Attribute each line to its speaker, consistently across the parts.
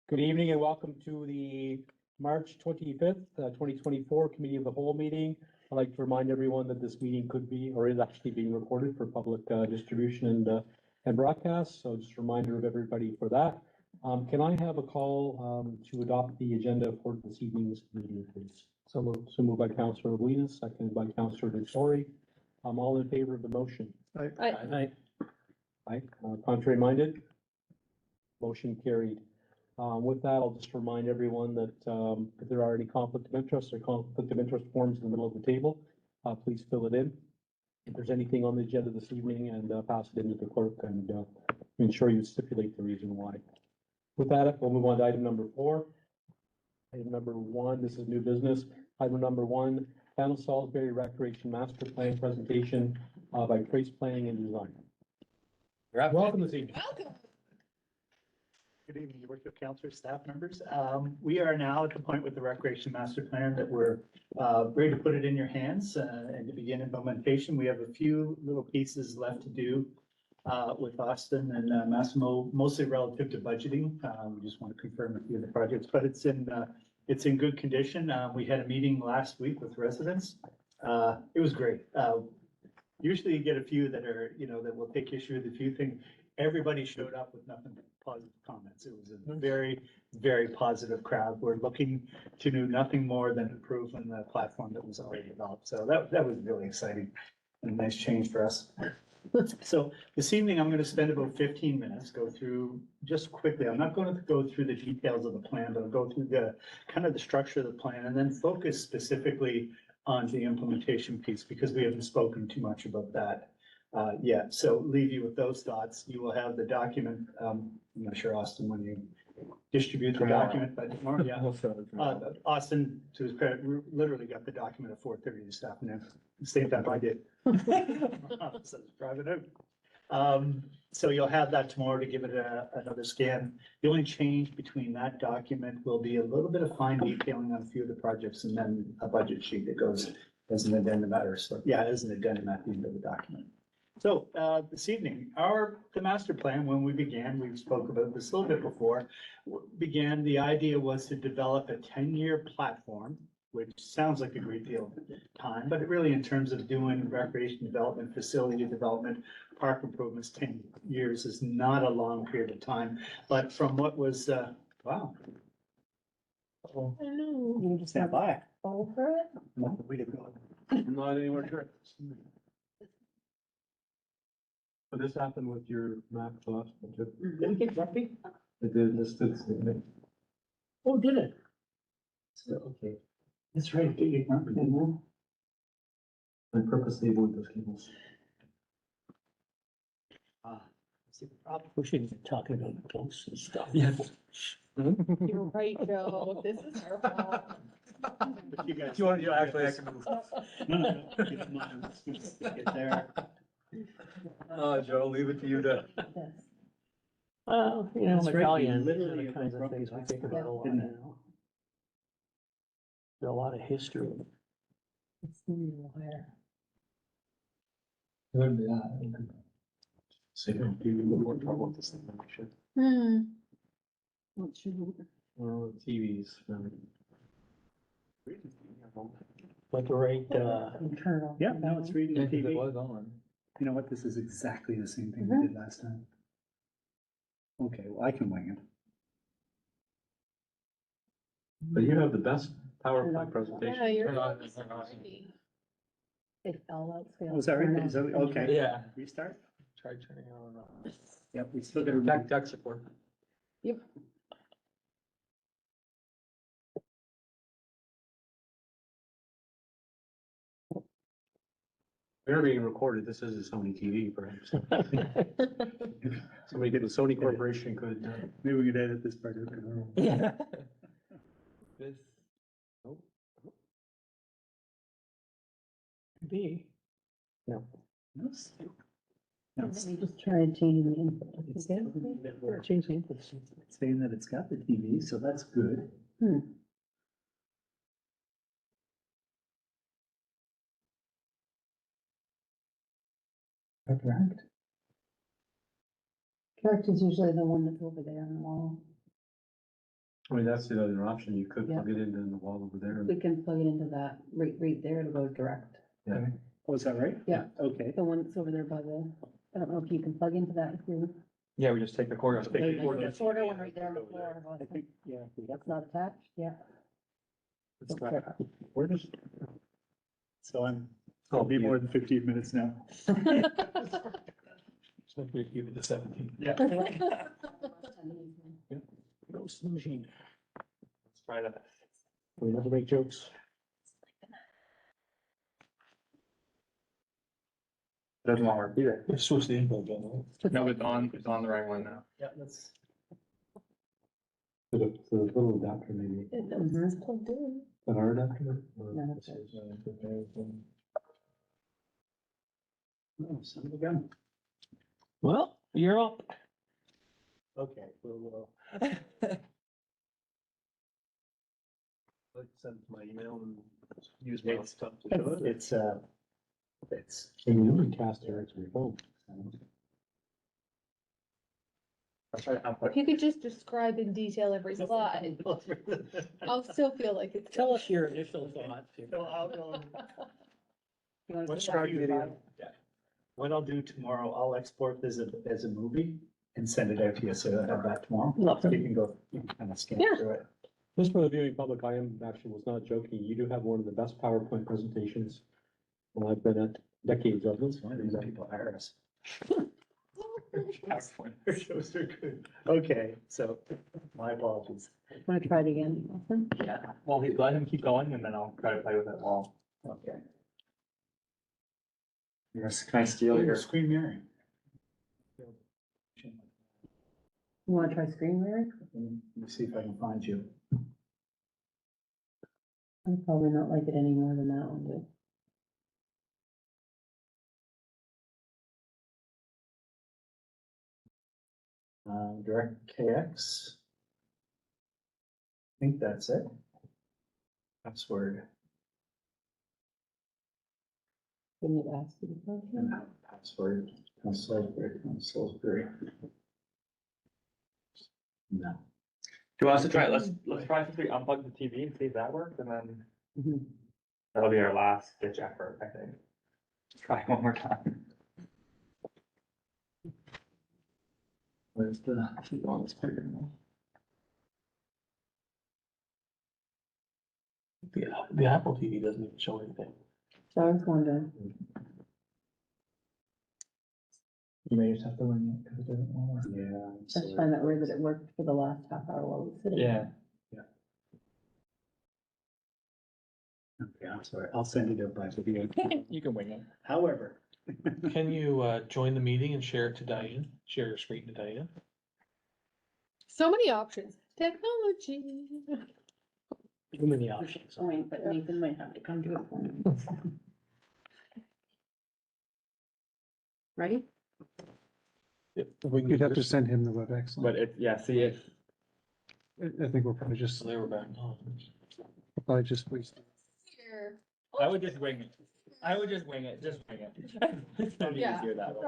Speaker 1: Good evening and welcome to the March 25th, 2024 Committee of the Whole meeting. I'd like to remind everyone that this meeting could be or is actually being recorded for public distribution and broadcast. So just a reminder of everybody for that. Can I have a call to adopt the agenda for this evening's meeting, please? So moved by Councillor Molina, seconded by Councillor Densori. All in favor of the motion?
Speaker 2: Aye.
Speaker 1: Aye. Contrary minded? Motion carried. With that, I'll just remind everyone that if there are any conflict of interest or conflict of interest forms in the middle of the table, please fill it in. If there's anything on the agenda this evening, and pass it into the clerk, and ensure you stipulate the reason why. With that, we'll move on to item number 4. Item number 1, this is new business. Item number 1, Town of Salisbury Recreation Master Plan presentation by Trace Planning and Design. Welcome this evening.
Speaker 2: Welcome.
Speaker 3: Good evening, your worship, councillors, staff members. We are now at the point with the Recreation Master Plan that we're ready to put it in your hands and to begin implementation. We have a few little pieces left to do with Austin and Massimo, mostly relative to budgeting. We just want to confirm a few of the projects, but it's in good condition. We had a meeting last week with residents. It was great. Usually you get a few that are, that will take issue with a few things. Everybody showed up with nothing but positive comments. It was a very, very positive crowd. We're looking to do nothing more than improve on the platform that was already developed. So that was really exciting and a nice change for us. So this evening, I'm going to spend about 15 minutes, go through just quickly. I'm not going to go through the details of the plan, but I'll go through the kind of the structure of the plan and then focus specifically on the implementation piece because we haven't spoken too much about that. Yeah, so leave you with those thoughts. You will have the document. I'm not sure, Austin, when you distribute the document by tomorrow. Yeah, Austin, to his credit, literally got the document at 4:30 this afternoon. Same time I did. So drive it out. So you'll have that tomorrow to give it another scan. The only change between that document will be a little bit of fine detailing on a few of the projects and then a budget sheet that goes as an addendum matter. So yeah, as an addendum at the end of the document. So this evening, the master plan, when we began, we spoke about this a little bit before, the idea was to develop a 10-year platform, which sounds like a great deal of time, but really in terms of doing recreation development, facility development, park improvements, 10 years is not a long period of time. But from what was, wow.
Speaker 2: I know.
Speaker 3: You just stand by.
Speaker 2: Fall for it?
Speaker 3: No, way to go.
Speaker 1: Not anywhere near it. But this happened with your map last one too.
Speaker 3: Did it get grumpy?
Speaker 1: It did, this did.
Speaker 3: Oh, did it? So, okay. That's right, did it get grumpy?
Speaker 1: I purposely avoid those cables.
Speaker 3: See the problem. We should be talking about ghosts and stuff.
Speaker 1: Yes.
Speaker 2: You're right, Joe. This is our fault.
Speaker 3: But you guys.
Speaker 1: You actually, I can move.
Speaker 3: No. Get mine. Let's get there.
Speaker 1: Joe, leave it to you to.
Speaker 2: Well,
Speaker 3: That's right,
Speaker 2: Italian,
Speaker 3: literally
Speaker 2: the kinds of
Speaker 3: grumpy
Speaker 2: things we
Speaker 3: last
Speaker 2: think about a lot
Speaker 3: didn't it?
Speaker 2: now. There's a lot of history. It's where.
Speaker 1: So you don't do more trouble with this thing than we should.
Speaker 2: Not sure.
Speaker 1: Well, TVs.
Speaker 2: But the rate,
Speaker 4: Internal.
Speaker 3: Yeah, now it's reading the TV.
Speaker 1: on.
Speaker 3: You know what? This is exactly the same thing we did last time. Okay, well, I can wing it.
Speaker 1: But you have the best PowerPoint presentation.
Speaker 2: yeah, you're.
Speaker 4: They fell out. so we
Speaker 3: Oh, is that right?
Speaker 4: turn
Speaker 3: Is that,
Speaker 4: off.
Speaker 3: okay.
Speaker 1: Yeah.
Speaker 3: Restart?
Speaker 1: Try turning on.
Speaker 3: Yep, we still got to.
Speaker 1: Tech support. We're being recorded. This is a Sony TV, perhaps. Somebody get the Sony Corporation could.
Speaker 3: Maybe we could edit this part out.
Speaker 2: Yeah.
Speaker 1: This. Oh.
Speaker 2: Be.
Speaker 1: No.
Speaker 3: Yes.
Speaker 4: Let me just try changing the input.
Speaker 2: Change the input.
Speaker 3: It's saying that it's got the TV, so that's good. Correct.
Speaker 4: Correct is usually the one that's over there on the wall.
Speaker 1: I mean, that's the other option. You could
Speaker 4: Yeah.
Speaker 1: plug it into the wall over there.
Speaker 4: We can plug it into that, right there to go direct.
Speaker 3: Oh, is that right?
Speaker 4: Yeah.
Speaker 3: Okay.
Speaker 4: The one that's over there by the, I don't know if you can plug into that if you.
Speaker 5: Yeah, we just take the cord out.
Speaker 4: The shorter one right there on the floor.
Speaker 3: I think, yeah.
Speaker 4: That's not attached, yeah. Okay.
Speaker 1: Where does?
Speaker 3: So I'll be more than 15 minutes now.
Speaker 5: Give it the 17.
Speaker 3: Yeah.
Speaker 1: Ghost machine.
Speaker 5: Let's try that.
Speaker 1: We never make jokes.
Speaker 5: Doesn't want to work either.
Speaker 1: Switch the info again.
Speaker 5: No, it's on the right one now.
Speaker 3: Yeah, let's.
Speaker 1: The little adapter maybe.
Speaker 2: It's plugged in.
Speaker 1: An R adapter?
Speaker 4: No, that's it.
Speaker 3: Oh, son of a gun.
Speaker 1: Well, you're up.
Speaker 3: Okay, we'll,
Speaker 1: Send it to my email and use
Speaker 3: my
Speaker 1: stuff
Speaker 3: to show it. It's.
Speaker 1: Can you really cast it to your phone?
Speaker 5: That's right.
Speaker 2: If you could just describe in detail every slide, I'll still feel like it's.
Speaker 6: Tell us your initial thoughts.
Speaker 3: So I'll go.
Speaker 4: You wanna
Speaker 3: Let's
Speaker 4: do
Speaker 3: start
Speaker 4: that?
Speaker 3: video. What I'll do tomorrow, I'll export this as a movie and send it out to you, so you'll have that tomorrow.
Speaker 4: Lovely.
Speaker 3: You can kind of scan
Speaker 2: Yeah.
Speaker 3: through it.
Speaker 1: Just for the viewing public, I was not joking. You do have one of the best PowerPoint presentations. Well, I've been at decades of them.
Speaker 3: It's one of the reasons people hire us. Our shows are good. Okay, so my apologies.
Speaker 4: Wanna try it again? Austin?
Speaker 5: Yeah. Well, let him keep going and then I'll try to play with it while.
Speaker 3: Okay.
Speaker 5: Can I steal your?
Speaker 3: Screen mirroring.
Speaker 4: You wanna try screen mirroring?
Speaker 3: Let me see if I can find you.
Speaker 4: I'm probably not like it any more than that one did.
Speaker 3: Direct KX. I think that's it. Password
Speaker 4: Didn't it ask you the question?
Speaker 3: and password. Salisbury. No.
Speaker 5: Do you want us to try it? Let's try to unplug the TV and see if that works and then
Speaker 4: Mhm.
Speaker 5: that'll be our last ditch effort, I think. Try one more time.
Speaker 3: Where's the?
Speaker 5: On this program.
Speaker 6: The Apple TV doesn't even show anything.
Speaker 4: So I was wondering,
Speaker 5: You may just have to run it because it doesn't want to.
Speaker 3: Yeah.
Speaker 4: I just find that weird that it worked for the last half hour while we were sitting.
Speaker 5: Yeah.
Speaker 3: Okay, I'm sorry. I'll send it out by video.
Speaker 5: You can wing it.
Speaker 3: However.
Speaker 6: Can you join the meeting and share it to Diane? Share your screen to Diane?
Speaker 2: So many options. Technology.
Speaker 6: Too many options.
Speaker 4: Point, but Nathan might have to come to it for me. Ready?
Speaker 7: You'd have to send him the WebEx link.
Speaker 5: But see if.
Speaker 7: I think we'll probably just,
Speaker 6: So they were back on.
Speaker 7: waste.
Speaker 2: Here.
Speaker 5: I would just wing it. Just wing it. It's not
Speaker 2: Yeah.
Speaker 5: easier that way.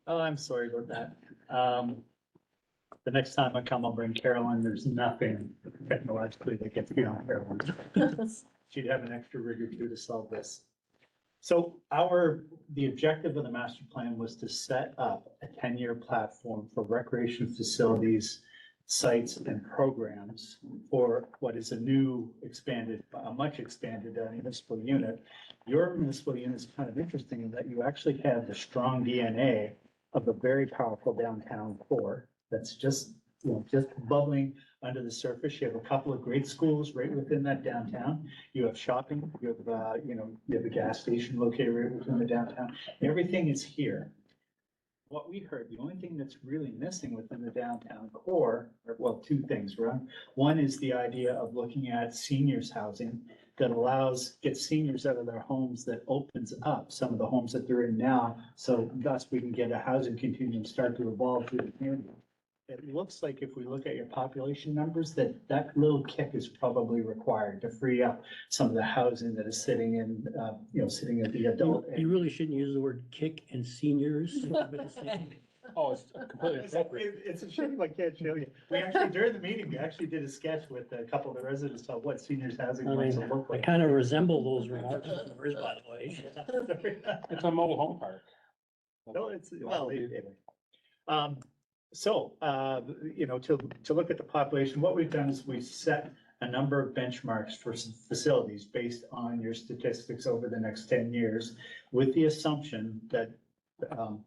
Speaker 3: Oh, I'm sorry about that. The next time I come, I'll bring Carolyn. There's nothing technologically that gets beyond Carolyn. She'd have an extra rig or two to solve this. So the objective of the master plan was to set up a 10-year platform for recreation facilities, sites and programs for what is a much expanded municipal unit. Your municipal unit is kind of interesting in that you actually have the strong DNA of a very powerful downtown core that's just bubbling under the surface. You have a couple of great schools right within that downtown. You have shopping, you have a gas station located right within the downtown. Everything is here. What we heard, the only thing that's really missing within the downtown core, two things, right? One is the idea of looking at seniors housing that gets seniors out of their homes, that opens up some of the homes that they're in now. So thus we can get a housing continuum start to evolve through the community. It looks like if we look at your population numbers, that little kick is probably required to free up some of the housing that is sitting at the adult.
Speaker 6: You really shouldn't use the word kick and seniors. Oh, it's completely appropriate.
Speaker 3: It's a shame I can't show you. We actually, during the meeting, we actually did a sketch with a couple of the residents of what seniors housing
Speaker 8: I
Speaker 3: wants
Speaker 8: mean,
Speaker 3: to look
Speaker 8: I
Speaker 3: like.
Speaker 8: kind of resemble those remarks of yours, by the way.
Speaker 6: It's a mobile home park.
Speaker 3: No, it's, well, anyway. So, you know, to look at the population, what we've done is we've set a number of benchmarks for facilities based on your statistics over the next 10 years, with the assumption that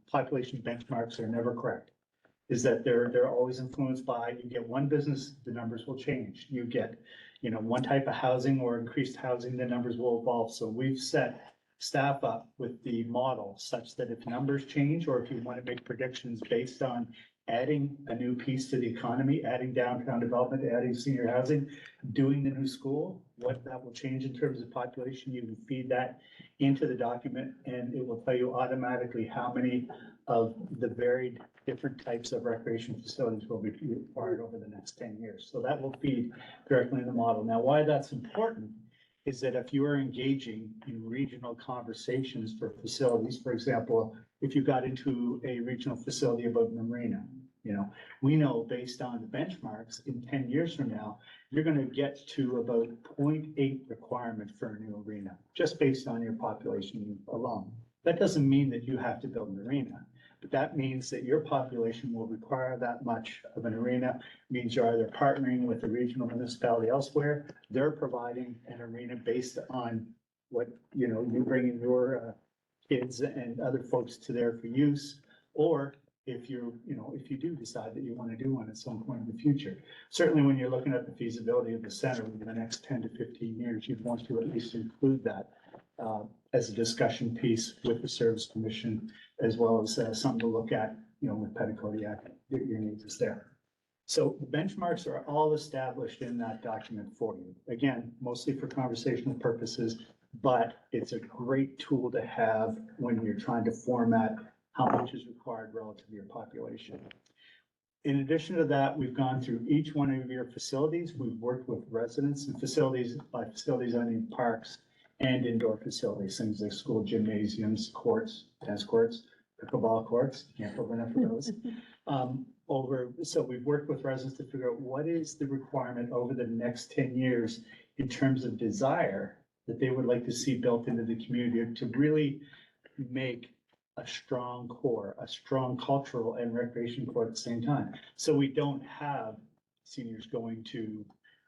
Speaker 3: population benchmarks are never correct. Is that they're always influenced by, you get one business, the numbers will change. You get, you know, one type of housing or increased housing, the numbers will evolve. So we've set staff up with the model such that if numbers change, or if you want to make predictions based on adding a new piece to the economy, adding downtown development, adding senior housing, doing the new school, what that will change in terms of population, you can feed that into the document and it will tell you automatically how many of the varied different types of recreation facilities will be required over the next 10 years. So that will feed directly in the model. Now, why that's important is that if you are engaging in regional conversations for facilities, for example, if you got into a regional facility about a marina, you know, we know based on the benchmarks in 10 years from now, you're going to get to about 0.8 requirement for a new arena, just based on your population alone. That doesn't mean that you have to build an arena, but that means that your population will require that much of an arena. Means you're either partnering with a regional municipality elsewhere, they're providing an arena based on what, you know, you bring in your kids and other folks to there for use, or if you're, you know, if you do decide that you want to do one at some point in the future. Certainly when you're looking at the feasibility of the center in the next 10 to 15 years, you'd want to at least include that as a discussion piece with the Service Commission, as well as something to look at, you know, with Petitcodiac, your needs is there. So the benchmarks are all established in that document for you. Again, mostly for conversational purposes, but it's a great tool to have when you're trying to format how much is required relative to your population. In addition to that, we've gone through each one of your facilities. We've worked with residents and facilities, by facilities, I mean parks and indoor facilities, things like school gymnasiums, courts, tennis courts, pickleball courts, can't go enough for those. So we've worked with residents to figure out what is the requirement over the next 10 years in terms of desire that they would like to see built into the community to really make a strong core, a strong cultural and recreation core at the same time. So we don't have seniors going to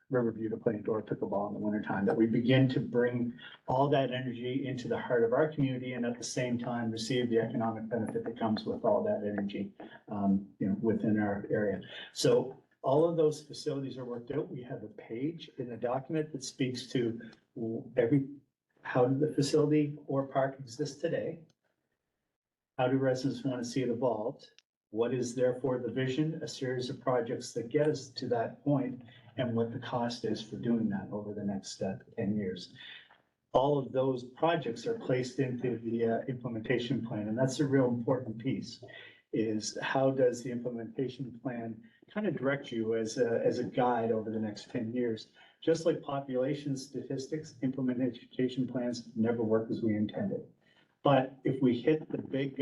Speaker 3: Riverview to play indoor pickleball in the wintertime, that we begin to bring all that energy into the heart of our community and at the same time receive the economic benefit that comes with all that energy, you know, within our area. So all of those facilities are worked out. We have a page in the document that speaks to how did the facility or park exist today? How do residents want to see it evolved? What is therefore the vision, a series of projects that get us to that point, and what the cost is for doing that over the next 10 years. All of those projects are placed into the implementation plan, and that's a real important piece, is how does the implementation plan kind of direct you as a guide over the next 10 years? Just like population statistics, implementation plans never work as we intended. But if we hit the big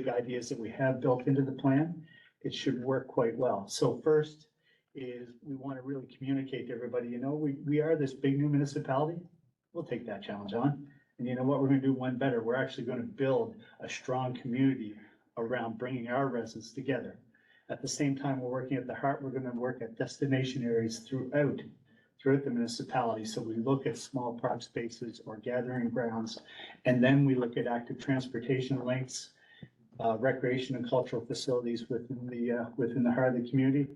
Speaker 3: ideas that we have built into the plan, it should work quite well. So first is we want to really communicate to everybody, you know, we are this big new municipality. We'll take that challenge on. And you know what, we're going to do one better. We're actually going to build a strong community around bringing our residents together. At the same time, we're working at the heart, we're going to work at destination areas throughout the municipality. So we look at small park spaces or gathering grounds, and then we look at active transportation links, recreation and cultural facilities within the heart of the community,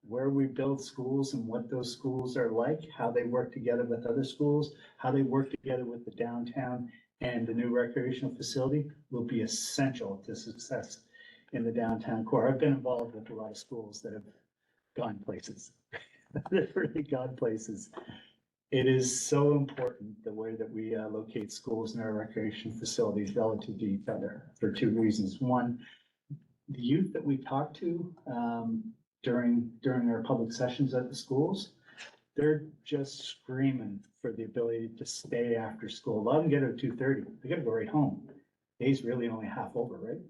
Speaker 3: where we build schools and what those schools are like, how they work together with other schools, how they work together with the downtown and the new recreational facility will be essential to success in the downtown core. I've been involved with a lot of schools that have gone places. They've really gone places. It is so important the way that we locate schools and our recreation facilities relative to each other for two reasons. One, the youth that we talk to during our public sessions at the schools, they're just screaming for the ability to stay after school. A lot of them get out at 2:30. They gotta go right home. Day's really only half over, right?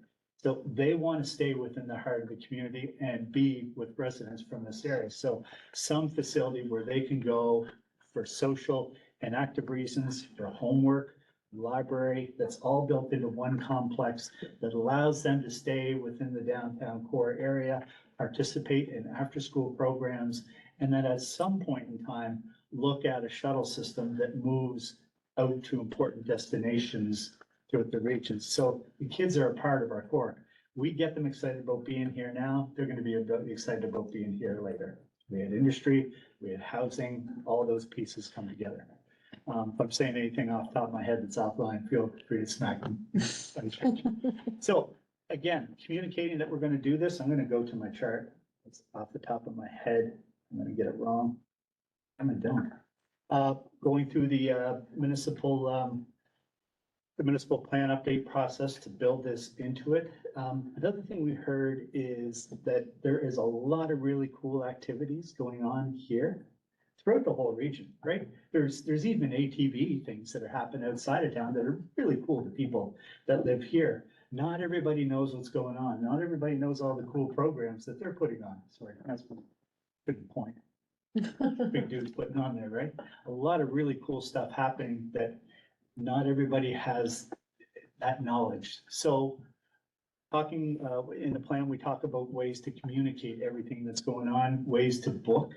Speaker 3: So they want to stay within the heart of the community and be with residents from this area. So some facility where they can go for social and active reasons, for homework, library, that's all built into one complex that allows them to stay within the downtown core area, participate in after-school programs, and then at some point in time, look at a shuttle system that moves out to important destinations throughout the region. So the kids are a part of our core. We get them excited about being here now. They're going to be excited about being here later. We had industry, we had housing, all those pieces come together. If I'm saying anything off the top of my head that's offline, feel free to smack me. So again, communicating that we're going to do this, I'm going to go to my chart. It's off the top of my head. I'm going to get it wrong. I'm done. Going through the municipal plan update process to build this into it. Another thing we heard is that there is a lot of really cool activities going on here throughout the whole region, right? There's even ATV things that are happening outside of town that are really cool to people that live here. Not everybody knows what's going on. Not everybody knows all the cool programs that they're putting on. Sorry, that's a good point. Big dude's putting on there, right? A lot of really cool stuff happening that not everybody has that knowledge. So talking in the plan, we talk about ways to communicate everything that's going on, ways to book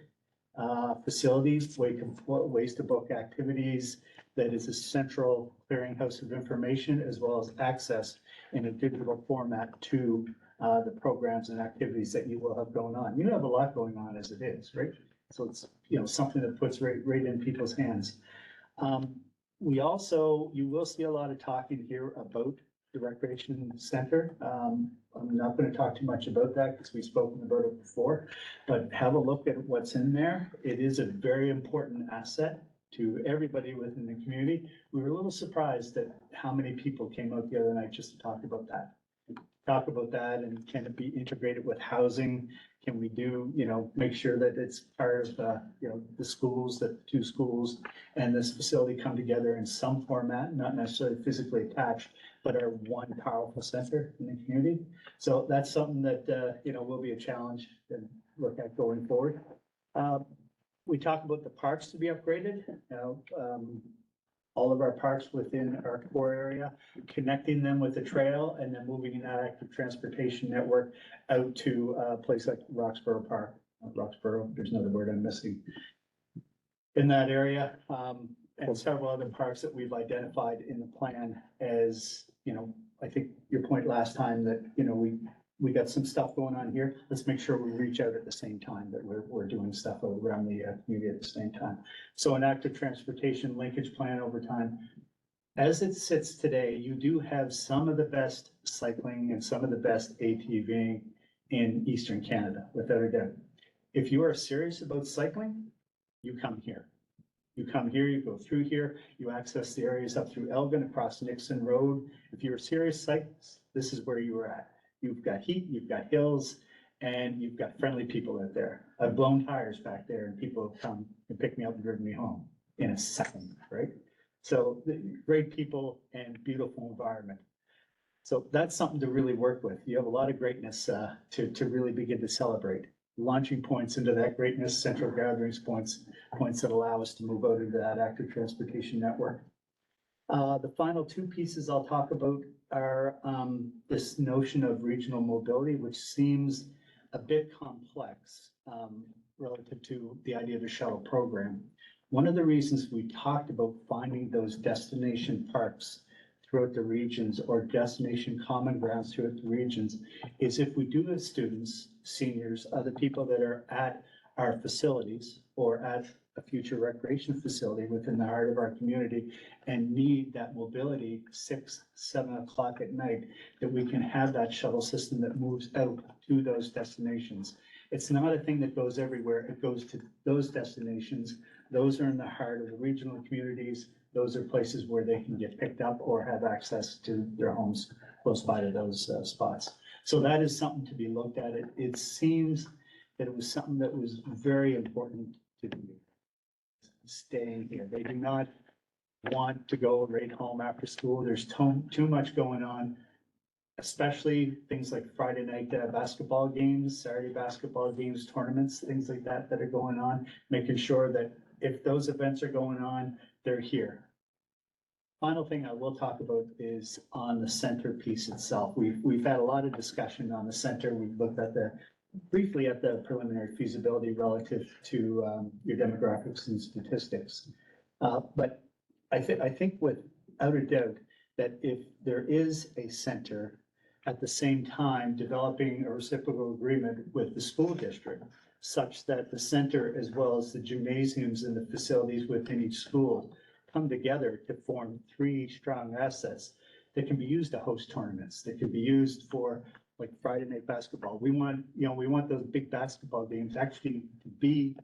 Speaker 3: facilities, ways to book activities that is a central clearinghouse of information, as well as access in a digital format to the programs and activities that you will have going on. You have a lot going on as it is, right? So it's, something that puts right in people's hands. We also, you will see a lot of talking here about the recreation center. I'm not going to talk too much about that because we've spoken about it before, but have a look at what's in there. It is a very important asset to everybody within the community. We were a little surprised at how many people came out the other night just to talk about that. And can it be integrated with housing? Can we do, make sure that it's part of, the schools, the two schools and this facility come together in some format, not necessarily physically attached, but are one powerful center in the community. So that's something that, will be a challenge to look at going forward. We talk about the parks to be upgraded, all of our parks within our core area, connecting them with the trail and then moving that active transportation network out to a place like Roxborough Park. Roxborough, there's another word I'm missing. In that area, and several other parks that we've identified in the plan as, I think your point last time that, we got some stuff going on here. Let's make sure we reach out at the same time, that we're doing stuff around the community at the same time. So an active transportation linkage plan over time. As it sits today, you do have some of the best cycling and some of the best ATVing in Eastern Canada, without a doubt. If you are serious about cycling, you come here. You come here, you go through here, you access the areas up through Elgin, across Nixon Road. If you're a serious cyclist, this is where you are at. You've got heat, you've got hills, and you've got friendly people out there. I've blown tires back there and people have come and picked me up and driven me home in a second, right? So great people and beautiful environment. So that's something to really work with. You have a lot of greatness to really begin to celebrate. Launching points into that greatness, central gatherings points that allow us to move out into that active transportation network. The final two pieces I'll talk about are this notion of regional mobility, which seems a bit complex relative to the idea of a shuttle program. One of the reasons we talked about finding those destination parks throughout the regions or destination common grounds throughout the regions is if we do have students, seniors, other people that are at our facilities or at a future recreation facility within the heart of our community and need that mobility 6, 7 o'clock at night, that we can have that shuttle system that moves out to those destinations. It's not a thing that goes everywhere. It goes to those destinations. Those are in the heart of the regional communities. Those are places where they can get picked up or have access to their homes close by to those spots. So that is something to be looked at. It seems that it was something that was very important to do. Staying here. They do not want to go right home after school. There's too much going on especially things like Friday night basketball games, Saturday basketball games, tournaments, things like that that are going on, making sure that if those events are going on, they're here. Final thing I will talk about is on the center piece itself. We've had a lot of discussion on the center. We've looked at briefly at the preliminary feasibility relative to your demographics and statistics. But I think without a doubt that if there is a center, at the same time developing a reciprocal agreement with the school district such that the center as well as the gymnasiums and the facilities within each school come together to form three strong assets that can be used to host tournaments, that can be used for like Friday night basketball. We want those big basketball games actually to be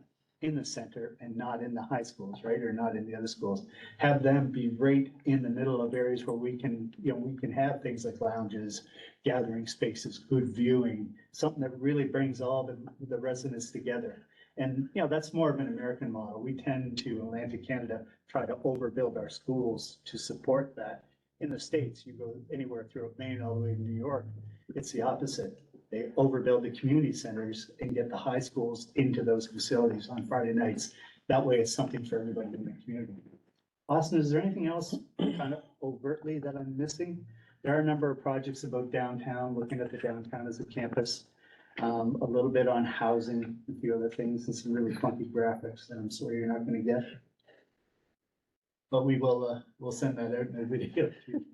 Speaker 3: in the center and not in the high schools, right? Or not in the other schools. Have them be right in the middle of areas where we can have things like lounges, gathering spaces, good viewing, something that really brings all the residents together. And, that's more of an American model. We tend to, in Atlantic Canada, try to overbuild our schools to support that. In the States, you go anywhere throughout Maine all the way to New York, it's the opposite. They overbuild the community centers and get the high schools into those facilities on Friday nights. That way it's something for everybody in the community. Austin, is there anything else kind of overtly that I'm missing? There are a number of projects about downtown, looking at the downtown as a campus. A little bit on housing, a few other things, and some really funky graphics that I'm sorry you're not gonna get. But we'll send that out in a video to you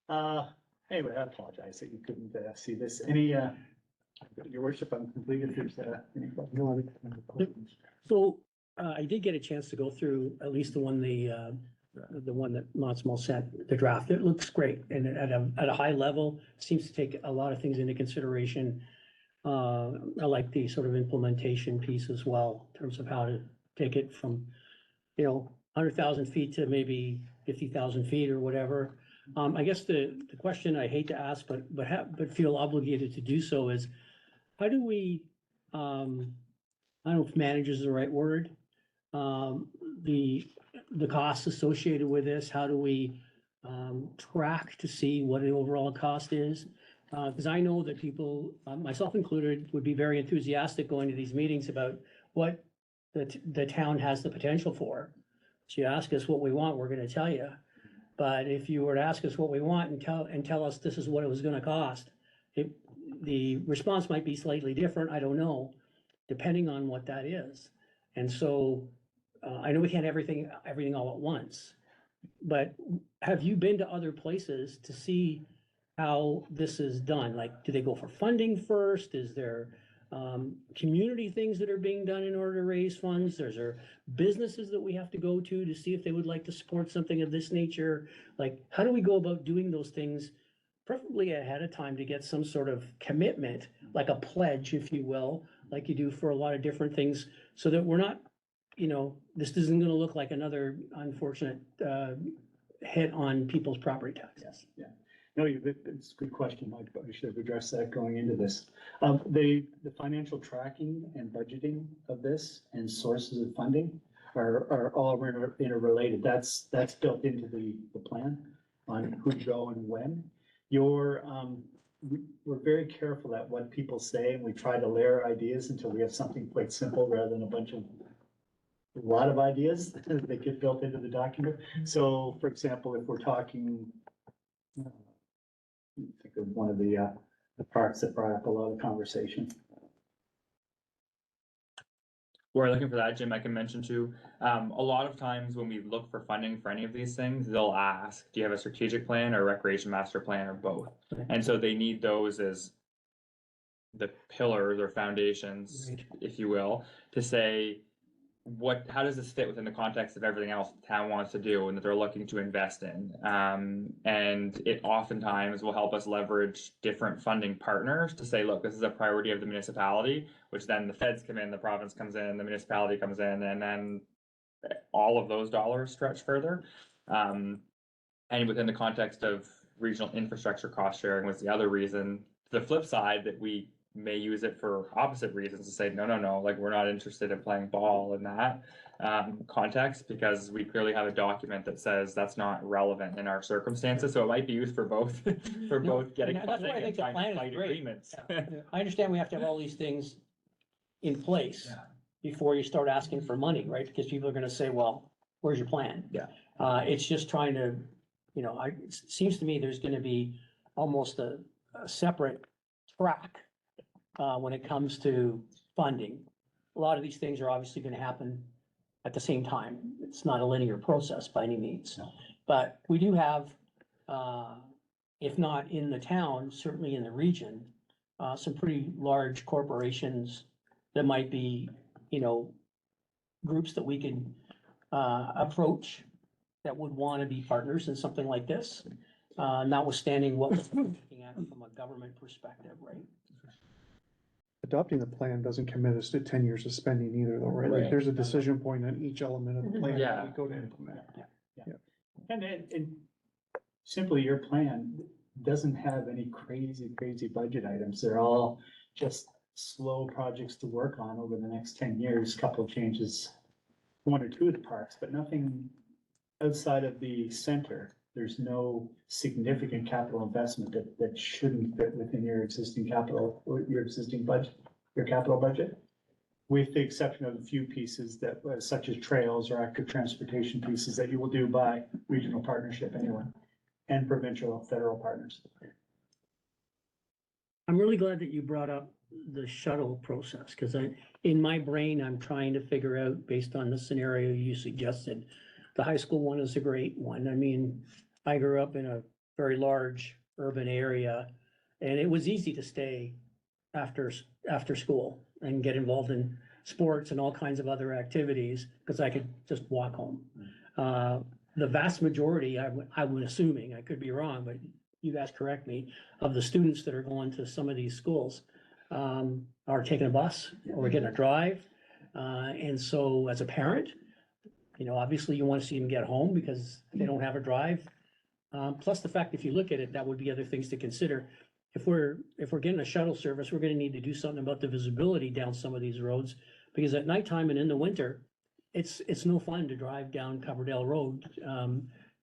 Speaker 3: tomorrow. Anyway, I apologize that you couldn't see this. Your worship, I'm complete if there's any questions.
Speaker 8: So, I did get a chance to go through at least the one that Mont Small sent, the draft. It looks great and at a high level, seems to take a lot of things into consideration. I like the sort of implementation piece as well, in terms of how to take it from, 100,000 feet to maybe 50,000 feet or whatever. I guess the question I hate to ask, but feel obligated to do so is, how do we, I don't know if manage is the right word, the costs associated with this, how do we track to see what the overall cost is? Because I know that people, myself included, would be very enthusiastic going to these meetings about what the town has the potential for. So you ask us what we want, we're gonna tell you. But if you were to ask us what we want and tell us this is what it was gonna cost, the response might be slightly different, I don't know, depending on what that is. And so, I know we can't everything all at once, but have you been to other places to see how this is done? Like, do they go for funding first? Is there community things that are being done in order to raise funds? Is there businesses that we have to go to see if they would like to support something of this nature? Like, how do we go about doing those things, preferably ahead of time, to get some sort of commitment, like a pledge, if you will, like you do for a lot of different things, so that we're not, this isn't gonna look like another unfortunate hit on people's property taxes.
Speaker 3: Yeah. No, it's a good question, Mike, but we should have addressed that going into this. The financial tracking and budgeting of this and sources of funding are all interrelated. That's built into the plan on who to go and when. We're very careful at what people say, and we try to layer ideas until we have something quite simple rather than a lot of ideas that get built into the document. So, for example, if we're talking, think of one of the parks that brought up a lot of conversation.
Speaker 5: We're looking for that, Jim, I can mention too. A lot of times when we look for funding for any of these things, they'll ask, do you have a strategic plan or recreation master plan or both?
Speaker 8: Okay.
Speaker 5: And so they need those as the pillars or foundations,
Speaker 8: Right.
Speaker 5: if you will, to say, how does this fit within the context of everything else the town wants to do and that they're looking to invest in? And it oftentimes will help us leverage different funding partners to say, look, this is a priority of the municipality, which then the feds come in, the province comes in, the municipality comes in, and then all of those dollars stretch further. And within the context of regional infrastructure cost sharing was the other reason. The flip side that we may use it for opposite reasons to say, no, like, we're not interested in playing ball in that context, because we clearly have a document that says that's not relevant in our circumstances, so it might be used for both, for
Speaker 8: No,
Speaker 5: both getting
Speaker 8: and that's why I
Speaker 5: funding and
Speaker 8: think the
Speaker 5: trying
Speaker 8: plan
Speaker 5: to
Speaker 8: is
Speaker 5: fight
Speaker 8: great.
Speaker 5: agreements.
Speaker 8: I understand we have to have all these things in place before you start asking for money, right? Because people are gonna say, well, where's your plan?
Speaker 5: Yeah.
Speaker 8: It's just trying to, it seems to me there's gonna be almost a separate track when it comes to funding. A lot of these things are obviously gonna happen at the same time. It's not a linear process by any means. But we do have, if not in the town, certainly in the region, some pretty large corporations that might be, groups that we can approach that would want to be partners in something like this, notwithstanding what we're looking at from a government perspective, right?
Speaker 7: Adopting the plan doesn't commit us to 10 years of spending either, though, right?
Speaker 5: Right.
Speaker 7: Like, there's a decision point on each element of the plan
Speaker 5: Yeah.
Speaker 7: that we go to implement.
Speaker 3: And simply your plan doesn't have any crazy budget items. They're all just slow projects to work on over the next 10 years, couple of changes, one or two of the parks, but nothing outside of the center. There's no significant capital investment that shouldn't fit within your existing capital, or your existing budget, your capital budget. With the exception of a few pieces that, such as trails or active transportation pieces that you will do by regional partnership anyway, and provincial, federal partners.
Speaker 8: I'm really glad that you brought up the shuttle process, because in my brain, I'm trying to figure out, based on the scenario you suggested, the high school one is a great one. I mean, I grew up in a very large urban area, and it was easy to stay after school and get involved in sports and all kinds of other activities, because I could just walk home. The vast majority, I'm assuming, I could be wrong, but you guys correct me, of the students that are going to some of these schools are taking a bus or getting a drive. And so as a parent, obviously you want to see them get home because they don't have a drive. Plus the fact, if you look at it, that would be other things to consider. If we're getting a shuttle service, we're gonna need to do something about the visibility down some of these roads, because at nighttime and in the winter, it's no fun to drive down Coverdale Road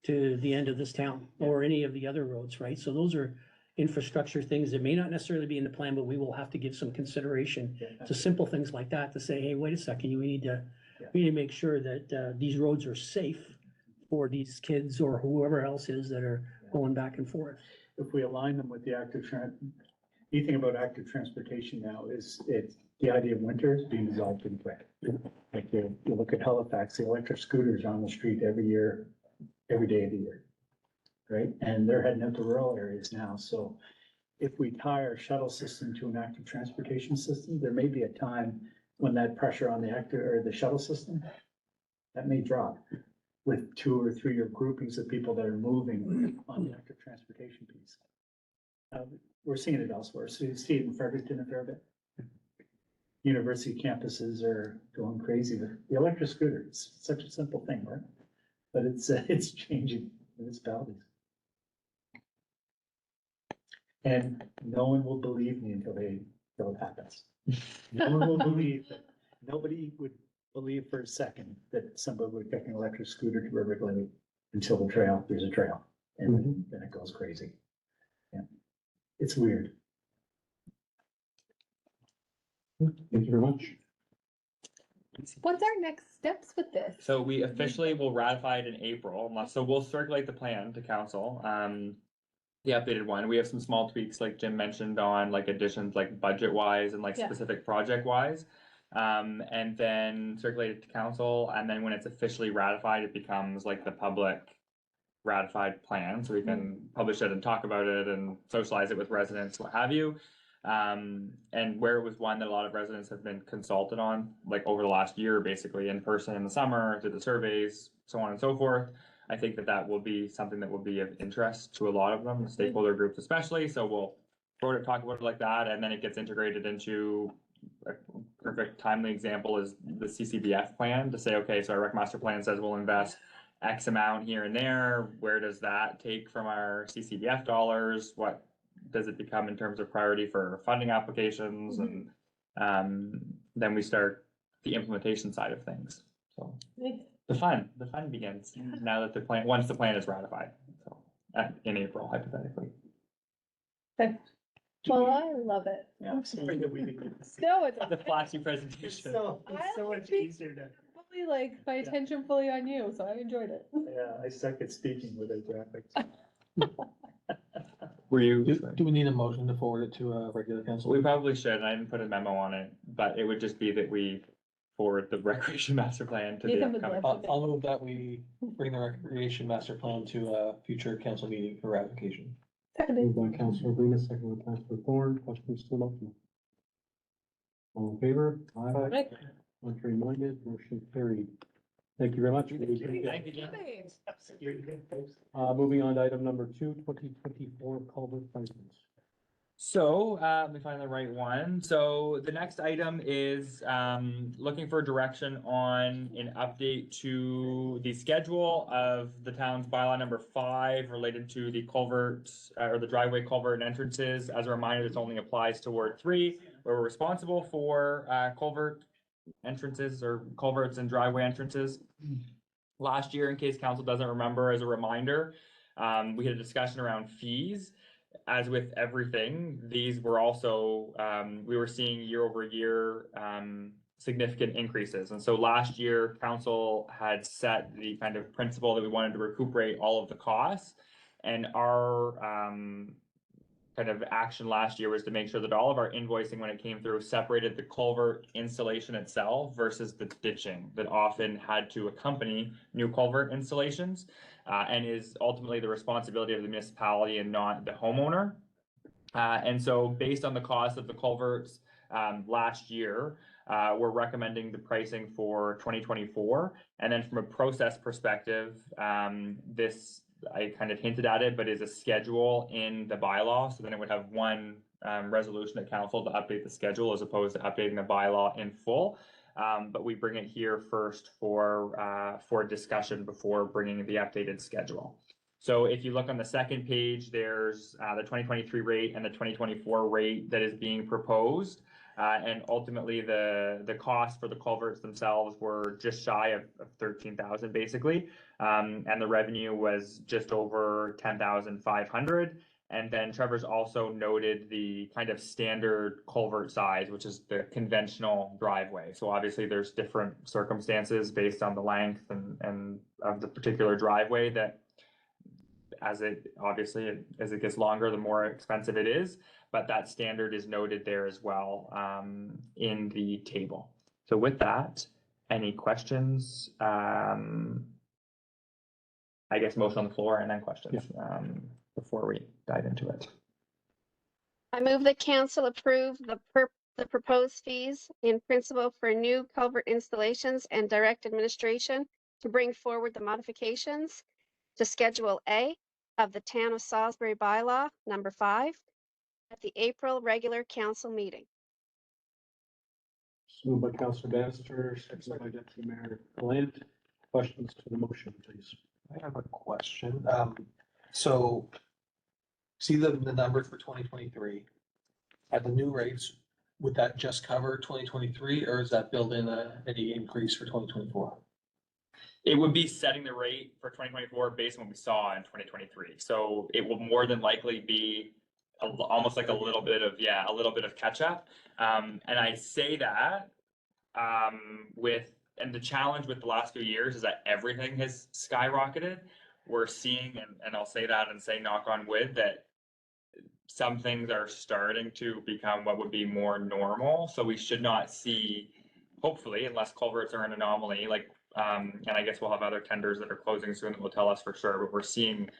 Speaker 8: to the end of this town or any of the other roads, right? So those are infrastructure things that may not necessarily be in the plan, but we will have to give some consideration to simple things like that, to say, hey, wait a second, we need to make sure that these roads are safe for these kids or whoever else is that are going back and forth.
Speaker 3: If we align them with the anything about active transportation now is the idea of winter is being dissolved in quick. Like you look at Halifax, the electric scooters are on the street every year, every day of the year. Right? And they're heading out to rural areas now. So if we tie our shuttle system to an active transportation system, there may be a time when that pressure on the shuttle system, that may drop with 2 or 3 year groupings of people that are moving on the active transportation piece. We're seeing it elsewhere. So you see it in Fredericton a fair bit. University campuses are going crazy with the electric scooter. It's such a simple thing, right? But it's changing municipalities. And no one will believe me until it happens. No one will believe that. Nobody would believe for a second that somebody would take an electric scooter to River Glade until there's a trail, and then it goes crazy. Yeah, it's weird.
Speaker 1: Thank you very much.
Speaker 2: What's our next steps with this?
Speaker 5: So we officially will ratify it in April, so we'll circulate the plan to council, the updated one. We have some small tweaks, like Jim mentioned, on like additions, like budget wise and like
Speaker 2: Yeah.
Speaker 5: specific project wise. And then circulate it to council, and then when it's officially ratified, it becomes like the public ratified plan, so we can publish it and talk about it and socialize it with residents, what have you. And where it was one that a lot of residents have been consulted on, like over the last year, basically in person in the summer, through the surveys, so on and so forth. I think that will be something that will be of interest to a lot of them, the stakeholder groups especially, so we'll sort of talk about it like that, and then it gets integrated into a perfect timely example is the CCBF plan, to say, okay, so our rec master plan says we'll invest X amount here and there. Where does that take from our CCBF dollars? What does it become in terms of priority for funding applications and then we start the implementation side of things. So the fun begins now that the plan, once the plan is ratified, so in April hypothetically.
Speaker 2: Well, I love it.
Speaker 3: I'm sorry that we didn't.
Speaker 2: No, it's.
Speaker 5: The flashy
Speaker 3: It's
Speaker 5: presentation.
Speaker 3: so
Speaker 2: I
Speaker 3: much
Speaker 2: think-
Speaker 3: easier to,
Speaker 2: Fully like my attention fully on you, so I enjoyed it.
Speaker 3: yeah, I suck at speaking without graphics.
Speaker 5: Were you?
Speaker 6: Do we need a motion to forward it to a regular council?
Speaker 5: We probably should. I didn't put a memo on it, but it would just be that we forward the recreation master plan to the
Speaker 2: Nathan would
Speaker 5: upcoming.
Speaker 2: love
Speaker 6: I'll move that we bring the recreation master plan to a future council meeting for ratification.
Speaker 2: Seconded.
Speaker 1: Moved by Councillor Venus, second by Councillor Thorne, questions to the motion? All in favor?
Speaker 2: Right.
Speaker 1: Contrary minded, motion carried. Thank you very much.
Speaker 5: Thank you, Jen.
Speaker 1: Moving on to item number 2, 2024 culvert prices.
Speaker 5: So, let me find the right one. So the next item is, looking for direction on an update to the schedule of the town's bylaw number 5 related to the culverts, or the driveway culvert and entrances. As a reminder, this only applies to Ward 3, where we're responsible for, culvert entrances or culverts and driveway entrances. Last year, in case council doesn't remember, as a reminder, we had a discussion around fees. As with everything, these were also, we were seeing year over year, significant increases. And so last year, council had set the kind of principle that we wanted to recuperate all of the costs. And our, kind of action last year was to make sure that all of our invoicing, when it came through, separated the culvert installation itself versus the ditching that often had to accompany new culvert installations, and is ultimately the responsibility of the municipality and not the homeowner. And so based on the cost of the culverts last year, we're recommending the pricing for 2024. And then from a process perspective, this, I kind of hinted at it, but is a schedule in the bylaw. So then it would have one resolution at council to update the schedule as opposed to updating the bylaw in full. But we bring it here first for discussion before bringing the updated schedule. So if you look on the second page, there's the 2023 rate and the 2024 rate that is being proposed. And ultimately, the cost for the culverts themselves were just shy of 13,000 basically. And the revenue was just over 10,500. And then Trevor's also noted the kind of standard culvert size, which is the conventional driveway. So obviously there's different circumstances based on the length and of the particular driveway that as it gets longer, the more expensive it is. But that standard is noted there as well in the table. So with that, any questions? I guess motion on the floor and then questions before we dive into it.
Speaker 9: I move that council approve the proposed fees in principle for new culvert installations and direct administration to bring forward the modifications to Schedule A of the Town of Salisbury bylaw number 5 at the April regular council meeting.
Speaker 1: Moved by Councillor Bannister, seconded by Deputy Mayor Gallant. Questions to the motion, please.
Speaker 6: I have a question. So see the numbers for 2023. At the new rates, would that just cover 2023 or is that built in any increase for 2024?
Speaker 5: It would be setting the rate for 2024 based on what we saw in 2023. So it will more than likely be almost like a little bit of catch up. And I say that and the challenge with the last few years is that everything has skyrocketed. We're seeing, and I'll say that and say knock on wood, that some things are starting to become what would be more normal. So we should not see, hopefully, unless culverts are an anomaly, like, and I guess we'll have other tenders that are closing soon that will tell us for sure, but we're seeing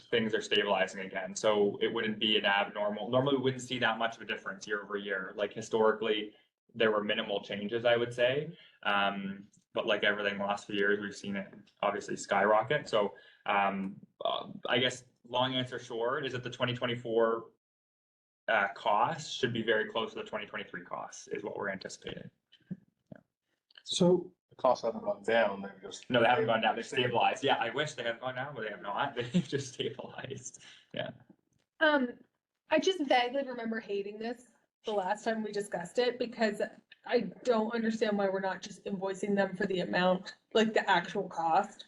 Speaker 5: things are stabilizing again. So it wouldn't be an abnormal, normally we wouldn't see that much of a difference year over year. Like historically, there were minimal changes, I would say. But like everything the last few years, we've seen it obviously skyrocket. So I guess long answer short is that the 2024 costs should be very close to the 2023 costs is what we're anticipating.
Speaker 7: So
Speaker 10: The costs haven't gone down, they've just.
Speaker 5: No, they haven't gone down, they've stabilized. Yeah, I wish they had gone down, but they have not. They've just stabilized. Yeah.
Speaker 2: I just vaguely remember hating this the last time we discussed it because I don't understand why we're not just invoicing them for the amount, like the actual cost.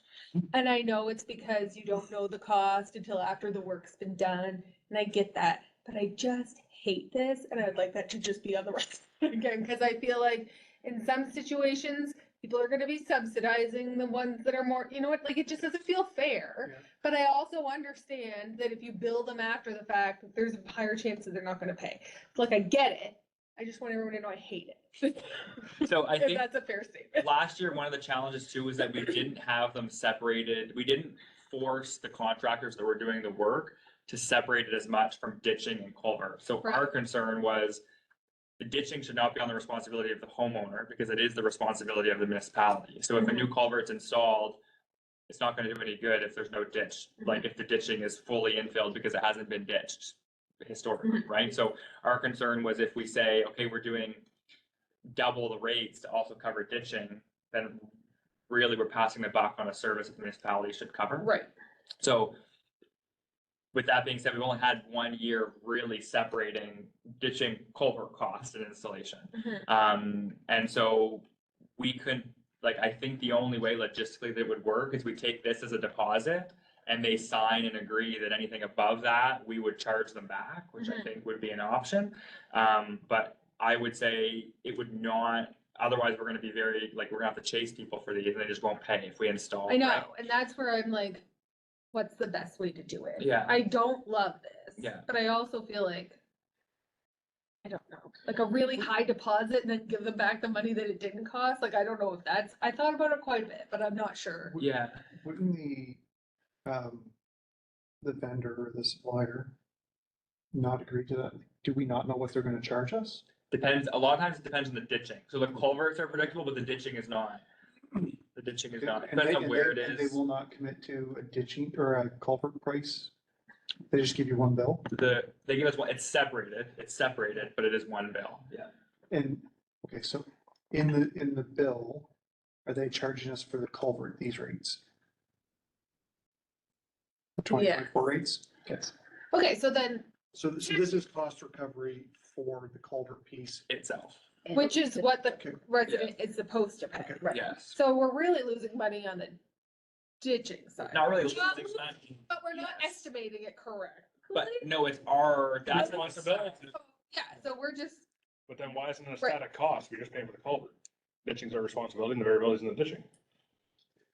Speaker 2: And I know it's because you don't know the cost until after the work's been done, and I get that, but I just hate this, and I'd like that to just be on the record again, because I feel like in some situations, people are gonna be subsidizing the ones that are more, you know what, like, it just doesn't feel fair.
Speaker 7: Yeah.
Speaker 2: But I also understand that if you bill them after the fact, there's a higher chance that they're not gonna pay. Like, I get it, I just want everyone to know I hate it.
Speaker 5: So I
Speaker 2: If
Speaker 5: think
Speaker 2: that's a fair statement.
Speaker 5: last year, one of the challenges too was that we didn't have them separated. We didn't force the contractors that were doing the work to separate it as much from ditching and culvert. So our
Speaker 2: Right.
Speaker 5: concern was the ditching should not be on the responsibility of the homeowner because it is the responsibility of the municipality. So if a new culvert's installed, it's not gonna do any good if there's no ditch, like if the ditching is fully infilled because it hasn't been ditched historically, right? So our concern was if we say, okay, we're doing double the rates to also cover ditching, then really we're passing the buck on a service that the municipality should cover.
Speaker 2: Right.
Speaker 5: So with that being said, we've only had 1 year really separating ditching culvert cost and installation. And so we couldn't, like, I think the only way logistically that would work is we take this as a deposit and they sign and agree that anything above that, we would charge them back, which I think would be an option. But I would say it would not, otherwise we're gonna be very, like, we're gonna have to chase people for these and they just won't pay if we install.
Speaker 2: I know,
Speaker 5: right?
Speaker 2: and that's where I'm like, what's the best way to do it?
Speaker 5: Yeah.
Speaker 2: I don't love this.
Speaker 5: Yeah.
Speaker 2: But I also feel like, I don't know, like a really high deposit and then give them back the money that it didn't cost, like, I don't know if that's, I thought about it quite a bit, but I'm not sure.
Speaker 5: Yeah,
Speaker 7: Wouldn't the vendor or the supplier not agree to that? Do we not know what they're gonna charge us?
Speaker 5: depends, a lot of times it depends on the ditching. So the culverts are predictable, but the ditching is not. The ditching is not, it
Speaker 7: And
Speaker 5: depends
Speaker 7: they-
Speaker 5: on where it
Speaker 7: and They
Speaker 5: is.
Speaker 7: will not commit to a ditching or a culvert price? They just give you one bill?
Speaker 5: They give us one, it's separated, but it is one bill, yeah.
Speaker 7: And, okay, so in the bill, are they charging us for the culvert, these rates? The 2024 rates? Okay.
Speaker 2: Okay, so then,
Speaker 7: So this is cost recovery for the culvert piece.
Speaker 5: Itself,
Speaker 4: And
Speaker 2: which is what the
Speaker 7: Okay.
Speaker 2: resident is supposed to pay,
Speaker 7: Okay.
Speaker 2: right?
Speaker 5: yes.
Speaker 2: So we're really losing money on the ditching side.
Speaker 5: Not really
Speaker 2: Not
Speaker 5: losing money,
Speaker 2: But we're not
Speaker 5: Yes.
Speaker 2: estimating it correctly.
Speaker 5: but no, it's our, that's
Speaker 10: Responsibility.
Speaker 2: Yeah, so we're just,
Speaker 10: But then why isn't it a
Speaker 2: Right.
Speaker 10: static cost? We just pay for the culvert. Ditching's our responsibility and the variability is in the ditching.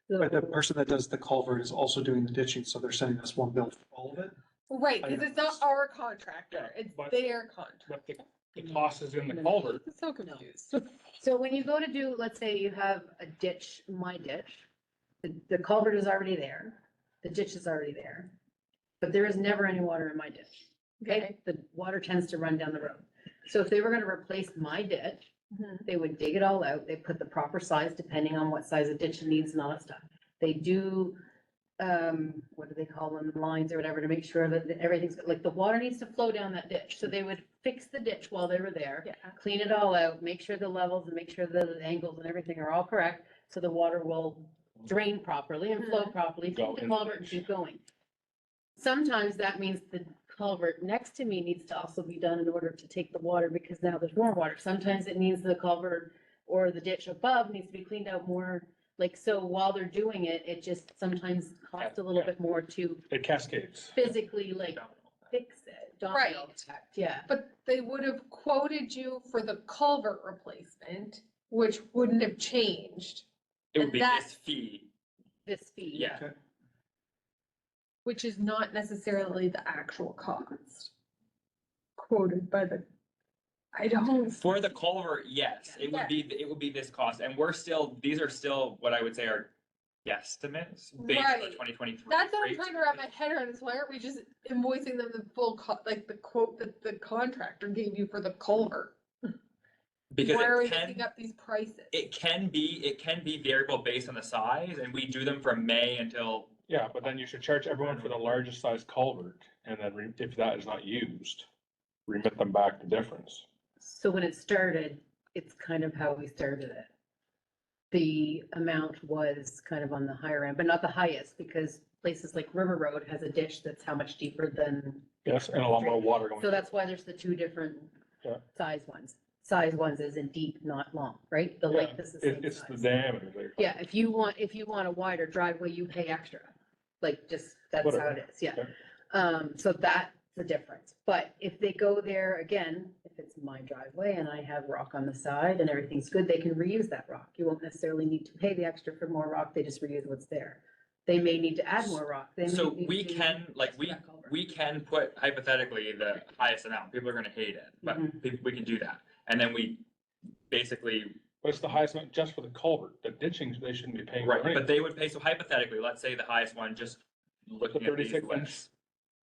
Speaker 7: But the person that does the culvert is also doing the ditching, so they're sending us one bill for all of it?
Speaker 2: right, because it's not our contractor,
Speaker 10: Yeah,
Speaker 2: it's
Speaker 10: but-
Speaker 2: their contract.
Speaker 10: But the cost is in the culvert.
Speaker 2: I'm so confused.
Speaker 4: So when you go to do, let's say you have a ditch, my ditch, the culvert is already there, the ditch is already there, but there is never any water in my ditch. Okay, the water tends to run down the road. So if they were gonna replace my ditch,
Speaker 2: Mhm.
Speaker 4: they would dig it all out, they put the proper size depending on what size a ditch it needs and all that stuff. They do, what do they call them, lines or whatever, to make sure that everything's, like, the water needs to flow down that ditch. So they would fix the ditch while they were there,
Speaker 2: Yeah,
Speaker 4: clean it all out, make sure the levels and make sure the angles and everything are all correct, so the water will drain properly and flow properly,
Speaker 10: Go
Speaker 4: keep the
Speaker 10: in the
Speaker 4: culvert and
Speaker 10: ditch.
Speaker 4: keep going. Sometimes that means the culvert next to me needs to also be done in order to take the water, because now there's more water. Sometimes it means the culvert or the ditch above needs to be cleaned out more. Like, so while they're doing it, it just sometimes costs a little bit more to
Speaker 10: It cascades.
Speaker 4: physically like fix it.
Speaker 2: Right.
Speaker 4: Domino effect, yeah.
Speaker 2: but they would have quoted you for the culvert replacement, which wouldn't have changed,
Speaker 5: It would be
Speaker 2: that-
Speaker 5: this fee,
Speaker 4: This fee.
Speaker 5: yeah.
Speaker 2: which is not necessarily the actual cost quoted by the, I don't.
Speaker 5: For the culvert, yes, it would be this cost, and we're still, these are still what I would say are guesstimates based on the
Speaker 2: Right.
Speaker 5: 2023.
Speaker 2: That's what I'm
Speaker 5: rates.
Speaker 2: trying to wrap my head around, is why aren't we just invoicing them the full like the quote that the contractor gave you for the culvert?
Speaker 5: Because
Speaker 2: Why are we
Speaker 5: it
Speaker 2: looking
Speaker 5: can,
Speaker 2: up these prices?
Speaker 5: it can be variable based on the size, and we do them from May until,
Speaker 10: Yeah, but then you should charge everyone for the largest size culvert and then if that is not used, remit them back the difference.
Speaker 4: So when it started, it's kind of how we started it. The amount was kind of on the higher end, but not the highest, because places like River Road has a ditch that's how much deeper than
Speaker 10: Yes, and a lot more water going.
Speaker 4: So that's why there's the two different
Speaker 10: Yeah.
Speaker 4: size ones. Size ones is in deep, not long, right? The length is the same
Speaker 10: It's the
Speaker 4: size.
Speaker 10: diameter there.
Speaker 4: Yeah, if you want a wider driveway, you pay extra. Like, just, that's how
Speaker 10: Whatever.
Speaker 4: it is, yeah.
Speaker 10: Okay.
Speaker 4: So that's the difference. But if they go there again, if it's my driveway and I have rock on the side and everything's good, they can reuse that rock. You won't necessarily need to pay the extra for more rock, they just reuse what's there. They may need to add more rock. They may
Speaker 5: So
Speaker 4: need
Speaker 5: we
Speaker 4: to
Speaker 5: can, like,
Speaker 4: adjust that culvert.
Speaker 5: we can put hypothetically the highest amount. People are gonna hate it, but we can do that. And then we basically,
Speaker 10: But it's the highest amount just for the culvert. The ditching, they shouldn't be paying. for
Speaker 5: right,
Speaker 10: anything.
Speaker 5: but they would pay, so hypothetically, let's say the highest one, just
Speaker 10: The
Speaker 5: looking at these
Speaker 10: 36 inch.
Speaker 5: lists.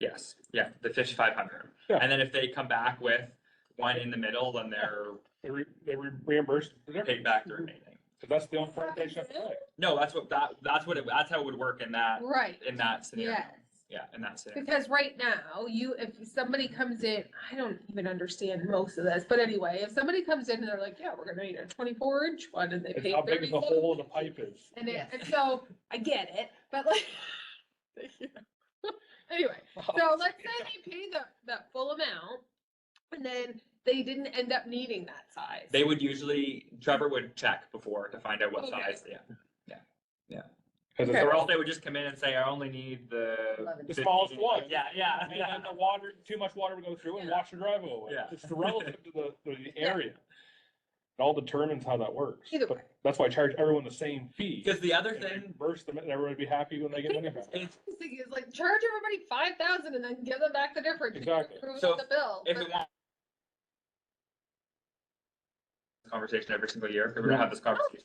Speaker 5: Yes, yeah, the 5,500.
Speaker 10: Yeah.
Speaker 5: And then if they come back with one in the middle, then they're
Speaker 10: They reimburse the difference.
Speaker 5: paid back the remaining.
Speaker 10: So that's the only part they should have to pay.
Speaker 5: No, that's how it would work in that
Speaker 2: Right,
Speaker 5: scenario.
Speaker 2: yes.
Speaker 5: Yeah, in that scenario.
Speaker 2: Because right now, if somebody comes in, I don't even understand most of this, but anyway, if somebody comes in and they're like, yeah, we're gonna need a 24-inch one and they
Speaker 10: It's
Speaker 2: pay
Speaker 10: how big the
Speaker 2: 37.
Speaker 10: hole in the pipe is.
Speaker 2: And
Speaker 4: Yes.
Speaker 2: and so I get it, but like. Anyway, so let's say they pay that full amount and then they didn't end up needing that size.
Speaker 5: They would usually, Trevor would check before to find out what
Speaker 2: Okay.
Speaker 5: size, yeah.
Speaker 10: Cause
Speaker 2: Okay.
Speaker 5: Or
Speaker 10: it's
Speaker 5: else they would just come in and say, I only need the.
Speaker 4: 11.
Speaker 10: the smallest
Speaker 5: 15."
Speaker 10: one.
Speaker 5: Yeah, yeah,
Speaker 10: And
Speaker 5: yeah.
Speaker 10: then the water, too much water would go through and
Speaker 2: Yeah.
Speaker 10: wash the driveway away.
Speaker 5: Yeah.
Speaker 10: It's relative to the area. It all determines how that works.
Speaker 2: Either
Speaker 10: But
Speaker 2: way.
Speaker 10: that's why I charge everyone the same fee.
Speaker 5: Because the other
Speaker 10: And
Speaker 5: thing,
Speaker 10: reimburse them and everyone would be happy when they get money back.
Speaker 5: it's,
Speaker 2: The thing is like charge everybody 5,000 and then give them back the difference. You can
Speaker 10: Exactly.
Speaker 2: approve
Speaker 5: So
Speaker 2: the bill.
Speaker 5: if we
Speaker 2: but-
Speaker 5: want. Conversation every single year, if we're gonna have this conversation.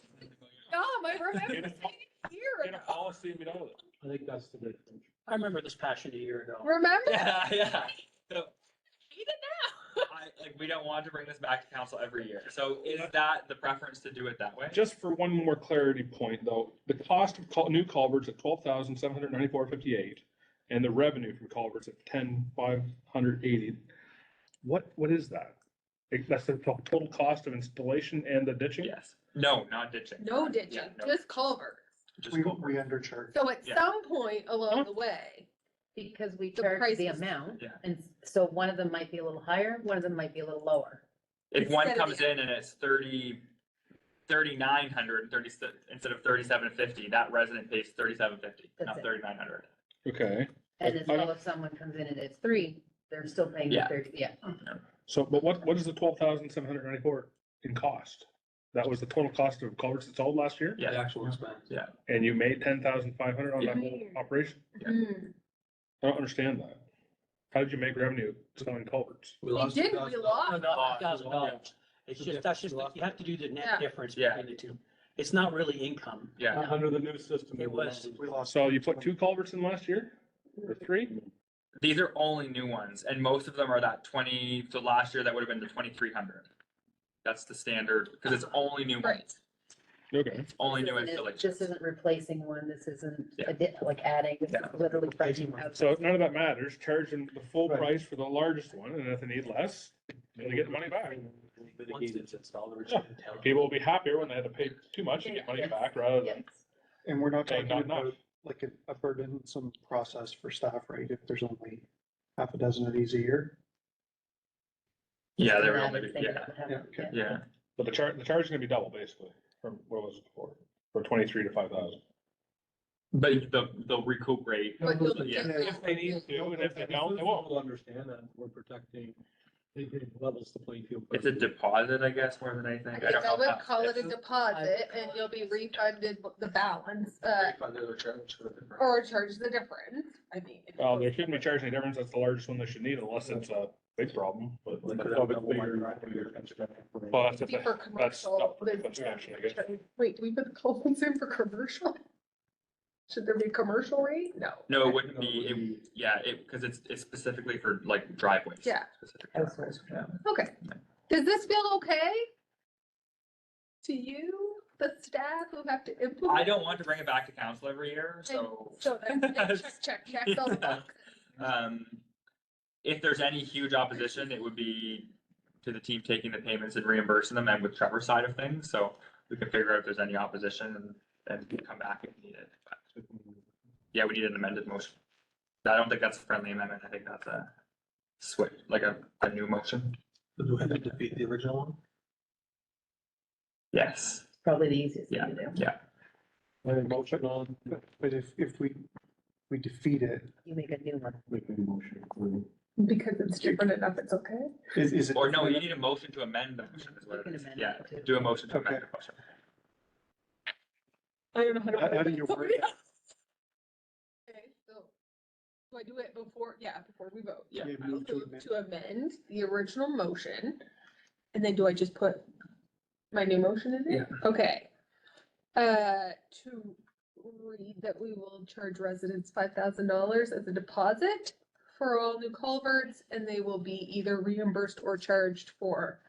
Speaker 2: I remember
Speaker 10: In a-
Speaker 2: saying it here.
Speaker 10: In a policy, we know that.
Speaker 1: I think that's the difference.
Speaker 8: I remember this passion a year ago.
Speaker 2: Remember?
Speaker 5: Yeah, yeah. So
Speaker 2: Hate it now.
Speaker 5: we don't want to bring this back to council every year. So is that the preference to do it that way?
Speaker 10: Just for one more clarity point, though, the cost of new culverts at $12,794.58 and the revenue from culverts at $10,580. What is that? That's the total cost of installation and the ditching?
Speaker 5: Yes. No, not ditching.
Speaker 2: No
Speaker 5: Yeah,
Speaker 2: ditching,
Speaker 5: no,
Speaker 2: just culverts.
Speaker 5: just
Speaker 7: We
Speaker 5: culvert.
Speaker 7: undercharge.
Speaker 2: So at
Speaker 5: Yeah.
Speaker 2: some point along the way,
Speaker 4: Because we
Speaker 2: The
Speaker 4: charge
Speaker 2: price
Speaker 4: the
Speaker 2: is-
Speaker 4: amount,
Speaker 5: Yeah.
Speaker 4: and so one of them might be a little higher, one of them might be a little lower.
Speaker 5: If one
Speaker 2: Instead of
Speaker 5: comes
Speaker 2: the-
Speaker 5: in and it's 3,900, instead of 3,750, that resident pays 3,750,
Speaker 4: That's
Speaker 5: not
Speaker 4: it.
Speaker 5: 3,900.
Speaker 10: Okay,
Speaker 4: And as
Speaker 10: I
Speaker 4: well, if someone comes in and it's 3, they're still paying the
Speaker 5: Yeah.
Speaker 4: 30, yeah.
Speaker 10: so, but what is the 12,794 in cost? That was the total cost of culverts installed last year?
Speaker 6: The
Speaker 5: Yeah,
Speaker 6: actual expense.
Speaker 10: And you made 10,500 on
Speaker 5: Yeah.
Speaker 10: that whole operation?
Speaker 5: Yeah.
Speaker 10: I don't understand that. How did you make revenue selling culverts?
Speaker 8: We
Speaker 2: we
Speaker 8: lost
Speaker 2: did, we
Speaker 8: $2,000.
Speaker 2: lost.
Speaker 8: No, not $1,000. It's just, that's just, you have to do the
Speaker 2: Yeah.
Speaker 8: net difference
Speaker 5: Yeah.
Speaker 8: between the two. It's not really income.
Speaker 5: yeah.
Speaker 1: Under the new system.
Speaker 8: It was-
Speaker 7: We lost.
Speaker 10: So you put 2 culverts in last year? Or 3?
Speaker 5: These are only new ones, and most of them are that 20, so last year that would have been the 2,300. That's the standard, because it's only new
Speaker 2: Right.
Speaker 5: ones,
Speaker 10: Okay.
Speaker 5: it's only new
Speaker 4: This
Speaker 5: installations.
Speaker 4: isn't replacing one, this isn't
Speaker 5: Yeah.
Speaker 4: like adding, this
Speaker 5: Yeah.
Speaker 4: is literally pricing out.
Speaker 10: So none of that matters, charge them the full
Speaker 1: Right.
Speaker 10: price for the largest one, and if they need less, they get the money back.
Speaker 6: Once it's installed, we're just gonna tell them.
Speaker 10: People will be happier when they had to pay too much and get money
Speaker 4: Yes.
Speaker 10: back rather
Speaker 4: Yes.
Speaker 10: than,
Speaker 7: And we're not
Speaker 10: Okay,
Speaker 7: talking
Speaker 10: not
Speaker 7: about
Speaker 10: enough.
Speaker 7: like a burdensome process for staff, right? If there's only half a dozen of these a year.
Speaker 5: Yeah, they were
Speaker 4: Just an
Speaker 5: only,
Speaker 4: added thing
Speaker 5: yeah,
Speaker 4: that would have-
Speaker 7: Yeah, okay.
Speaker 5: yeah.
Speaker 10: but the charge is gonna be double basically, from what was it before? For 23 to 5,000.
Speaker 5: But they'll recoup rate,
Speaker 2: But you'll
Speaker 5: yeah.
Speaker 2: get
Speaker 10: If they need to, and if they don't, they won't.
Speaker 1: We'll understand that we're protecting, it levels the playing field.
Speaker 5: It's a deposit, I guess, more than anything.
Speaker 2: I
Speaker 5: I
Speaker 2: think
Speaker 5: don't
Speaker 2: I
Speaker 5: know.
Speaker 2: would
Speaker 5: how-
Speaker 2: call it a deposit and you'll be refunded the balance,
Speaker 6: Refund it or charge for the difference.
Speaker 2: or charge the difference. I mean.
Speaker 10: Well, they shouldn't be charging any difference, that's the largest one they should need unless it's a big problem, but.
Speaker 6: Like,
Speaker 10: Well,
Speaker 6: double
Speaker 10: that's
Speaker 2: Be
Speaker 10: just,
Speaker 2: for
Speaker 10: that's
Speaker 2: commercial.
Speaker 10: up for
Speaker 2: business.
Speaker 10: discussion, I guess.
Speaker 2: Wait, do we put the culverts in for commercial? Should there be commercial rate? No.
Speaker 5: No, it wouldn't be, because it's specifically for like driveways.
Speaker 2: Yeah.
Speaker 5: Specific driveways, yeah.
Speaker 2: Okay. Does this feel okay? To you, the staff who have to implement?
Speaker 5: I don't want to bring it back to council every year, so.
Speaker 2: So then, check, all the boxes.
Speaker 5: If there's any huge opposition, it would be to the team taking the payments and reimbursing them and with Trevor's side of things, so we can figure out if there's any opposition and come back if needed. But, yeah, we need an amended motion. I don't think that's a friendly amendment, I think that's a switch, like a new motion.
Speaker 6: Do we have to defeat the original one?
Speaker 5: Yes,
Speaker 4: Probably the easiest thing
Speaker 5: yeah,
Speaker 4: to do.
Speaker 5: yeah.
Speaker 1: Any motion on,
Speaker 7: But if we defeat it,
Speaker 4: You make a new one.
Speaker 1: making a motion for,
Speaker 2: Because it's different enough, it's okay.
Speaker 7: is it?
Speaker 5: Or no, you need a motion to amend the motion is what
Speaker 4: You
Speaker 5: it
Speaker 4: can
Speaker 5: is.
Speaker 4: amend
Speaker 5: Yeah,
Speaker 4: it too.
Speaker 5: do a motion to amend
Speaker 7: Okay.
Speaker 5: the motion.
Speaker 2: I don't know how to.
Speaker 7: How
Speaker 2: word
Speaker 7: do
Speaker 2: it.
Speaker 7: you word
Speaker 2: Somebody
Speaker 7: that?
Speaker 2: else. Okay, so, do I do it before, before we vote?
Speaker 5: Yeah.
Speaker 7: Yeah,
Speaker 2: I'll
Speaker 7: move to
Speaker 2: move
Speaker 7: amend.
Speaker 2: to amend the original motion, and then do I just put my new motion in it? Okay. To read that we will charge residents $5,000 as a deposit for all new culverts, and they will be either reimbursed or charged for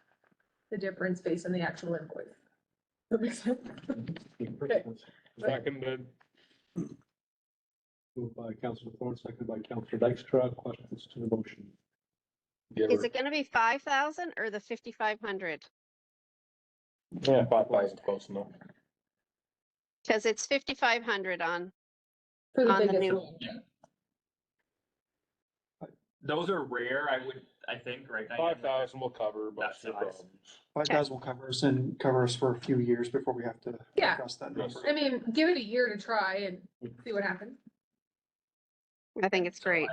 Speaker 2: the difference based on the actual invoice. That makes sense?
Speaker 10: Seconded.
Speaker 1: moved by Councillor Thorne, seconded by Councillor Dykstra. Questions to the motion?
Speaker 9: Is it gonna be 5,000 or the 5,500?
Speaker 10: Yeah, 5,000 close enough.
Speaker 9: Cause it's 5,500 on,
Speaker 2: For the
Speaker 9: On the
Speaker 2: biggest
Speaker 9: new-
Speaker 2: one.
Speaker 5: Those are rare, I think, right? Diane?
Speaker 10: 5,000 will cover most of the
Speaker 5: That size.
Speaker 10: problems.
Speaker 7: 5,000 will cover us and cover us for a few years before we have to
Speaker 2: Yeah.
Speaker 7: adjust that
Speaker 10: Yes.
Speaker 7: number.
Speaker 2: I mean, give it a year to try and see what happens.
Speaker 9: I think it's great.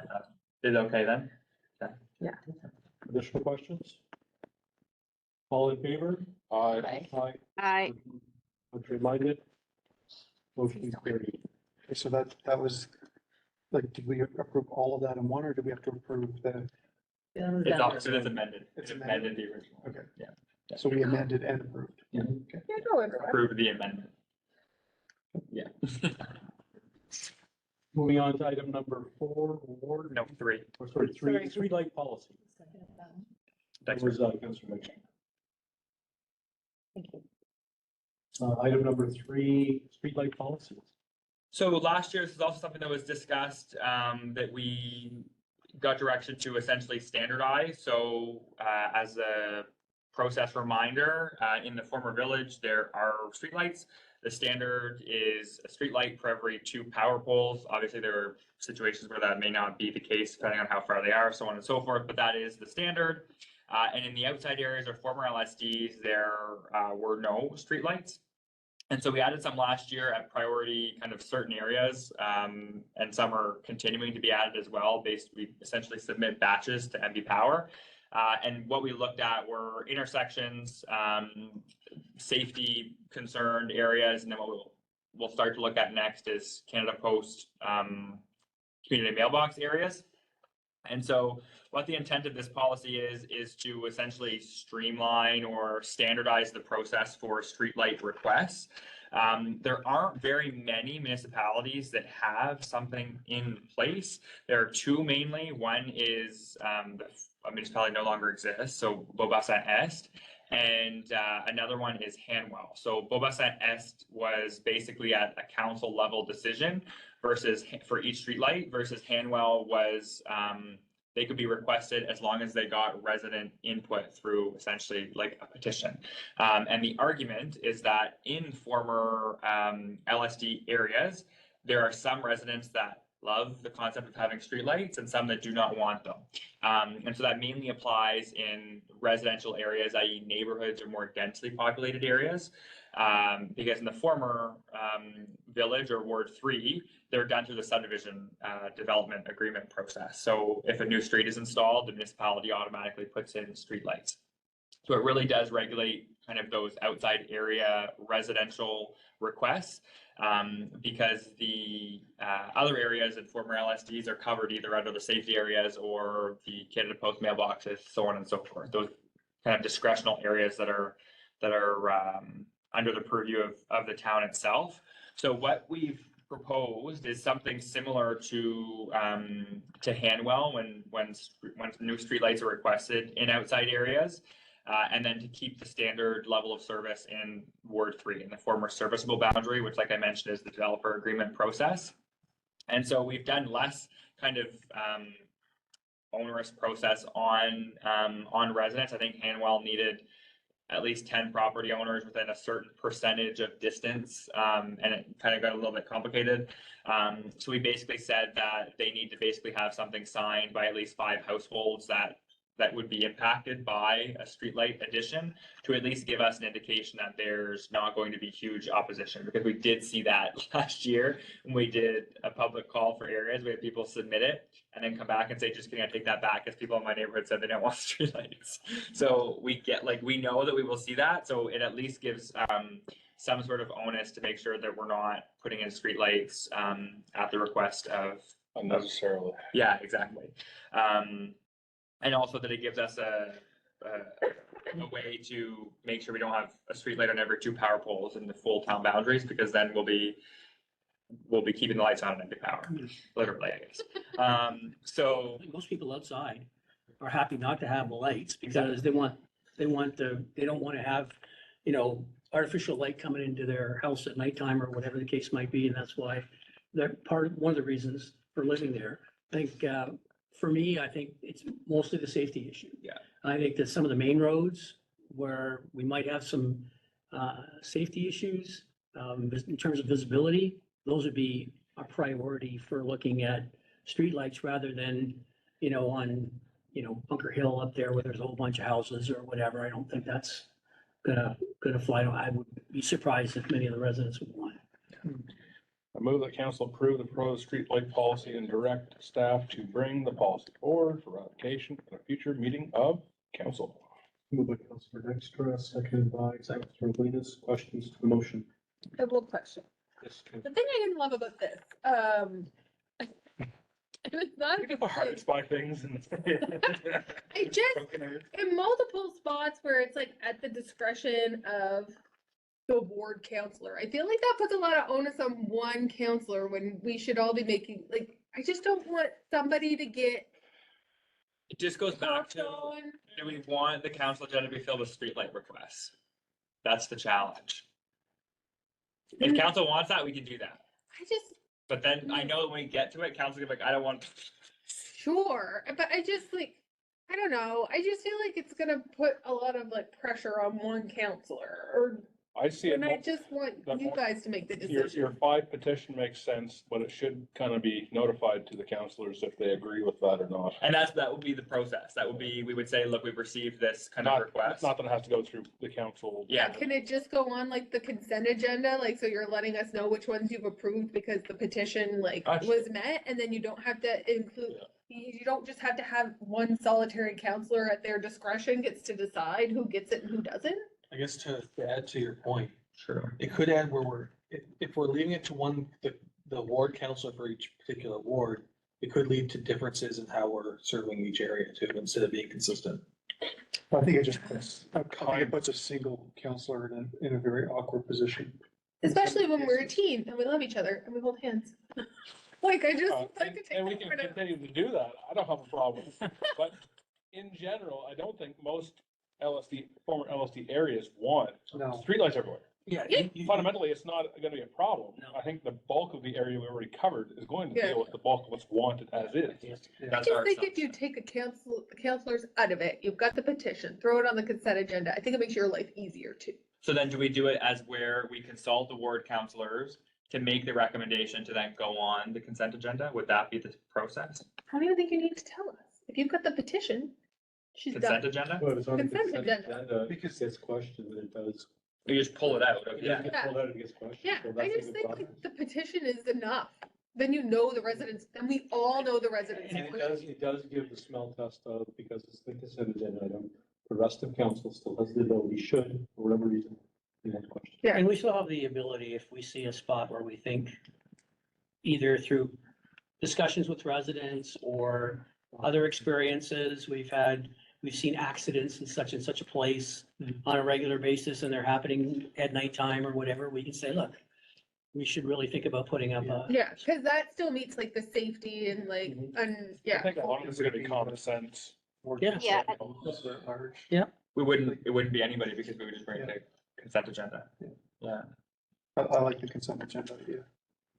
Speaker 5: Is it okay then?
Speaker 1: Additional questions? All in favor?
Speaker 10: Aye.
Speaker 1: Aye.
Speaker 9: I,
Speaker 1: Contrary minded? Motion carried.
Speaker 7: Okay, so that was, like, did we approve all of that in one, or did we have to approve the,
Speaker 5: It's opposite, it's amended.
Speaker 7: It's
Speaker 5: It's amended the original.
Speaker 7: okay.
Speaker 5: Yeah.
Speaker 7: So we amended and approved?
Speaker 5: Yeah.
Speaker 7: Okay.
Speaker 2: Yeah, go in.
Speaker 5: Approve the amendment. Yeah.
Speaker 1: Moving on to item number 4, award.
Speaker 5: No, 3.
Speaker 1: Or sorry,
Speaker 4: Sorry.
Speaker 1: three light policy. That
Speaker 5: Thanks.
Speaker 1: was, Councillor Dykstra.
Speaker 4: Thank you.
Speaker 1: Item number 3, streetlight policy.
Speaker 5: So last year, this is also something that was discussed, that we got direction to essentially standardize. So, as a process reminder, in the former village, there are streetlights. The standard is a streetlight for every 2 power poles. Obviously, there are situations where that may not be the case, depending on how far they are, so on and so forth, but that is the standard. And in the outside areas or former LSDs, there were no streetlights. And so we added some last year at priority kind of certain areas, and some are continuing to be added as well. We essentially submit batches to MB Power. And what we looked at were intersections, safety concerned areas, and then what we'll start to look at next is Canada Post community mailbox areas. And so what the intent of this policy is to essentially streamline or standardize the process for streetlight requests. There aren't very many municipalities that have something in place. There are 2 mainly. One is a municipality no longer exists, so Beaubassin-Est, and another one is Hanwell. So Beaubassin-Est was basically at a council level decision versus for each streetlight versus Hanwell was they could be requested as long as they got resident input through essentially like a petition. And the argument is that in former LSD areas, there are some residents that love the concept of having streetlights and some that do not want them. And so that mainly applies in residential areas, i.e. neighborhoods or more densely populated areas. Because in the former village or Ward 3, they're done through the subdivision development agreement process. So if a new street is installed, the municipality automatically puts in streetlights. So it really does regulate kind of those outside area residential requests, because the other areas in former LSDs are covered either under the safety areas or the Canada Post mailboxes, so on and so forth. Those kind of discretional areas that are under the purview of the town itself. So what we've proposed is something similar to Hanwell when new streetlights are requested in outside areas. And then to keep the standard level of service in Ward 3 in the former serviceable boundary, which, like I mentioned, is the developer agreement process. And so we've done less kind of onerous process on residents. I think Hanwell needed at least 10 property owners within a certain percentage of distance. And it kind of got a little bit complicated. So we basically said that they need to basically have something signed by at least 5 households that would be impacted by a streetlight addition, to at least give us an indication that there's not going to be huge opposition, because we did see that last year when we did a public call for areas. We had people submit it and then come back and say, just kidding, I take that back, because people in my neighborhood said they don't want streetlights. So we know that we will see that, so it at least gives some sort of onus to make sure that we're not putting in streetlights at the request of
Speaker 10: Unnecessarily.
Speaker 5: yeah, exactly. And also that it gives us a way to make sure we don't have a street light on every 2 power poles in the full town boundaries, because then we'll be keeping the lights on and the power, literally, I guess. So
Speaker 8: Most people outside are happy not to have the lights because they don't want to have, artificial light coming into their house at nighttime or whatever the case might be. And that's why they're one of the reasons for living there. I think, for me, I think it's mostly the safety issue.
Speaker 5: Yeah.
Speaker 8: I think that some of the main roads where we might have some safety issues in terms of visibility, those would be a priority for looking at streetlights rather than, on, Bunker Hill up there where there's a whole bunch of houses or whatever. I don't think that's gonna fly. I would be surprised if many of the residents would want it.
Speaker 10: I move that council approve the proposed streetlight policy and direct staff to bring the policy forward for ratification at a future meeting of council.
Speaker 1: Moved by Councilor Dykstra, seconded by Councilor Lenis. Questions to the motion?
Speaker 2: I have one question.
Speaker 1: Yes,
Speaker 2: The thing I didn't love about this, it was not.
Speaker 10: We get the hardest by things and.
Speaker 2: I just, in multiple spots where it's like at the discretion of the ward counselor, I feel like that puts a lot of onus on one counselor when we should all be making, like, I just don't want somebody to get
Speaker 5: it just goes back
Speaker 2: talked
Speaker 5: to,
Speaker 2: on.
Speaker 5: do we want the council agenda to be filled with streetlight requests? That's the challenge. If council wants that, we can do that.
Speaker 2: I just,
Speaker 5: But then I know when we get to it, council will be like, I don't want.
Speaker 2: sure, but I just like, I don't know, I just feel like it's gonna put a lot of like pressure on one counselor, or,
Speaker 10: I see it.
Speaker 2: and I just want
Speaker 10: that
Speaker 2: you
Speaker 10: one-
Speaker 2: guys to make the
Speaker 10: Your
Speaker 2: decision.
Speaker 10: 5 petition makes sense, but it should kind of be notified to the councilors if they agree with that or not.
Speaker 5: And that would be the process. That would be, we would say, look, we've received this kind of
Speaker 10: Not,
Speaker 5: request.
Speaker 10: not that it has to go through the council.
Speaker 5: Yeah.
Speaker 2: Can it just go on like the consent agenda, like, so you're letting us know which ones you've approved because the petition like
Speaker 5: Gotcha.
Speaker 2: was met, and then you don't have to include, you don't just have to have one solitary counselor at their discretion gets to decide who gets it and who doesn't?
Speaker 6: I guess to add to your point,
Speaker 5: Sure.
Speaker 6: it could add where if we're leaving it to the ward council for each particular ward, it could lead to differences in how we're serving each area too, instead of being consistent.
Speaker 7: I think it just puts, I think it puts a single counselor in a very awkward position.
Speaker 2: Especially when we're a team and we love each other and we hold hands. Like, I just like to
Speaker 10: And
Speaker 2: take
Speaker 10: we
Speaker 2: that
Speaker 10: can
Speaker 2: part of.
Speaker 10: continue to do that. I don't have a problem. But in general, I don't think most former LSD areas want
Speaker 7: No.
Speaker 10: streetlights everywhere.
Speaker 8: Yeah.
Speaker 10: Fundamentally, it's not gonna be a problem.
Speaker 8: No.
Speaker 10: I think the bulk of the area we already covered is going to
Speaker 2: Yeah.
Speaker 10: deal with the bulk of what's wanted as is.
Speaker 2: I
Speaker 5: That's
Speaker 2: just
Speaker 5: our
Speaker 2: think if you take counselors out of it, you've got the petition, throw it on the consent agenda, I think it makes your life easier too.
Speaker 5: So then do we do it as where we consult the ward counselors to make the recommendation to then go on the consent agenda? Would that be the process?
Speaker 2: I don't even think you need to tell us. If you've got the petition, she's
Speaker 5: Consent
Speaker 2: done.
Speaker 5: agenda?
Speaker 1: Well, it's on the
Speaker 2: Consent
Speaker 1: consent
Speaker 2: agenda.
Speaker 1: agenda, because it's questioned, and it does.
Speaker 5: You just pull it out.
Speaker 1: It
Speaker 5: Yeah.
Speaker 1: does get pulled out if it gets questioned.
Speaker 2: Yeah,
Speaker 1: so
Speaker 2: I
Speaker 1: that's a
Speaker 2: just
Speaker 1: good
Speaker 2: think
Speaker 1: process.
Speaker 2: like the petition is enough. Then you know the residents, then we all know the residents.
Speaker 1: And it does give the smell test of, because it's the consent agenda item, the rest of council still has the ability, should, for whatever reason, you have questions.
Speaker 2: Yeah.
Speaker 8: And we still have the ability, if we see a spot where we think either through discussions with residents or other experiences we've seen accidents in such and such a place on a regular basis and they're happening at nighttime or whatever, we can say, look, we should really think about putting up a.
Speaker 2: Yeah, because that still meets like the safety and like, and
Speaker 10: I
Speaker 2: yeah.
Speaker 10: think a lot of it's gonna be common sense.
Speaker 8: Yeah.
Speaker 9: Yeah.
Speaker 7: At large.
Speaker 5: It wouldn't be anybody because we would just bring it to consent agenda. Yeah.
Speaker 7: I like the consent agenda idea.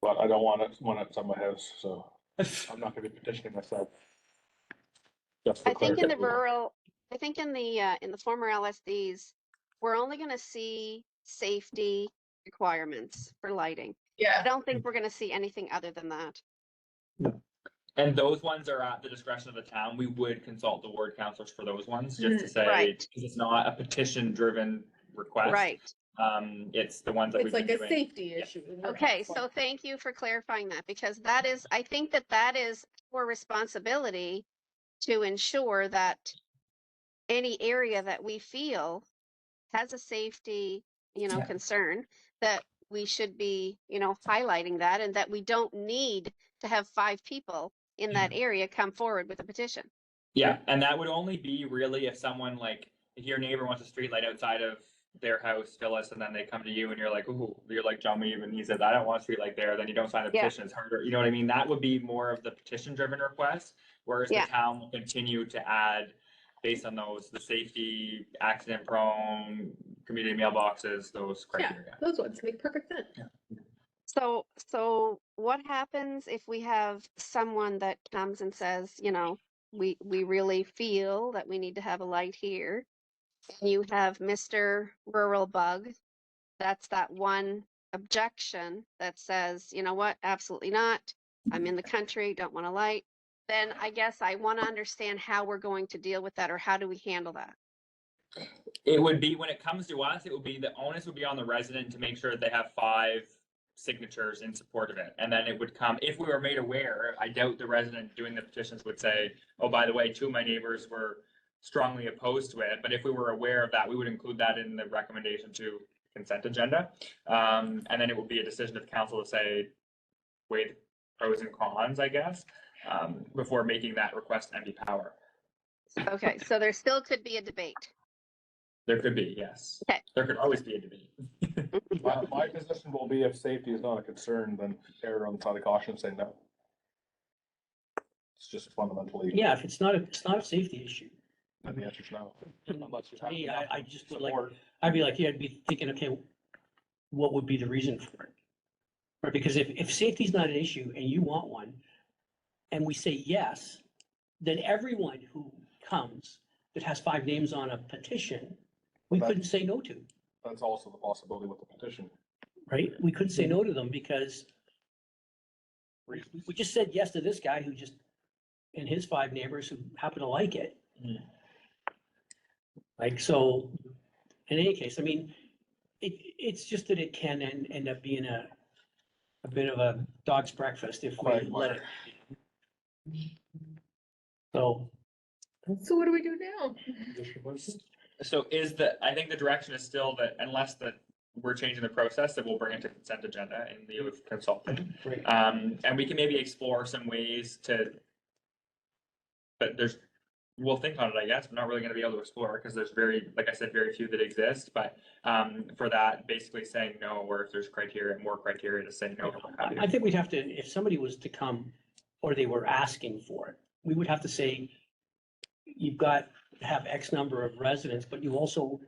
Speaker 10: But I don't want it on my house, so I'm not gonna be petitioning myself. Just for
Speaker 9: I think in the
Speaker 10: clarity.
Speaker 9: rural, I think in the former LSDs, we're only gonna see safety requirements for lighting. I
Speaker 2: Yeah.
Speaker 9: don't think we're gonna see anything other than that.
Speaker 5: And those ones are at the discretion of the town. We would consult the ward councilors for those ones, just to say,
Speaker 9: Right.
Speaker 5: because it's not a petition-driven request.
Speaker 9: Right.
Speaker 5: It's the ones that
Speaker 2: It's
Speaker 5: we've
Speaker 2: like
Speaker 5: been
Speaker 2: a
Speaker 5: doing.
Speaker 2: safety
Speaker 5: Yeah.
Speaker 2: issue.
Speaker 9: Okay, so thank you for clarifying that, because that is, I think that that is our responsibility to ensure that any area that we feel has a safety,
Speaker 5: Yeah.
Speaker 9: concern, that we should be, highlighting that, and that we don't need to have 5 people in that area come forward with a petition.
Speaker 5: Yeah, and that would only be really if someone like, if your neighbor wants a street light outside of their house, Phyllis, and then they come to you and you're like, ooh, you're like John Weave, and he says, I don't want a street light there, then you don't sign the
Speaker 9: Yeah.
Speaker 5: petition, it's harder, you know what I mean? That would be more of the petition-driven request, whereas the
Speaker 9: Yeah.
Speaker 5: town will continue to add, based on those, the safety, accident-prone, community mailboxes, those
Speaker 2: Yeah,
Speaker 5: criteria.
Speaker 2: those ones make perfect sense.
Speaker 9: So what happens if we have someone that comes and says, we really feel that we need to have a light here? And you have Mr. Rural Bug, that's that one objection that says, you know what, absolutely not. I'm in the country, don't want a light. Then I guess I want to understand how we're going to deal with that, or how do we handle that?
Speaker 5: It would be, when it comes to us, it would be, the onus would be on the resident to make sure that they have 5 signatures in support of it. And then it would come, if we were made aware, I doubt the resident doing the petitions would say, oh, by the way, 2 of my neighbors were strongly opposed to it. But if we were aware of that, we would include that in the recommendation to consent agenda. And then it would be a decision of council to say, weigh the pros and cons, I guess, before making that request empty power.
Speaker 9: Okay, so there still could be a debate.
Speaker 5: There could be, yes.
Speaker 9: Okay.
Speaker 5: There could always be a debate.
Speaker 10: My position will be, if safety is not a concern, then err on the side of caution and say no. It's just fundamentally,
Speaker 8: Yeah, if it's not a safety issue.
Speaker 10: and the answer is no. Unless you
Speaker 8: To me,
Speaker 10: have
Speaker 8: I just would like,
Speaker 10: support.
Speaker 8: I'd be like, yeah, I'd be thinking, okay, what would be the reason for it? Right, because if safety's not an issue and you want one, and we say yes, then everyone who comes that has 5 names on a petition, we
Speaker 10: That-
Speaker 8: couldn't say no to,
Speaker 10: That's also the possibility with the petition.
Speaker 8: right? We couldn't say no to them because we just said yes to this guy who just, and his 5 neighbors who happen to like it.
Speaker 5: Mm.
Speaker 8: Like, so, in any case, I mean, it's just that it can end up being a bit of a dog's breakfast if we let it. So,
Speaker 2: So what do we do now?
Speaker 5: So I think the direction is still that unless we're changing the process, that we'll bring it to consent agenda in lieu of consulting.
Speaker 8: great.
Speaker 5: And we can maybe explore some ways but we'll think on it, I guess. We're not really gonna be able to explore because there's like I said, very few that exist, but, for that, basically saying no, or if there's more criteria to say no.
Speaker 8: I think we'd have to, if somebody was to come or they were asking for it, we would have to say, you've got to have X number of residents, but you also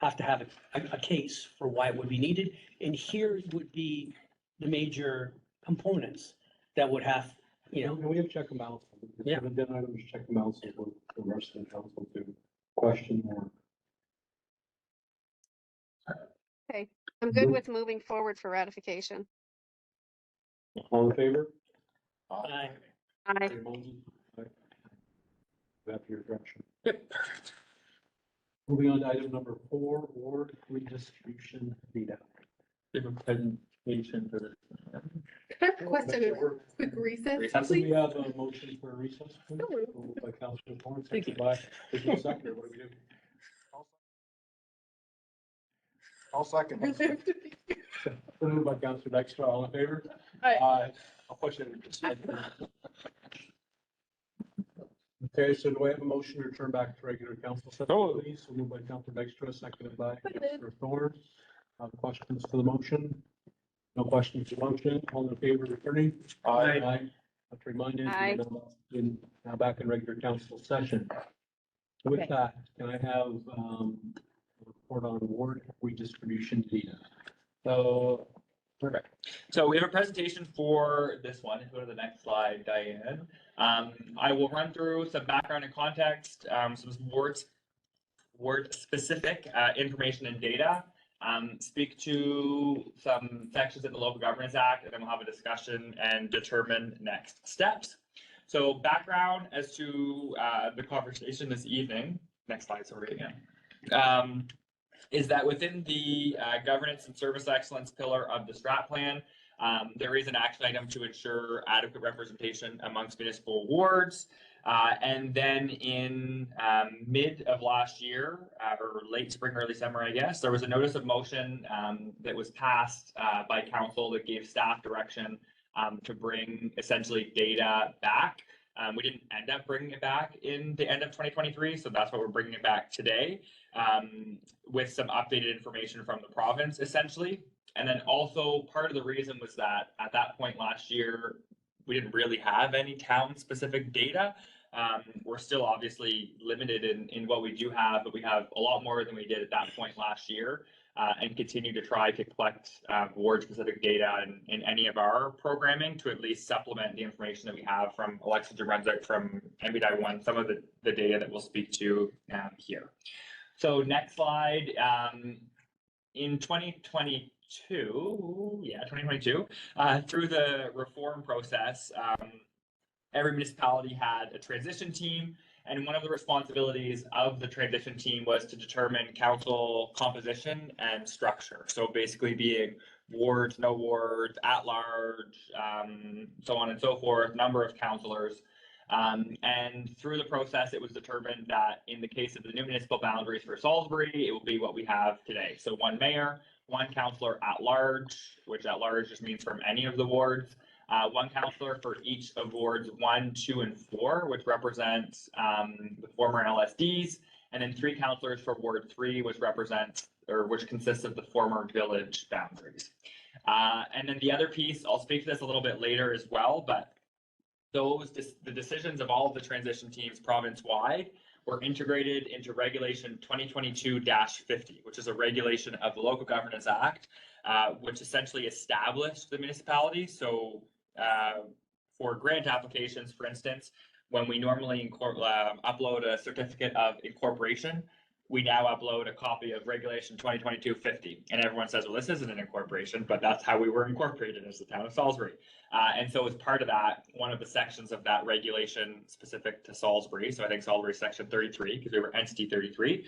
Speaker 8: have to have a case for why it would be needed. And here would be the major components that would have,
Speaker 1: And we have check and balance.
Speaker 8: Yeah.
Speaker 1: Then items, check and balance for the rest of the council to question or.
Speaker 9: I'm good with moving forward for ratification.
Speaker 1: All in favor?
Speaker 8: Aye.
Speaker 9: Aye.
Speaker 1: That's your direction.
Speaker 5: Yep, perfect.
Speaker 1: Moving on to item number 4, ward redistribution data.
Speaker 5: Give a presentation for this.
Speaker 2: Can I request a quick recess,
Speaker 5: Recess?
Speaker 1: Do we
Speaker 2: please?
Speaker 1: have a motion for a recess? please?
Speaker 2: So moved.
Speaker 1: Moved by Councilor Thorne,
Speaker 8: Thank you.
Speaker 1: seconded by, is there a second, what do we do?
Speaker 7: I'll second.
Speaker 1: Moved by Councilor Dykstra, all in favor?
Speaker 2: Aye.
Speaker 1: I'll push it. Okay, so do I have a motion to return back to regular council session,
Speaker 10: So-
Speaker 1: please? So moved by Councilor Dykstra, seconded by Councilor Thorne. Questions for the motion? No questions for the motion, all in favor of returning? Aye. Not reminded,
Speaker 9: Aye.
Speaker 1: we're now back in regular council session. With
Speaker 9: Okay.
Speaker 1: that, can I have, a report on ward redistribution data?
Speaker 5: So, perfect. So we have a presentation for this one. Go to the next slide, Diane. I will run through some background and context, some wards word-specific information and data, speak to some sections of the Local Governance Act, and then we'll have a discussion and determine next steps. So background as to the conversation this evening, next slide, sorry again, is that within the governance and service excellence pillar of the strat plan, there is an action item to ensure adequate representation amongst municipal wards. And then in mid of last year, or late spring, early summer, I guess, there was a notice of motion that was passed by council that gave staff direction to bring essentially data back. We didn't end up bringing it back in the end of 2023, so that's why we're bringing it back today, with some updated information from the province, essentially. And then also part of the reason was that at that point last year, we didn't really have any town-specific data. We're still obviously limited in what we do have, but we have a lot more than we did at that point last year, and continue to try to collect ward-specific data in any of our programming to at least supplement the information that we have from Alexa Brunswick, from MBDI1, some of the data that we'll speak to here. So next slide. In 2022, through the reform process, every municipality had a transition team, and one of the responsibilities of the transition team was to determine council composition and structure. So basically being wards, no wards, at large, so on and so forth, number of councillors. And through the process, it was determined that in the case of the new municipal boundaries for Salisbury, it will be what we have today. So one mayor, one councillor at large, which at large just means from any of the wards, one councillor for each of wards 1, 2, and 4, which represents the former LSDs, and then 3 councillors for Ward 3, which represents, or which consists of the former village boundaries. And then the other piece, I'll speak to this a little bit later as well, but the decisions of all of the transition teams province-wide were integrated into Regulation 2022-50, which is a regulation of the Local Governance Act, which essentially established the municipality. So for grant applications, for instance, when we normally upload a certificate of incorporation, we now upload a copy of Regulation 2022-50. And everyone says, well, this isn't an incorporation, but that's how we were incorporated as the town of Salisbury. And so as part of that, one of the sections of that regulation specific to Salisbury, so I think Salisbury section 33, because we were entity 33,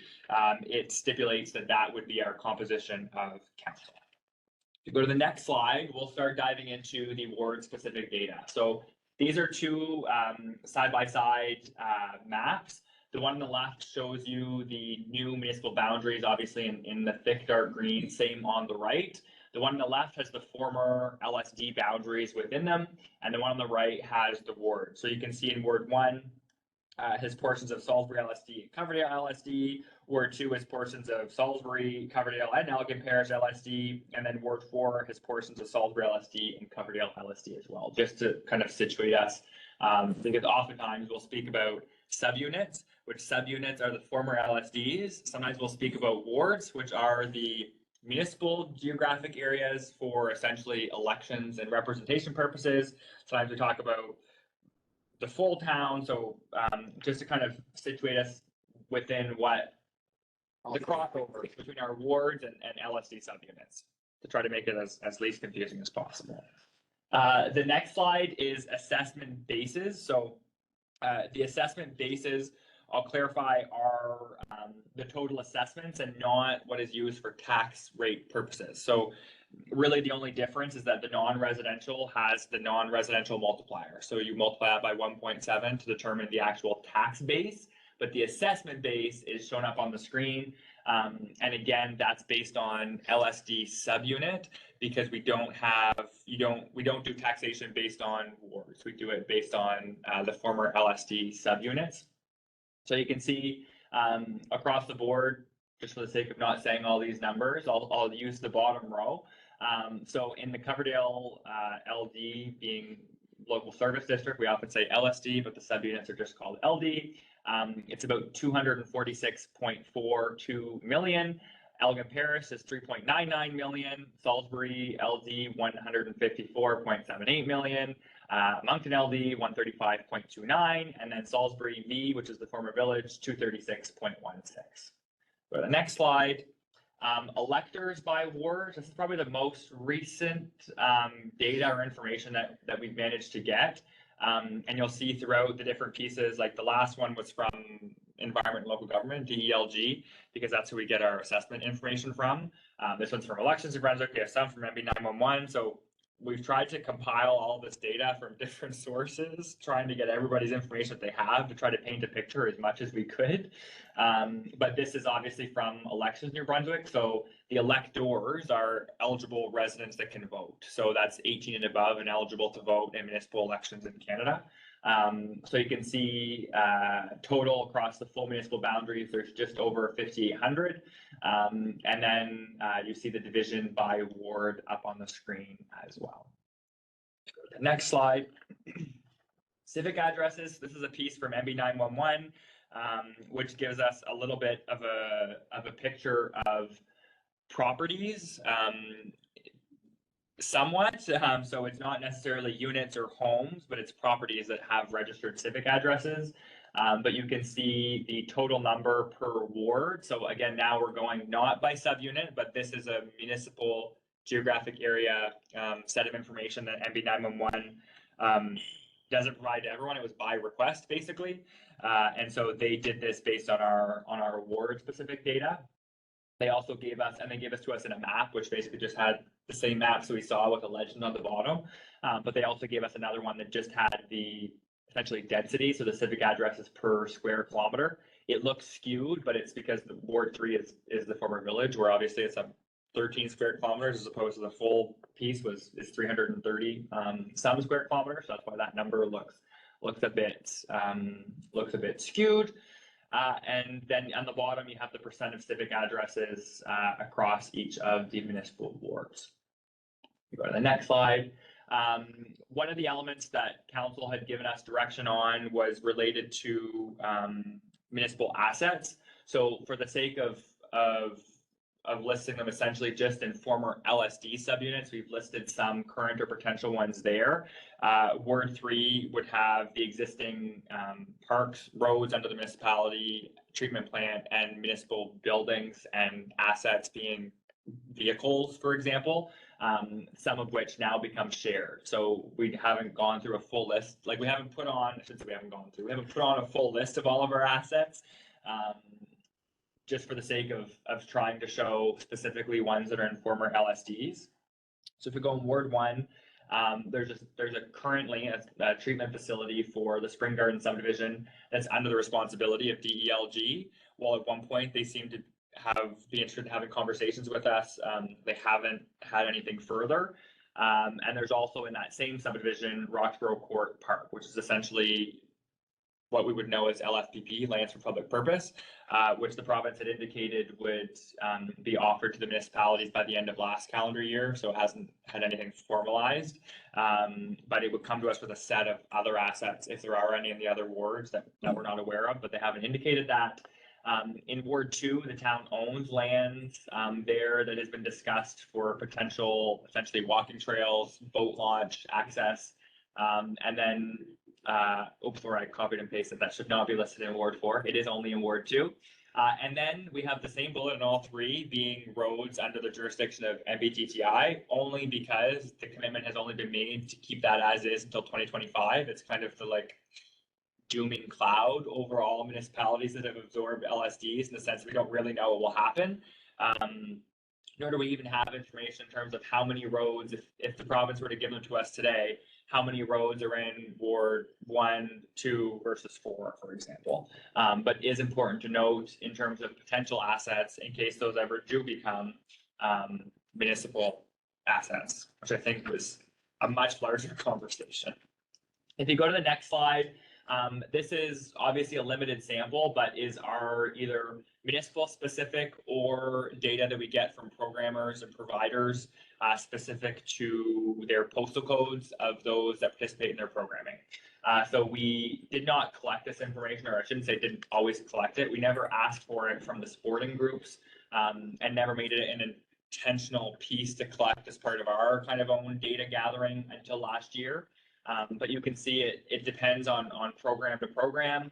Speaker 5: it stipulates that that would be our composition of council. If you go to the next slide, we'll start diving into the ward-specific data. So these are two side-by-side maps. The one on the left shows you the new municipal boundaries, obviously in the thick dark green, same on the right. The one on the left has the former LSD boundaries within them, and the one on the right has the ward. So you can see in Ward 1, has portions of Salisbury LSD and Coverdale LSD. Ward 2 has portions of Salisbury, Coverdale, and Elgin Parish LSD. And then Ward 4 has portions of Salisbury LSD and Coverdale LSD as well, just to kind of situate us. Because oftentimes we'll speak about subunits, which subunits are the former LSDs. Sometimes we'll speak about wards, which are the municipal geographic areas for essentially elections and representation purposes. Sometimes we talk about the full town. So just to kind of situate us within what the crossovers between our wards and LSD subunits, to try to make it as least confusing as possible. The next slide is assessment bases. So the assessment bases, I'll clarify, are the total assessments and not what is used for tax rate purposes. So really the only difference is that the non-residential has the non-residential multiplier. So you multiply that by 1.7 to determine the actual tax base, but the assessment base is shown up on the screen. And again, that's based on LSD subunit, because we don't do taxation based on wards. We do it based on the former LSD subunits. So you can see across the board, just for the sake of not saying all these numbers, I'll use the bottom row. So in the Coverdale LD being local service district, we often say LSD, but the subunits are just called LD. It's about 246.42 million. Elgin Parish is 3.99 million. Salisbury LD 154.78 million. Moncton LD 135.29, and then Salisbury V, which is the former village, 236.16. Go to the next slide. Electors by ward. This is probably the most recent data or information that we've managed to get. And you'll see throughout the different pieces, like the last one was from Environment and Local Government, DELG, because that's who we get our assessment information from. This one's from Elections New Brunswick. We have some from MB 911. So we've tried to compile all this data from different sources, trying to get everybody's information that they have to try to paint a picture as much as we could. But this is obviously from Elections New Brunswick. So the electors are eligible residents that can vote. So that's 18 and above and eligible to vote in municipal elections in Canada. So you can see total across the full municipal boundaries, there's just over 5,800. And then you see the division by ward up on the screen as well. Go to the next slide. Civic addresses. This is a piece from MB 911, which gives us a little bit of a picture of properties. Somewhat, so it's not necessarily units or homes, but it's properties that have registered civic addresses. But you can see the total number per ward. So again, now we're going not by subunit, but this is a municipal geographic area set of information that MB 911 doesn't provide to everyone. It was by request, basically. And so they did this based on our ward specific data. They also gave us, and they gave us to us in a map, which basically just had the same map so we saw with a legend on the bottom. But they also gave us another one that just had the essentially density, so the civic addresses per square kilometer. It looks skewed, but it's because the Ward 3 is the former village, where obviously it's a 13 square kilometers as opposed to the full piece is 330 some square kilometers. So that's why that number looks a bit skewed. And then on the bottom, you have the percent of civic addresses across each of the municipal wards. You go to the next slide. One of the elements that council had given us direction on was related to municipal assets. So for the sake of listing them essentially just in former LSD subunits, we've listed some current or potential ones there. Ward 3 would have the existing parks, roads under the municipality, treatment plant, and municipal buildings and assets being vehicles, for example, some of which now become shared. So we haven't gone through a full list, like we haven't put on a full list of all of our assets. Just for the sake of trying to show specifically ones that are in former LSDs. So if we go in Ward 1, there's currently a treatment facility for the Spring Garden subdivision that's under the responsibility of DELG. While at one point they seem to be interested in having conversations with us, they haven't had anything further. And there's also in that same subdivision, Roxborough Court Park, which is essentially what we would know as LFPP, lands for public purpose, which the province had indicated would be offered to the municipalities by the end of last calendar year. So it hasn't had anything formalized, but it would come to us with a set of other assets if there are any in the other wards that we're not aware of, but they haven't indicated that. In Ward 2, the town owns lands there that has been discussed for potential, essentially walking trails, boat launch, access, and then sorry, I copied and pasted. That should not be listed in Ward 4. It is only in Ward 2. And then we have the same bullet in all three being roads under the jurisdiction of MBTTI, only because the commitment has only been made to keep that as is until 2025. It's kind of the dooming cloud over all municipalities that have absorbed LSDs in the sense we don't really know what will happen. Nor do we even have information in terms of how many roads, if the province were to give them to us today, how many roads are in Ward 1, 2 versus 4, for example. But is important to note in terms of potential assets in case those ever do become municipal assets, which I think was a much larger conversation. If you go to the next slide, this is obviously a limited sample, but is our either municipal specific or data that we get from programmers and providers specific to their postal codes of those that participate in their programming. So we did not collect this information, or I shouldn't say didn't always collect it. We never asked for it from the sporting groups and never made it an intentional piece to collect as part of our kind of own data gathering until last year. But you can see it depends on program to program.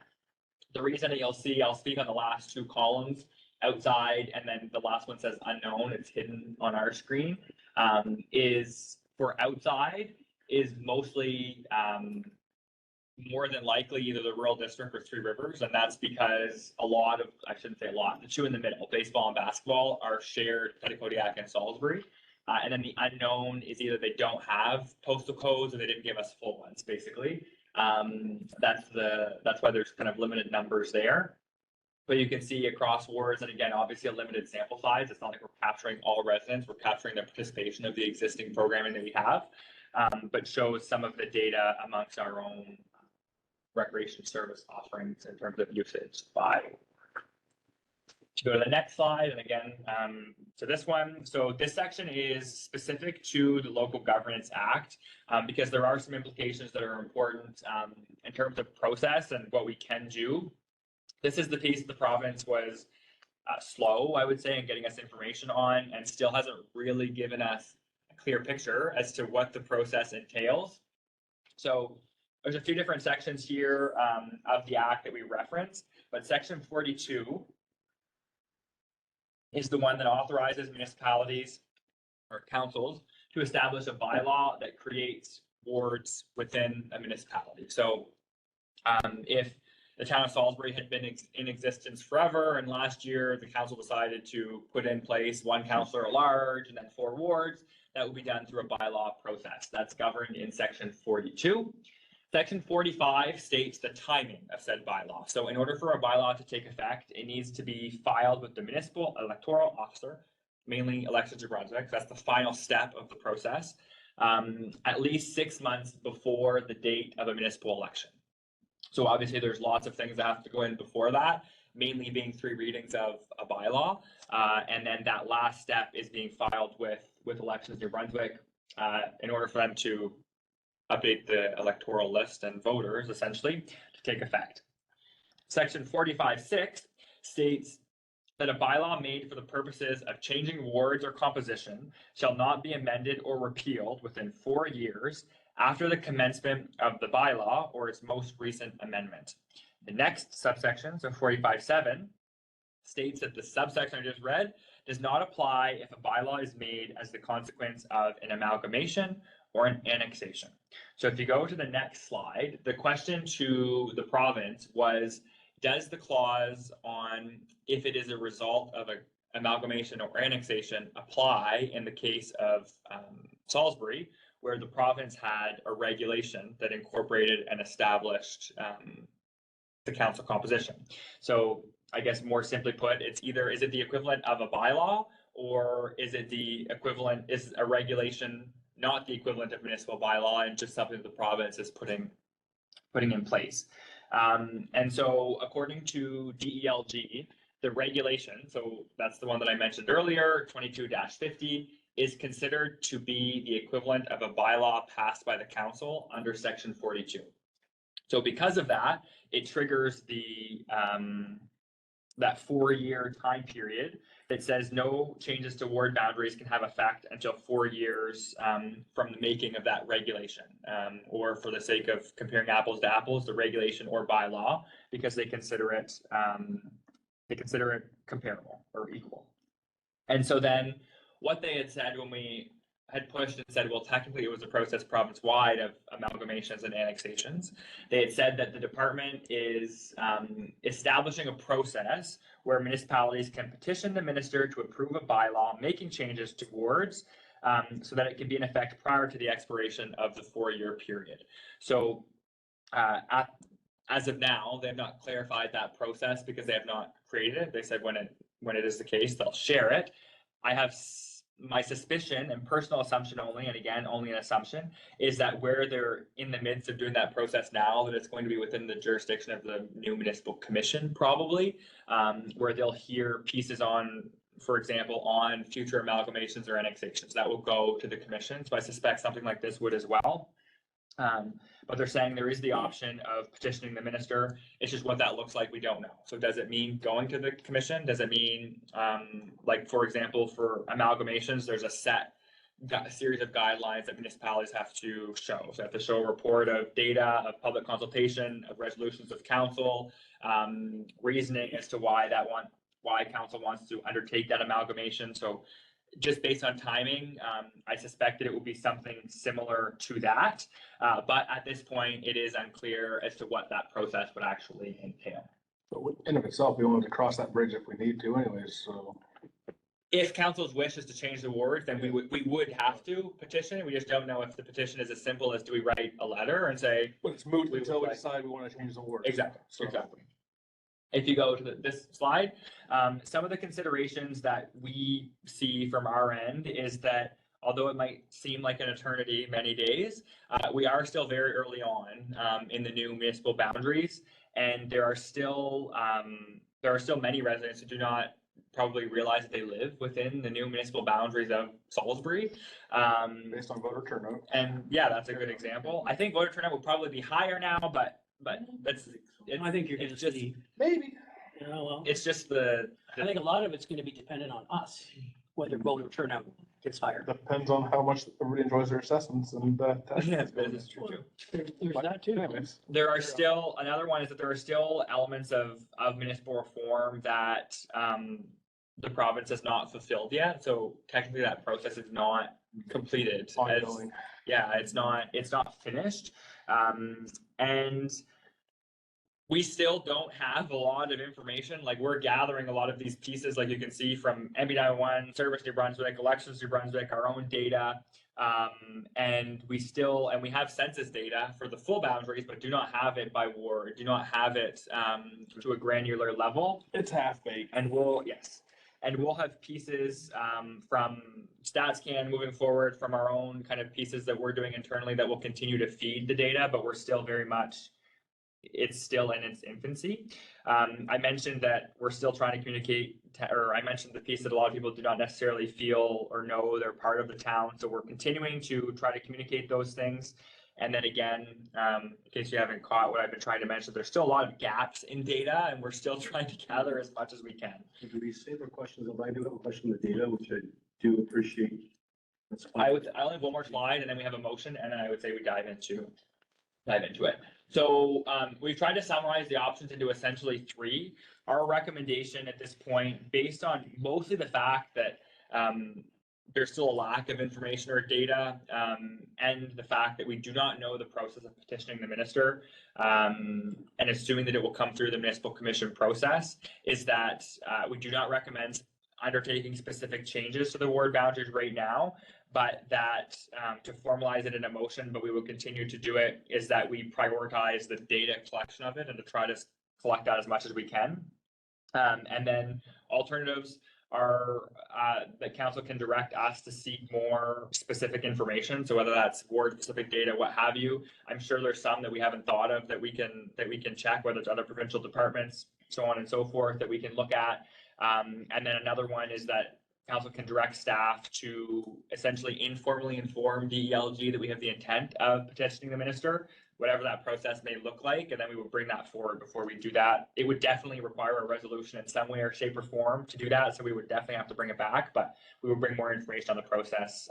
Speaker 5: The reason that you'll see, I'll speak on the last two columns outside, and then the last one says unknown, it's hidden on our screen, is for outside is mostly, more than likely either the rural district or Three Rivers, and that's because a lot of, I shouldn't say a lot, the two in the middle, baseball and basketball, are shared Petitcodiac and Salisbury. And then the unknown is either they don't have postal codes or they didn't give us full ones, basically. That's why there's kind of limited numbers there. But you can see across wards, and again, obviously a limited sample size. It's not like we're capturing all residents, we're capturing the participation of the existing programming that we have, but shows some of the data amongst our own recreation service offerings in terms of usage by. To go to the next slide, and again, to this one. So this section is specific to the Local Governance Act, because there are some implications that are important in terms of process and what we can do. This is the piece the province was slow, I would say, in getting us information on, and still hasn't really given us a clear picture as to what the process entails. So there's a few different sections here of the act that we reference, but section 42 is the one that authorizes municipalities or councils to establish a bylaw that creates wards within a municipality. So if the town of Salisbury had been in existence forever, and last year the council decided to put in place one councillor at large and then 4 wards, that will be done through a bylaw process. That's governed in section 42. Section 45 states the timing of said bylaw. So in order for a bylaw to take effect, it needs to be filed with the municipal electoral officer, mainly Elections New Brunswick. That's the final step of the process, at least 6 months before the date of a municipal election. So obviously there's lots of things that have to go in before that, mainly being 3 readings of a bylaw. And then that last step is being filed with Elections New Brunswick in order for them to update the electoral list and voters, essentially, to take effect. Section 45(6) states that a bylaw made for the purposes of changing wards or composition shall not be amended or repealed within 4 years after the commencement of the bylaw or its most recent amendment. The next subsection, so 45(7), states that the subsection I just read does not apply if a bylaw is made as the consequence of an amalgamation or an annexation. So if you go to the next slide, the question to the province was, does the clause on if it is a result of an amalgamation or annexation apply in the case of Salisbury, where the province had a regulation that incorporated and established the council composition? So I guess more simply put, it's either, is it the equivalent of a bylaw, or is it the equivalent, is a regulation not the equivalent of municipal bylaw and just something the province is putting in place? And so according to DELG, the regulation, so that's the one that I mentioned earlier, 22-50, is considered to be the equivalent of a bylaw passed by the council under section 42. So because of that, it triggers the that 4-year time period that says no changes to ward boundaries can have effect until 4 years from the making of that regulation, or for the sake of comparing apples to apples, the regulation or bylaw, because they consider it comparable or equal. And so then what they had said when we had pushed and said, well, technically it was a process province-wide of amalgamations and annexations. They had said that the department is establishing a process where municipalities can petition the minister to approve a bylaw making changes to wards so that it can be in effect prior to the expiration of the 4-year period. So as of now, they have not clarified that process because they have not created it. They said when it is the case, they'll share it. I have my suspicion and personal assumption only, and again, only an assumption, is that where they're in the midst of doing that process now, that it's going to be within the jurisdiction of the new municipal commission, probably, where they'll hear pieces on, for example, on future amalgamations or annexations. That will go to the commission. So I suspect something like this would as well. But they're saying there is the option of petitioning the minister. It's just what that looks like, we don't know. So does it mean going to the commission? Does it mean, like, for example, for amalgamations, there's a series of guidelines that municipalities have to show. So they have to show a report of data, of public consultation, of resolutions of council, reasoning as to why why council wants to undertake that amalgamation. So just based on timing, I suspected it would be something similar to that. But at this point, it is unclear as to what that process would actually entail.
Speaker 10: But in of itself, we wanted to cross that bridge if we need to anyways, so.
Speaker 5: If council's wish is to change the word, then we would have to petition. We just don't know if the petition is as simple as do we write a letter and say.
Speaker 10: But it's moot
Speaker 5: We
Speaker 10: until we
Speaker 5: would like-
Speaker 10: decide we want to change the word.
Speaker 5: Exactly,
Speaker 10: So-
Speaker 5: exactly. If you go to this slide, some of the considerations that we see from our end is that although it might seem like an eternity, many days, we are still very early on in the new municipal boundaries. And there are still many residents who do not probably realize that they live within the new municipal boundaries of Salisbury.
Speaker 10: Based on voter turnout.
Speaker 5: And yeah, that's a good example. I think voter turnout will probably be higher now, but that's,
Speaker 8: I think you're
Speaker 5: it's
Speaker 8: gonna
Speaker 5: just-
Speaker 8: see,
Speaker 10: Maybe.
Speaker 8: you know, well,
Speaker 5: it's just the.
Speaker 8: I think a lot of it's gonna be dependent on us, whether voter turnout gets higher.
Speaker 10: Depends on how much everybody enjoys their assessments and
Speaker 5: Yes, that is true too.
Speaker 8: There's that too.
Speaker 10: Anyways,
Speaker 5: There are still, another one is that there are still elements of municipal reform that the province has not fulfilled yet. So technically that process is not completed. as-
Speaker 10: ongoing.
Speaker 5: Yeah, it's not finished. And we still don't have a lot of information. Like we're gathering a lot of these pieces, like you can see from MB911, Service New Brunswick, Elections New Brunswick, our own data. And we have census data for the full boundaries, but do not have it by ward, do not have it to a granular level.
Speaker 10: It's half baked.
Speaker 5: And we'll have pieces from StatsCan moving forward, from our own kind of pieces that we're doing internally that will continue to feed the data, but we're still very much, it's still in its infancy. I mentioned that we're still trying to communicate, or I mentioned the piece that a lot of people do not necessarily feel or know they're part of the town. So we're continuing to try to communicate those things. And then again, in case you haven't caught what I've been trying to mention, there's still a lot of gaps in data and we're still trying to gather as much as we can.
Speaker 1: Do we save our questions? If I do have a question on the data, which I do appreciate. That's fine.
Speaker 5: I only have one more slide and then we have a motion and then I would say we dive into it. So we've tried to summarize the options into essentially three. Our recommendation at this point, based on mostly the fact that there's still a lack of information or data, and the fact that we do not know the process of petitioning the minister, and assuming that it will come through the municipal commission process, is that we do not recommend undertaking specific changes to the ward boundaries right now, but that to formalize it in a motion, but we will continue to do it, is that we prioritize the data collection of it and to try to collect that as much as we can. And then alternatives are that council can direct us to seek more specific information. So whether that's ward specific data, what have you. I'm sure there's some that we haven't thought of that we can check, whether it's other provincial departments, so on and so forth, that we can look at. And then another one is that council can direct staff to essentially informally inform DELG that we have the intent of petitioning the minister, whatever that process may look like, and then we will bring that forward before we do that. It would definitely require a resolution in some way or shape or form to do that, so we would definitely have to bring it back, but we will bring more information on the process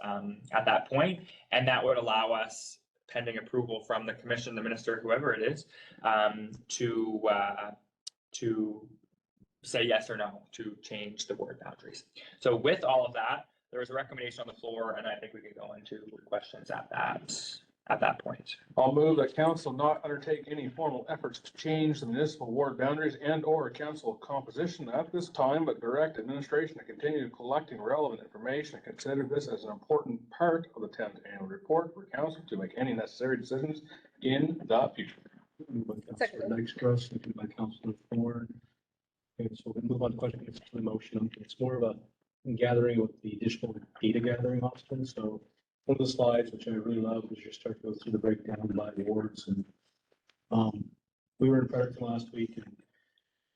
Speaker 5: at that point, and that would allow us, pending approval from the commission, the minister, whoever it is, to say yes or no to change the ward boundaries. So with all of that, there was a recommendation on the floor, and I think we can go into questions at that point.
Speaker 10: I'll move that council not undertake any formal efforts to change the municipal ward boundaries and or council composition at this time, but direct administration to continue collecting relevant information and consider this as an important part of the 10th annual report for council to make any necessary decisions in the future.
Speaker 1: Moved by Councilor Dykstra, seconded by Councilor Ford. Okay, so we'll move on to question to the motion. It's more of a gathering with the additional data gathering option. So one of the slides, which I really love, was you start to go through the breakdown by wards. And we were in Fredericton last week, and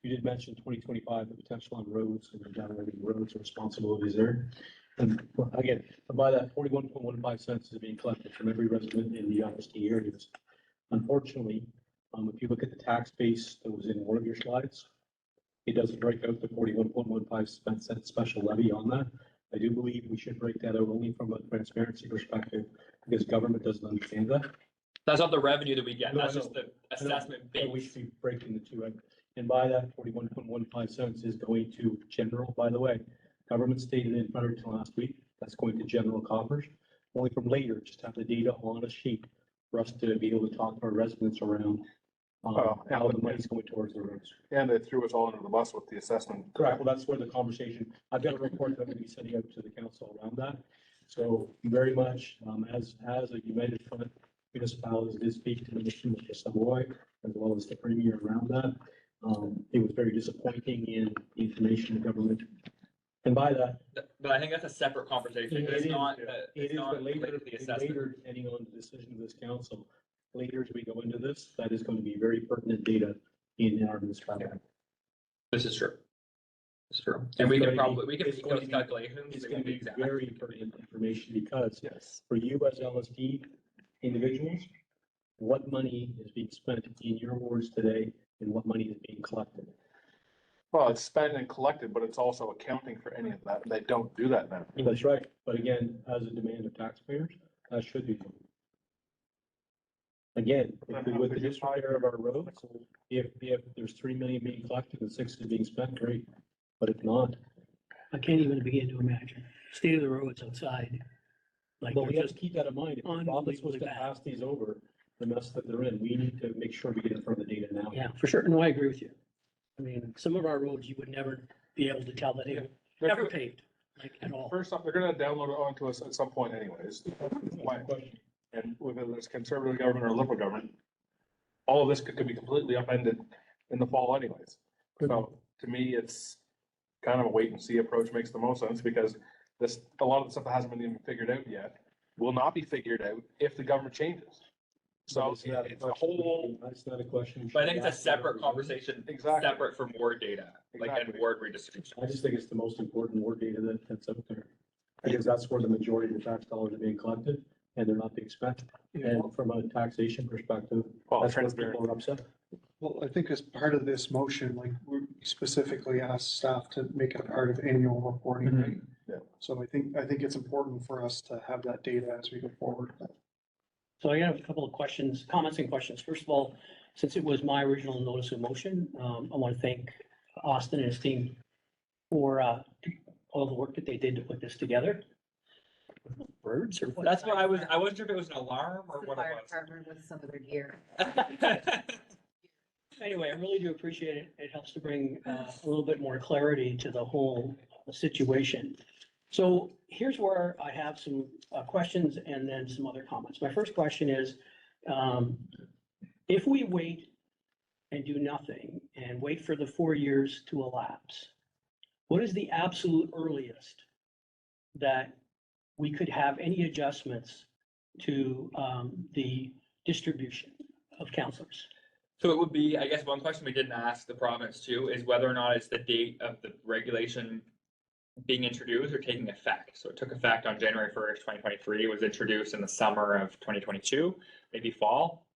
Speaker 1: you did mention 2025, the potential on roads and generating roads and responsibilities there. And again, by that 41.15 cents is being collected from every resident in the ISD areas. Unfortunately, if you look at the tax base that was in one of your slides, it doesn't break out the 41.15 cent special levy on that. I do believe we should break that out only from a transparency perspective, because government doesn't understand that.
Speaker 5: That's not the revenue that we get,
Speaker 1: No,
Speaker 5: that's
Speaker 1: I
Speaker 5: just
Speaker 1: know.
Speaker 5: the assessment
Speaker 1: Yeah, we
Speaker 5: base.
Speaker 1: should be breaking the two out. And by that 41.15 cents is going to general, by the way. Government stated in Fredericton last week, that's going to general coffers. Only from later, just have the data on a sheet for us to be able to talk to our residents around how the money's going towards the roads.
Speaker 10: And they threw us all under the bus with the assessment.
Speaker 1: Correct, well, that's where the conversation, I've got a report that I'm gonna be sending out to the council around that. So very much, as a united front municipalities did speak to the mission of Savoy, as well as the premier around that. It was very disappointing in the information the government. And by that,
Speaker 5: But I think that's a separate conversation.
Speaker 1: It
Speaker 5: It's
Speaker 1: is,
Speaker 5: not,
Speaker 1: it
Speaker 5: it's
Speaker 1: is,
Speaker 5: not
Speaker 1: but later,
Speaker 5: related to the assessment.
Speaker 1: later, depending on the decision of this council, later as we go into this, that is going to be very pertinent data in our municipality.
Speaker 5: This is true. It's true. And we
Speaker 1: It's
Speaker 5: can
Speaker 1: going to be-
Speaker 5: probably, we can
Speaker 1: it's
Speaker 5: make
Speaker 1: going
Speaker 5: those
Speaker 1: to be-
Speaker 5: calculations.
Speaker 1: It's
Speaker 5: They
Speaker 1: going
Speaker 5: won't
Speaker 1: to
Speaker 5: be
Speaker 1: be
Speaker 5: exact.
Speaker 1: very pertinent information because
Speaker 10: Yes.
Speaker 1: for you as LSD individuals, what money is being spent in your wards today and what money is being collected?
Speaker 10: Well, it's spent and collected, but it's also accounting for any of that. They don't do that now.
Speaker 1: That's right, but again, as a demand of taxpayers, that should be. Again, with the disrepair of our roads, if there's 3 million being collected and 6 is being spent, great, but if not,
Speaker 8: I can't even begin to imagine. State of the roads outside. Like
Speaker 1: but we
Speaker 8: they're
Speaker 1: have to
Speaker 8: just,
Speaker 1: keep that in mind. If the province was to
Speaker 8: unbelievably bad.
Speaker 1: pass these over, the mess that they're in, we need to make sure we get in front of the data now.
Speaker 8: yeah, for sure. No, I agree with you. I mean, some of our roads, you would never be able to tell that they were ever paved, like at all.
Speaker 10: First off, they're gonna download it onto us at some point anyways. Why? And whether it's conservative government or liberal government, all of this could be completely upended in the fall anyways. So to me, it's kind of a wait and see approach makes the most sense because a lot of the stuff that hasn't been even figured out yet will not be figured out if the government changes. So
Speaker 1: But isn't that
Speaker 10: it's a whole,
Speaker 1: That's not a question. we
Speaker 5: But I
Speaker 1: should
Speaker 5: think it's a
Speaker 1: ask
Speaker 5: separate
Speaker 1: everyone.
Speaker 5: conversation,
Speaker 10: Exactly.
Speaker 5: separate from ward data, like and
Speaker 10: Exactly.
Speaker 5: ward redistribution.
Speaker 1: I just think it's the most important ward data that's out there. Because that's where the majority of the tax dollars are being collected and they're not being spent. And from a taxation perspective,
Speaker 10: well,
Speaker 1: that's where
Speaker 10: transparent.
Speaker 1: people are upset.
Speaker 7: Well, I think as part of this motion, like we specifically asked staff to make it a part of annual reporting,
Speaker 1: Mhm.
Speaker 7: right?
Speaker 10: Yeah.
Speaker 7: So I think it's important for us to have that data as we go forward.
Speaker 8: So I have a couple of questions, comments and questions. First of all, since it was my original notice of motion, I want to thank Austin and his team for all the work that they did to put this together. Birds or what?
Speaker 5: That's what I wasn't sure if it was an alarm or
Speaker 11: The
Speaker 5: what
Speaker 11: fire
Speaker 5: it
Speaker 11: department with some of their gear.
Speaker 5: was.
Speaker 8: Anyway, I really do appreciate it. It helps to bring a little bit more clarity to the whole situation. So here's where I have some questions and then some other comments. My first question is, if we wait and do nothing and wait for the 4 years to elapse, what is the absolute earliest that we could have any adjustments to the distribution of counselors?
Speaker 5: So it would be, I guess, one question we didn't ask the province too, is whether or not it's the date of the regulation being introduced or taking effect. So it took effect on January 1st, 2023. It was introduced in the summer of 2022, maybe fall.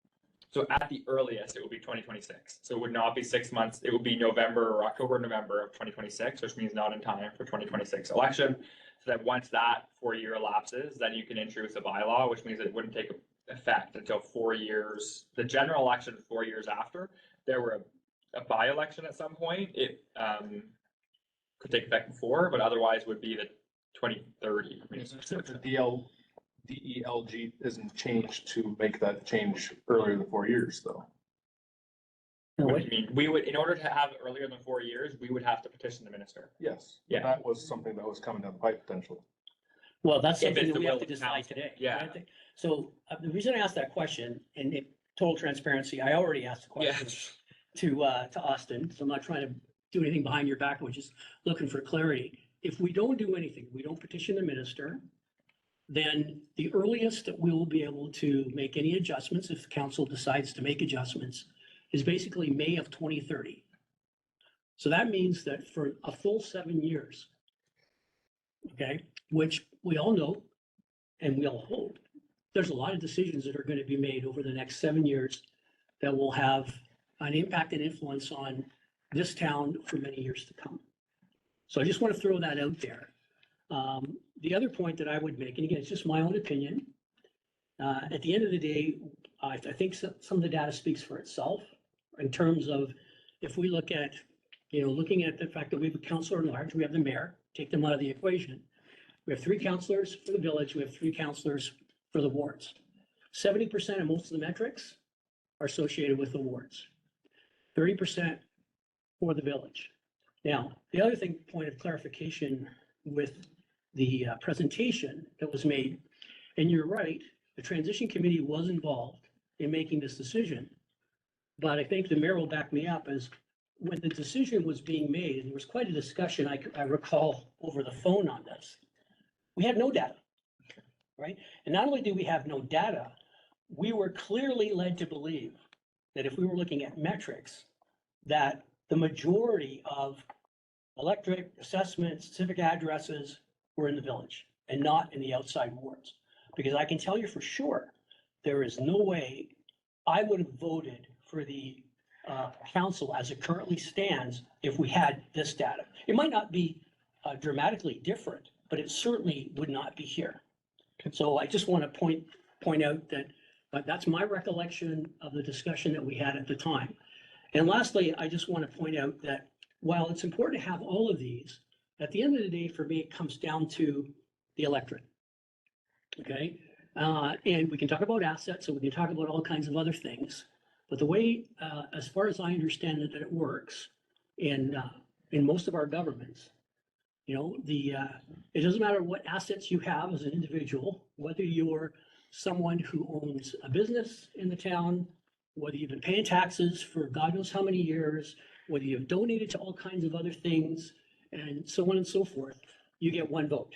Speaker 5: So at the earliest, it will be 2026. So it would not be 6 months. It would be November or October, November of 2026, which means not in time for 2026 election. So that once that 4-year elapses, then you can introduce a bylaw, which means it wouldn't take effect until 4 years. The general election 4 years after. There were a by-election at some point. It could take effect before, but otherwise would be the 2030. I mean,
Speaker 10: But the DELG isn't changed to make that change earlier than 4 years, though.
Speaker 5: What do you mean? We would, in order to have it earlier than 4 years, we would have to petition the minister.
Speaker 10: Yes.
Speaker 5: Yeah.
Speaker 10: That was something that was coming down the pipe potentially.
Speaker 8: Well, that's
Speaker 5: If
Speaker 8: something
Speaker 5: it's
Speaker 8: that
Speaker 5: the
Speaker 8: we have
Speaker 5: will
Speaker 8: to
Speaker 5: of the
Speaker 8: decide
Speaker 5: council.
Speaker 8: today.
Speaker 5: Yeah.
Speaker 8: right? So the reason I asked that question, and in total transparency, I already asked the
Speaker 5: Yeah.
Speaker 8: question to Austin, so I'm not trying to do anything behind your back, we're just looking for clarity. If we don't do anything, we don't petition the minister, then the earliest that we will be able to make any adjustments, if the council decides to make adjustments, is basically May of 2030. So that means that for a full 7 years, okay, which we all know and we all hope, there's a lot of decisions that are going to be made over the next 7 years that will have an impact and influence on this town for many years to come. So I just want to throw that out there. The other point that I would make, and again, it's just my own opinion. At the end of the day, I think some of the data speaks for itself in terms of if we look at, looking at the fact that we have a councillor in large, we have the mayor, take them out of the equation. We have 3 councillors for the village, we have 3 councillors for the wards. 70% of most of the metrics are associated with the wards. 30% for the village. Now, the other thing, point of clarification with the presentation that was made, and you're right, the transition committee was involved in making this decision. But I think the mayor will back me up, as when the decision was being made, and there was quite a discussion, I recall over the phone on this, we had no data, right? And not only do we have no data, we were clearly led to believe that if we were looking at metrics, that the majority of electric assessments, civic addresses were in the village and not in the outside wards. Because I can tell you for sure, there is no way I would have voted for the council as it currently stands if we had this data. It might not be dramatically different, but it certainly would not be here. So I just want to point out that that's my recollection of the discussion that we had at the time. And lastly, I just want to point out that while it's important to have all of these, at the end of the day, for me, it comes down to the electorate. Okay, and we can talk about assets, and we can talk about all kinds of other things. But the way, as far as I understand it, that it works in most of our governments, it doesn't matter what assets you have as an individual, whether you're someone who owns a business in the town, whether you've been paying taxes for God knows how many years, whether you've donated to all kinds of other things, and so on and so forth, you get 1 vote.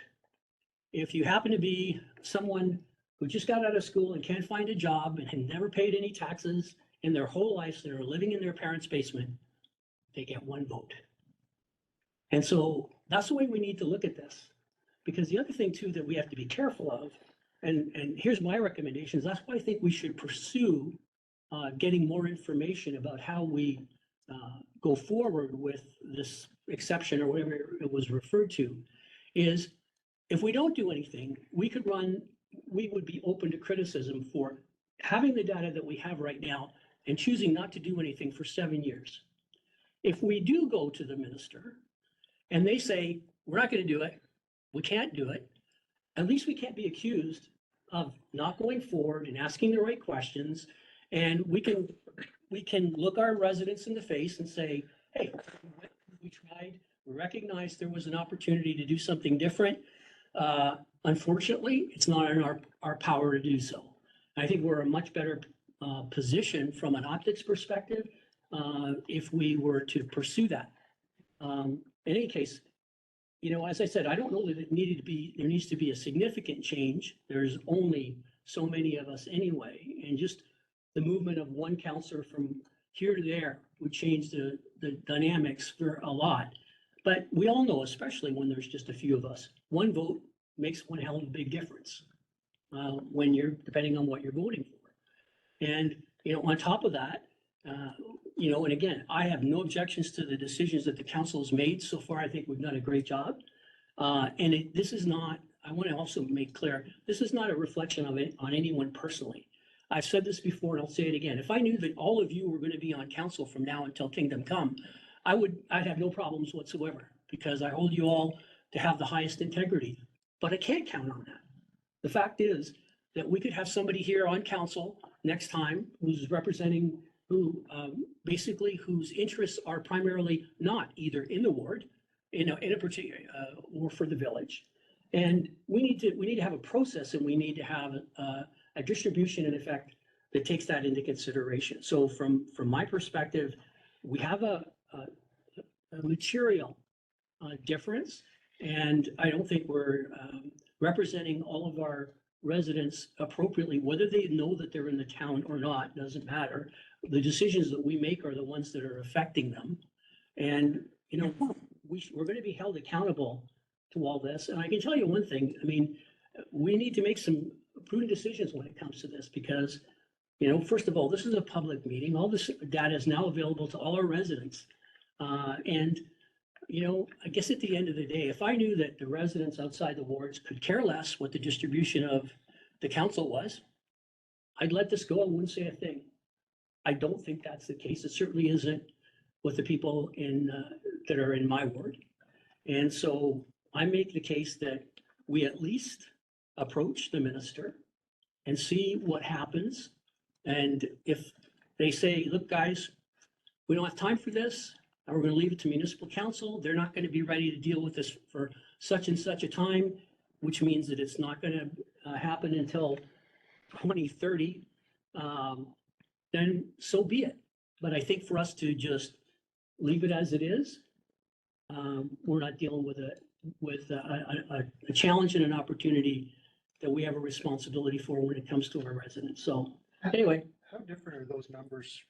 Speaker 8: If you happen to be someone who just got out of school and can't find a job and have never paid any taxes in their whole life, so they're living in their parents' basement, they get 1 vote. And so that's the way we need to look at this. Because the other thing too that we have to be careful of, and here's my recommendations, that's why I think we should pursue getting more information about how we go forward with this exception or whatever it was referred to, is if we don't do anything, we would be open to criticism for having the data that we have right now and choosing not to do anything for 7 years. If we do go to the minister and they say, we're not going to do it, we can't do it, at least we can't be accused of not going forward and asking the right questions. And we can look our residents in the face and say, hey, we tried, we recognized there was an opportunity to do something different. Unfortunately, it's not in our power to do so. I think we're a much better position from an optics perspective if we were to pursue that. In any case, as I said, I don't know that there needs to be a significant change. There's only so many of us anyway, and just the movement of 1 councillor from here to there would change the dynamics for a lot. But we all know, especially when there's just a few of us, 1 vote makes 1 hell of a big difference when depending on what you're voting for. And, on top of that, and again, I have no objections to the decisions that the council has made so far. I think we've done a great job. And this is not, I want to also make clear, this is not a reflection of it on anyone personally. I've said this before and I'll say it again. If I knew that all of you were going to be on council from now until kingdom come, I'd have no problems whatsoever, because I hold you all to have the highest integrity, but I can't count on that. The fact is that we could have somebody here on council next time who's representing basically whose interests are primarily not either in the ward, in a particular, or for the village. And we need to have a process, and we need to have a distribution in effect that takes that into consideration. So from my perspective, we have a material difference, and I don't think we're representing all of our residents appropriately. Whether they know that they're in the town or not doesn't matter. The decisions that we make are the ones that are affecting them. And, we're going to be held accountable to all this. And I can tell you one thing, we need to make some prudent decisions when it comes to this, because, first of all, this is a public meeting. All this data is now available to all our residents. And, I guess at the end of the day, if I knew that the residents outside the wards could care less what the distribution of the council was, I'd let this go. I wouldn't say a thing. I don't think that's the case. It certainly isn't with the people in, that are in my ward. And so I make the case that we at least approach the minister and see what happens. And if they say, look, guys, we don't have time for this, and we're gonna leave it to municipal council, they're not gonna be ready to deal with this for such and such a time, which means that it's not gonna happen until 2030, then so be it. But I think for us to just leave it as it is, we're not dealing with a challenge and an opportunity that we have a responsibility for when it comes to our residents. So anyway,
Speaker 7: How different are those numbers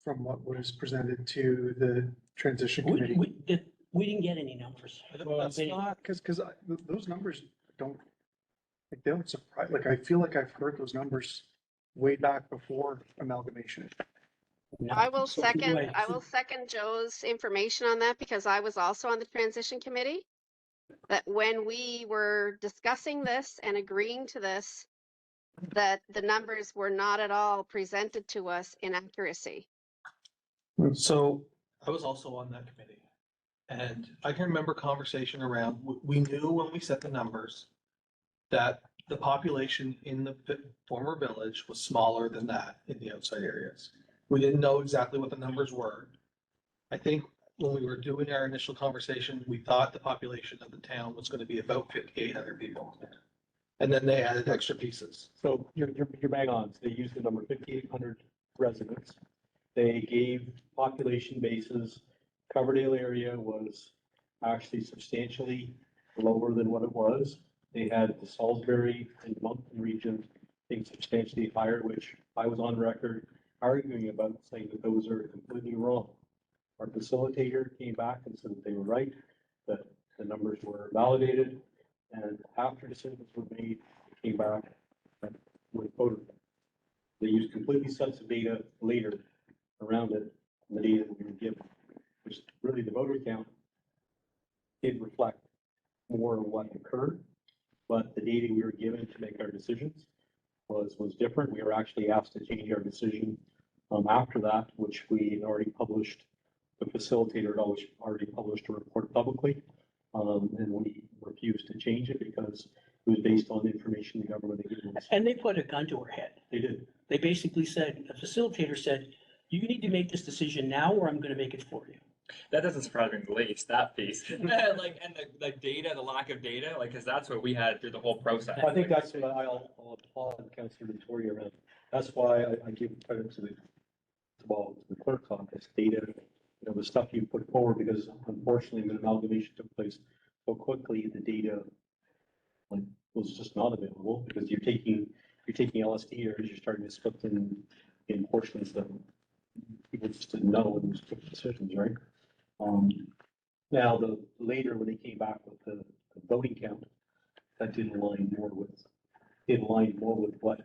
Speaker 7: from what was presented to the transition
Speaker 8: we,
Speaker 7: committee?
Speaker 8: we didn't get any numbers.
Speaker 7: That's not, because those numbers don't, like, they don't surprise, like, I feel like I've heard those numbers way back before amalgamation.
Speaker 9: I will
Speaker 8: So
Speaker 9: second,
Speaker 8: anyway,
Speaker 9: I will second Joe's information on that because I was also on the transition committee. That when we were discussing this and agreeing to this, that the numbers were not at all presented to us in accuracy.
Speaker 6: So I was also on that committee. And I can remember conversation around, we knew when we set the numbers that the population in the former village was smaller than that in the outside areas. We didn't know exactly what the numbers were. I think when we were doing our initial conversation, we thought the population of the town was going to be about 5,800 people. And then they added extra pieces.
Speaker 1: So you're bang on. So they used the number 5,800 residents. They gave population bases. Coverdale area was actually substantially lower than what it was. They had the Salisbury and Moncton region being substantially higher, which I was on record arguing about, saying that those are completely wrong. Our facilitator came back and said that they were right, that the numbers were validated, and after decisions were made, they came back and were voted. They used completely sets of data later around it, the data that we were given, which really the voter count did reflect more of what occurred, but the data we were given to make our decisions was different. We were actually asked to change our decision after that, which we had already published. The facilitator had already published a report publicly, and we refused to change it because it was based on the information the government had given us.
Speaker 8: And they put a gun to our head.
Speaker 1: They did.
Speaker 8: They basically said, the facilitator said, you need to make this decision now or I'm gonna make it for you.
Speaker 5: That doesn't surprise me in the least, that piece. Like, and the data, the lack of data, like, cause that's what we had through the whole process.
Speaker 1: I think that's what I'll applaud Councillor Vittori around. That's why I give credit to the clerk's office, data, you know, the stuff you put forward, because unfortunately, when amalgamation took place so quickly, the data like was just not available because you're taking LSD areas, you're starting to split in portions that people just didn't know and just took decisions, right? Now the later when they came back with the voting count, that did align more with what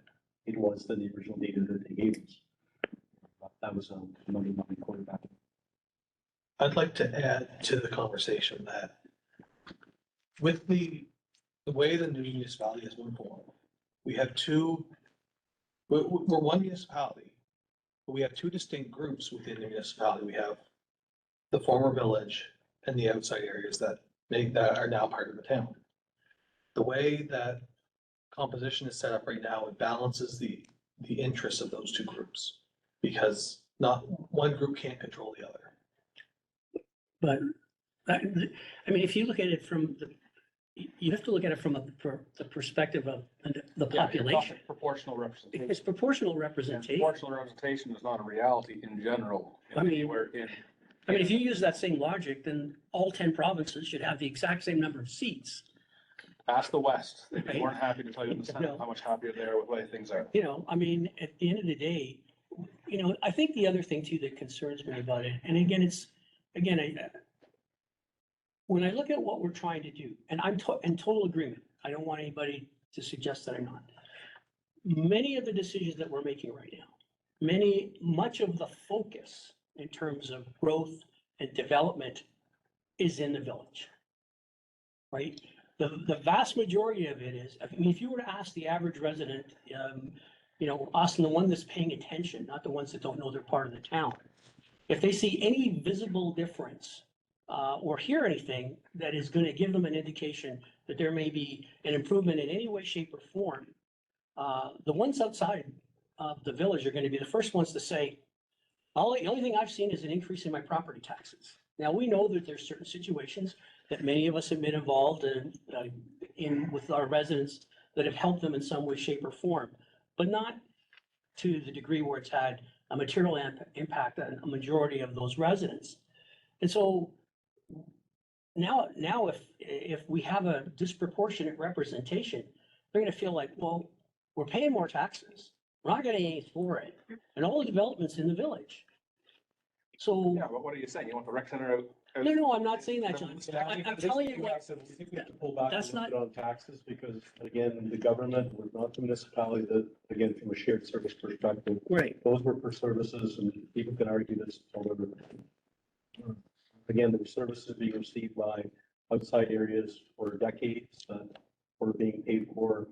Speaker 1: it was than the original data that they gave us. That was another quarterback.
Speaker 6: I'd like to add to the conversation that with the way the new municipality has been formed, we have we're one municipality, but we have two distinct groups within the municipality. We have the former village and the outside areas that are now part of the town. The way that composition is set up right now, it balances the interests of those two groups because not one group can't control the other.
Speaker 8: But, I mean, if you look at it from you have to look at it from the perspective of the population.
Speaker 10: Proportional representation.
Speaker 8: It's proportional representation.
Speaker 10: Proportional representation is not a reality in general.
Speaker 8: I mean,
Speaker 10: Anywhere in.
Speaker 8: I mean, if you use that same logic, then all 10 provinces should have the exact same number of seats.
Speaker 10: Ask the West. They
Speaker 8: Right.
Speaker 10: weren't happy to tell you in the Senate how much happier they are with the way things are.
Speaker 8: You know, I mean, at the end of the day, you know, I think the other thing too that concerns me about it, and again, when I look at what we're trying to do, and I'm in total agreement, I don't want anybody to suggest that I'm not. Many of the decisions that we're making right now, much of the focus in terms of growth and development is in the village. Right? The vast majority of it is, I mean, if you were to ask the average resident, you know, us and the one that's paying attention, not the ones that don't know they're part of the town, If they see any visible difference, or hear anything that is gonna give them an indication that there may be an improvement in any way, shape, or form, the ones outside of the village are gonna be the first ones to say, the only thing I've seen is an increase in my property taxes. Now, we know that there's certain situations that many of us have been involved in with our residents that have helped them in some way, shape, or form, but not to the degree where it's had a material impact on a majority of those residents. And so now if we have a disproportionate representation, they're gonna feel like, well, we're paying more taxes. We're not getting anything for it. And all the developments in the village. So,
Speaker 10: Yeah, but what are you saying? You want the rec center out?
Speaker 8: no, I'm not saying that, John. I'm telling you what,
Speaker 1: I think we have to pull back a
Speaker 8: That's
Speaker 1: little bit on taxes because, again, the government was not the municipality that, again, from a shared service perspective,
Speaker 8: right,
Speaker 1: those were for services and people can argue this, however. Again, there were services being received by outside areas for decades that were being paid for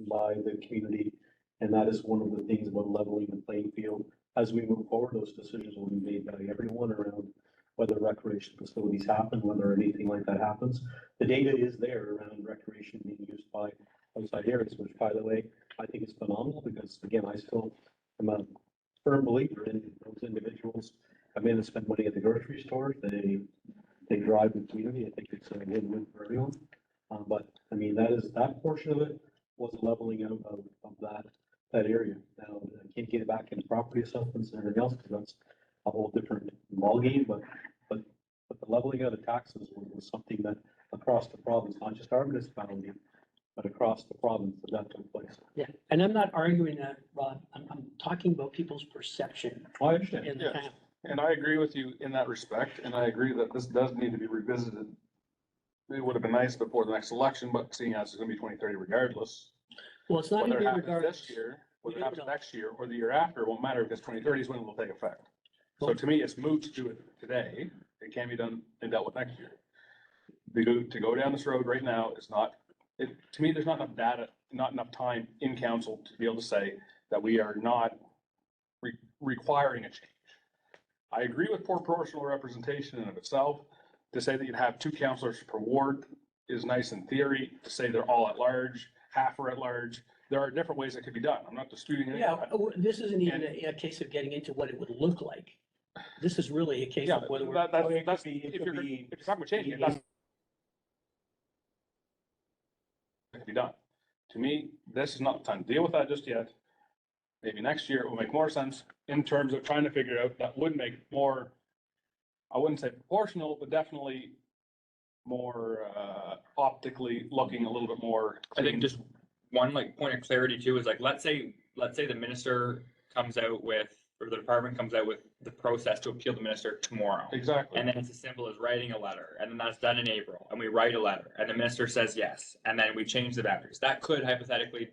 Speaker 1: by the community. And that is one of the things about leveling the playing field. As we move forward, those decisions will be made by everyone around whether recreation facilities happen, whether anything like that happens. The data is there around recreation being used by outside areas, which, by the way, I think is phenomenal because, again, I still am a firm believer in those individuals come in and spend money at the grocery store. They drive the community. I think it's a win-win for everyone. But I mean, that portion of it was a leveling out of that area. Now, I can't get it back in property assessments and everything else because that's a whole different ballgame, but the leveling out of taxes was something that across the province, not just our municipality, but across the province, that took place.
Speaker 8: yeah. And I'm not arguing that, Rod. I'm talking about people's perception
Speaker 1: I understand.
Speaker 8: in the
Speaker 10: Yes.
Speaker 8: town.
Speaker 10: And I agree with you in that respect, and I agree that this does need to be revisited. It would have been nice before the next election, but seeing as it's gonna be 2030 regardless,
Speaker 8: Well, it's not
Speaker 10: whether
Speaker 8: gonna
Speaker 10: it
Speaker 8: be
Speaker 10: happens
Speaker 8: regardless.
Speaker 10: this year, whether
Speaker 8: We
Speaker 10: it
Speaker 8: don't
Speaker 10: happens
Speaker 8: know.
Speaker 10: next year, or the year after, it won't matter because 2030 is when it will take effect. So to me, it's moot to do it today. It can be done and dealt with next year. To go down this road right now is not, to me, there's not enough data, not enough time in council to be able to say that we are not requiring a change. I agree with proportional representation in of itself. To say that you'd have 2 councillors per ward is nice in theory. To say they're all at large, half are at large, there are different ways it could be done. I'm not disputing any
Speaker 8: Yeah,
Speaker 10: of that.
Speaker 8: this isn't even a case of getting into what it would look like. This is really a case
Speaker 10: Yeah,
Speaker 8: of whether we're.
Speaker 10: that's,
Speaker 1: Well, it
Speaker 10: that's,
Speaker 1: could be- it
Speaker 10: if
Speaker 1: could
Speaker 10: you're,
Speaker 1: be-
Speaker 10: if you're talking about changing it, that's. It can be done. To me, this is not the time to deal with that just yet. Maybe next year it will make more sense in terms of trying to figure out that would make more, I wouldn't say proportional, but definitely more, optically looking a little bit more.
Speaker 5: I think
Speaker 10: clean.
Speaker 5: just one like point of clarity too is like, let's say the minister comes out with, or the department comes out with the process to appeal the minister tomorrow.
Speaker 10: Exactly.
Speaker 5: And then it's as simple as writing a letter, and then that's done in April, and we write a letter, and the minister says yes, and then we change the boundaries. That could hypothetically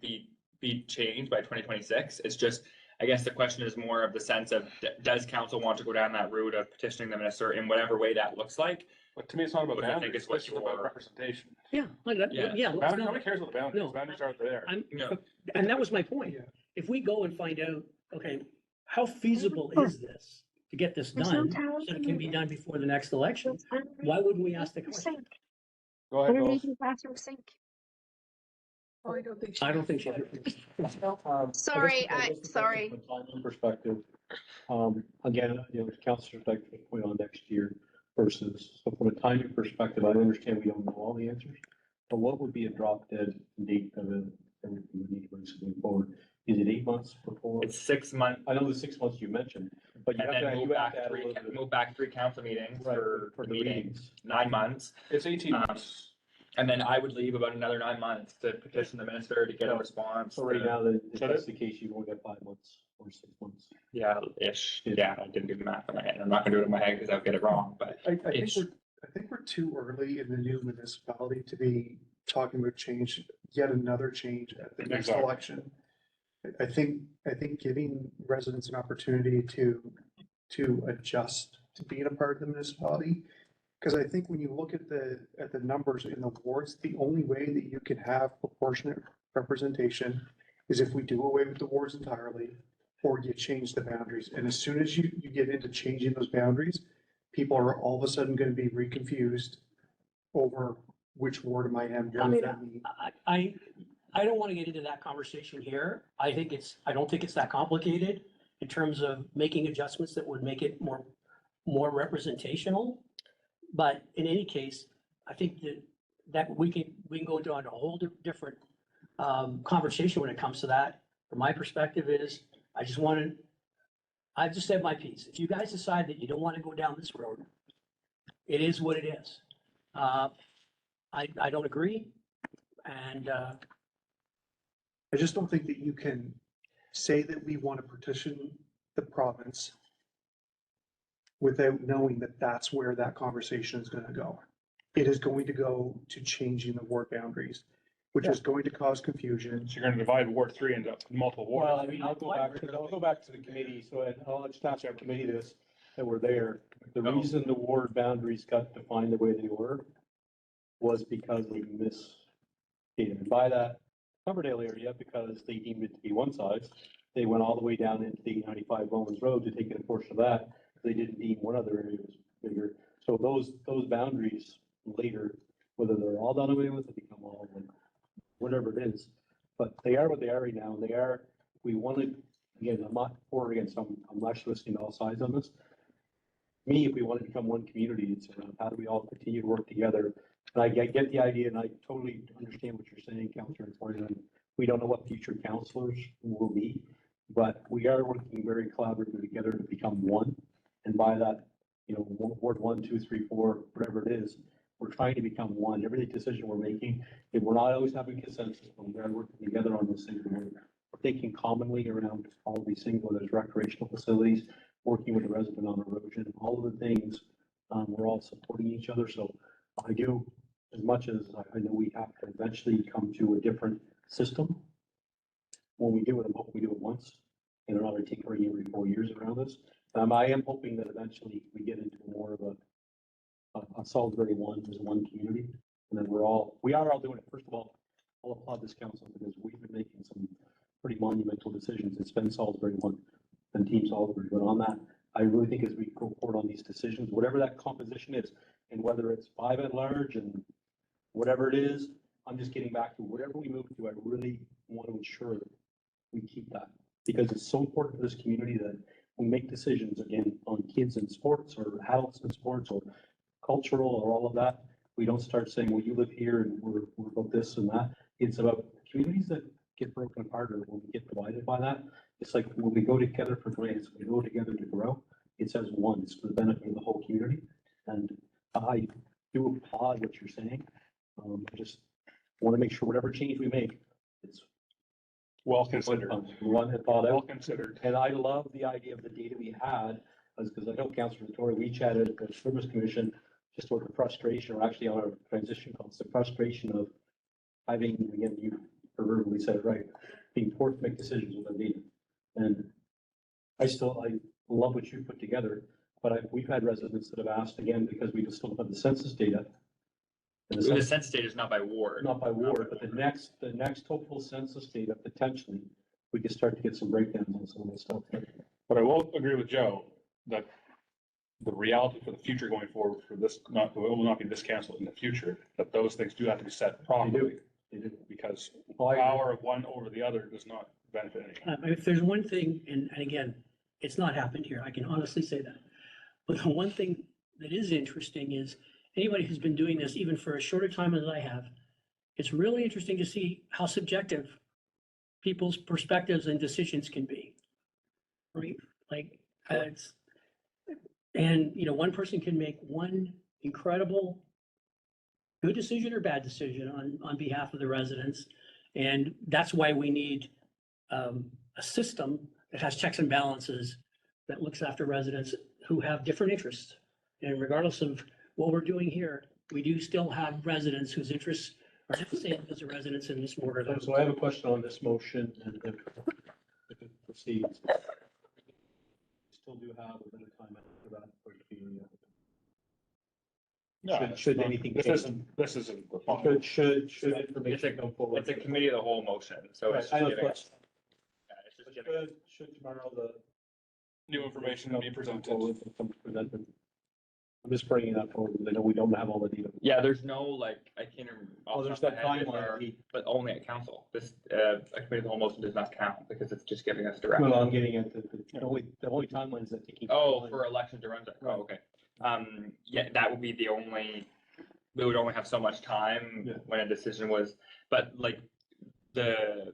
Speaker 5: be changed by 2026. It's just, I guess the question is more of the sense of, does council want to go down that route of petitioning the minister in whatever way that looks like?
Speaker 10: But to me, it's not about
Speaker 5: Which I think
Speaker 10: boundaries,
Speaker 5: is what
Speaker 10: this is about
Speaker 5: you're-
Speaker 10: representation.
Speaker 8: Yeah, like that,
Speaker 5: Yeah.
Speaker 8: yeah. let's
Speaker 10: Boundaries,
Speaker 8: not-
Speaker 10: nobody cares about the boundaries,
Speaker 8: No.
Speaker 10: boundaries are there.
Speaker 8: I'm,
Speaker 5: No.
Speaker 8: and that was my point. If we go and find out, okay, how feasible is this to get this done, so it can be done before the next election? Why wouldn't we ask the question?
Speaker 10: Go ahead, Rose.
Speaker 9: Underneath the bathroom sink.
Speaker 2: Oh, I don't think.
Speaker 8: I don't think she.
Speaker 9: Sorry,
Speaker 1: I guess from
Speaker 9: sorry.
Speaker 1: a timeline perspective, again, to Councilor Dyke's point on next year versus, so from a timing perspective, I understand we don't know all the answers. But what would be a drop dead date of everything we need to bring something forward? Is it 8 months before?
Speaker 5: It's 6 months,
Speaker 1: I know the 6 months you mentioned, but you
Speaker 5: and
Speaker 1: have
Speaker 5: then
Speaker 1: to,
Speaker 5: move
Speaker 1: you have
Speaker 5: back
Speaker 1: to add a little bit of.
Speaker 5: move back 3 council meetings
Speaker 1: Right,
Speaker 5: for
Speaker 1: for
Speaker 5: the
Speaker 1: the
Speaker 5: meeting,
Speaker 1: meetings.
Speaker 5: 9 months.
Speaker 10: It's 18
Speaker 5: Um,
Speaker 10: months.
Speaker 5: And then I would leave about another 9 months to petition the minister to get a response.
Speaker 1: So right
Speaker 5: to-
Speaker 1: now, if
Speaker 10: Shut
Speaker 1: that's the case, you won't get 5 months or 6 months.
Speaker 5: Yeah, ish. Yeah, I didn't do the math in my head. I'm not gonna do it in my head because I'll get it wrong, but
Speaker 7: I think
Speaker 5: It's-
Speaker 7: we're too early in the new municipality to be talking about change, yet another change at the next
Speaker 10: Exactly.
Speaker 7: election. I think giving residents an opportunity to adjust to being a part of the municipality. Because I think when you look at the numbers in the wards, the only way that you can have proportionate representation is if we do away with the wards entirely or you change the boundaries. And as soon as you get into changing those boundaries, people are all of a sudden gonna be reconfused over which ward am I in.
Speaker 8: I
Speaker 7: what does
Speaker 8: mean,
Speaker 7: that mean?
Speaker 8: I don't want to get into that conversation here. I don't think it's that complicated in terms of making adjustments that would make it more representational. But in any case, I think that we can go into a whole different conversation when it comes to that. From my perspective is, I've just said my piece. If you guys decide that you don't want to go down this road, it is what it is. I don't agree. And,
Speaker 7: I just don't think that you can say that we want to petition the province without knowing that that's where that conversation is gonna go. It is going to go to changing the ward boundaries, which is going to cause confusion.
Speaker 10: So you're gonna divide Ward 3 into multiple
Speaker 1: Well,
Speaker 10: wards.
Speaker 1: I mean, I'll go back to the committee, so I'll just ask our committee this, that were there. The
Speaker 10: No.
Speaker 1: reason the ward boundaries got defined the way they were was because we misstated. By that, Coverdale area, because they deemed it to be one size, they went all the way down into the 895 Bowman's Road to take in a portion of that. They didn't deem one other area was bigger. So those boundaries later, whether they're all done away with, or become all, like, whatever it is. But they are what they are right now, and they are, we wanted, again, I'm not for or against, I'm actually listening to all sides on this. Me, if we want to become one community, it's around how do we all continue to work together? And I get the idea, and I totally understand what you're saying, Councillor Antoine, and we don't know what future councillors will be, but we are working very collaboratively together to become one. And by that, you know, Ward 1, 2, 3, 4, whatever it is, we're trying to become one. Every decision we're making, if we're not always having consensus, but we are working together on those things. We're thinking commonly around all of these things, whether it's recreational facilities, working with the resident on erosion, all of the things. We're all supporting each other. So I do, as much as I know we have to eventually come to a different system. When we do it, I'm hoping we do it once and not tinkering every 4 years around this. I am hoping that eventually we get into more of a Salisbury one as one community. And then we are all doing it. First of all, I'll applaud this council because we've been making some pretty monumental decisions. It's been Salisbury one and Team Salisbury. But on that, I really think as we go forward on these decisions, whatever that composition is, and whether it's 5 at large and whatever it is, I'm just getting back to whatever we move to, I really want to ensure that we keep that. Because it's so important to this community that we make decisions again on kids in sports or adults in sports or cultural or all of that. We don't start saying, well, you live here and we're about this and that. It's about communities that get broken apart or when we get divided by that. It's like when we go together for grants, we go together to grow. It's as one, it's for the benefit of the whole community. And I do applaud what you're saying. I just want to make sure whatever change we make, it's
Speaker 10: Well considered.
Speaker 1: one that thought
Speaker 10: Well
Speaker 1: out.
Speaker 10: considered.
Speaker 1: And I love the idea of the data we had, because I know Councilor Vittori, we chatted at the Service Commission, just sort of frustration, or actually on our transition calls, the frustration of having, again, you proverbially said it right, being forced to make decisions with the data. And I love what you put together, but we've had residents that have asked again, because we just still have the census data. And
Speaker 5: The census data is not by ward.
Speaker 1: not by ward, but the next hopeful census data, potentially, we can start to get some breakdowns on some of this stuff.
Speaker 10: But I will agree with Joe that the reality for the future going forward for this, it will not be this council in the future, that those things do have to be set properly.
Speaker 1: They do.
Speaker 10: Because
Speaker 1: Well, I agree.
Speaker 10: power of one over the other does not benefit anyone.
Speaker 8: If there's one thing, and again, it's not happened here, I can honestly say that. But the one thing that is interesting is anybody who's been doing this, even for as short a time as I have, it's really interesting to see how subjective people's perspectives and decisions can be. Right? Like, one person can make one incredible good decision or bad decision on behalf of the residents. And that's why we need a system that has checks and balances that looks after residents who have different interests. And regardless of what we're doing here, we do still have residents whose interests are the same as the residents in this border.
Speaker 1: So I have a question on this motion and if it proceeds. We still do have a bit of time after that for it to be. Should anything
Speaker 10: This
Speaker 1: change?
Speaker 10: isn't the final.
Speaker 1: Should information come forward?
Speaker 5: It's a committee of the whole motion, so it's
Speaker 1: I know,
Speaker 5: just giving. Yeah, it's just giving
Speaker 1: Should tomorrow the.
Speaker 10: New information be presented.
Speaker 1: Presented. I'm just bringing that forward, because I know we don't have all the data.
Speaker 5: Yeah, there's no like, I can't remember.
Speaker 1: Oh,
Speaker 5: off the
Speaker 1: there's
Speaker 5: top
Speaker 1: that
Speaker 5: of my head if
Speaker 1: timeline.
Speaker 5: our- But only at council. This, a committee of the whole motion does not count because it's just giving us direction.
Speaker 1: Well, I'm getting at the only timelines that they keep.
Speaker 5: Oh, for election to run, oh, okay. Yeah, that would be the only, we would only have so much time
Speaker 1: Yeah.
Speaker 5: when a decision was, but like the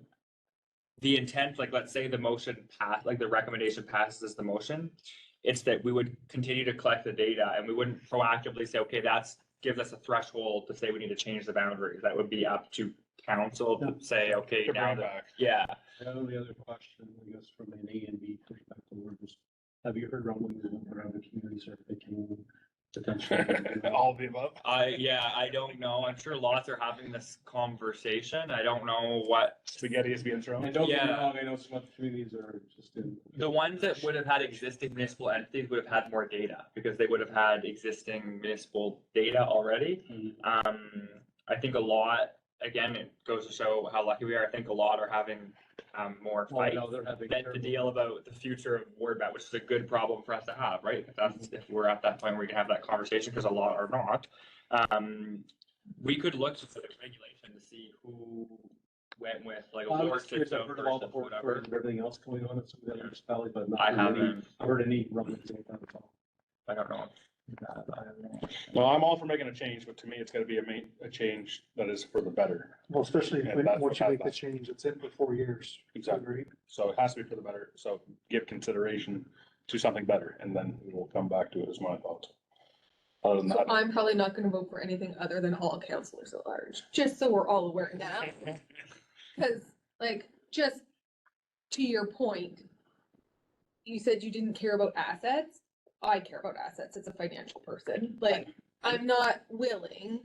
Speaker 5: intent, like, let's say the motion pass, like the recommendation passes as the motion. It's that we would continue to collect the data and we wouldn't proactively say, okay, that's gives us a threshold to say we need to change the boundaries. That would be up to council to say, okay,
Speaker 10: To
Speaker 5: now
Speaker 10: bring
Speaker 5: that,
Speaker 10: back.
Speaker 5: yeah.
Speaker 1: The only other question, I guess, from an A and B perspective, we're just, have you heard rumblings of what other communities are thinking potentially?
Speaker 10: All of the above.
Speaker 5: I don't know. I'm sure lots are having this conversation. I don't know what,
Speaker 10: Spaghetti is being
Speaker 1: And
Speaker 10: thrown.
Speaker 1: don't get me
Speaker 5: Yeah.
Speaker 1: wrong, I know some other communities are just in.
Speaker 5: the ones that would have had existing municipal entities would have had more data because they would have had existing municipal data already. I think a lot, again, it goes to show how lucky we are. I think a lot are having more
Speaker 1: Well, I
Speaker 5: fight
Speaker 1: know they're having.
Speaker 5: than to deal about the future of WordBat, which is a good problem for us to have, right? If we're at that point where we can have that conversation, because a lot are not. We could look to the regulation to see who went with like a
Speaker 1: I
Speaker 5: ward
Speaker 1: was curious, I've
Speaker 5: system
Speaker 1: heard of all the
Speaker 5: versus
Speaker 1: board
Speaker 5: whatever.
Speaker 1: and everything else going on in some of the other municipalities, but I've
Speaker 5: I
Speaker 1: not heard any,
Speaker 5: haven't,
Speaker 1: I've heard any rumblings like that at all.
Speaker 5: I don't know.
Speaker 10: Well, I'm all for making a change, but to me, it's gotta be a change that is for the better.
Speaker 7: Well, especially
Speaker 10: Yeah,
Speaker 7: when,
Speaker 10: that's
Speaker 7: once you
Speaker 10: what
Speaker 7: make the
Speaker 10: that's-
Speaker 7: change, it's in for 4 years.
Speaker 10: Exactly.
Speaker 7: Agreed.
Speaker 10: So it has to be for the better. So give consideration to something better and then we will come back to it, is my thought. Other than
Speaker 2: So
Speaker 10: that,
Speaker 2: I'm probably not gonna vote for anything other than all councilors at large, just so we're all aware now. Cause like, just to your point, you said you didn't care about assets. I care about assets as a financial person. Like, I'm not willing.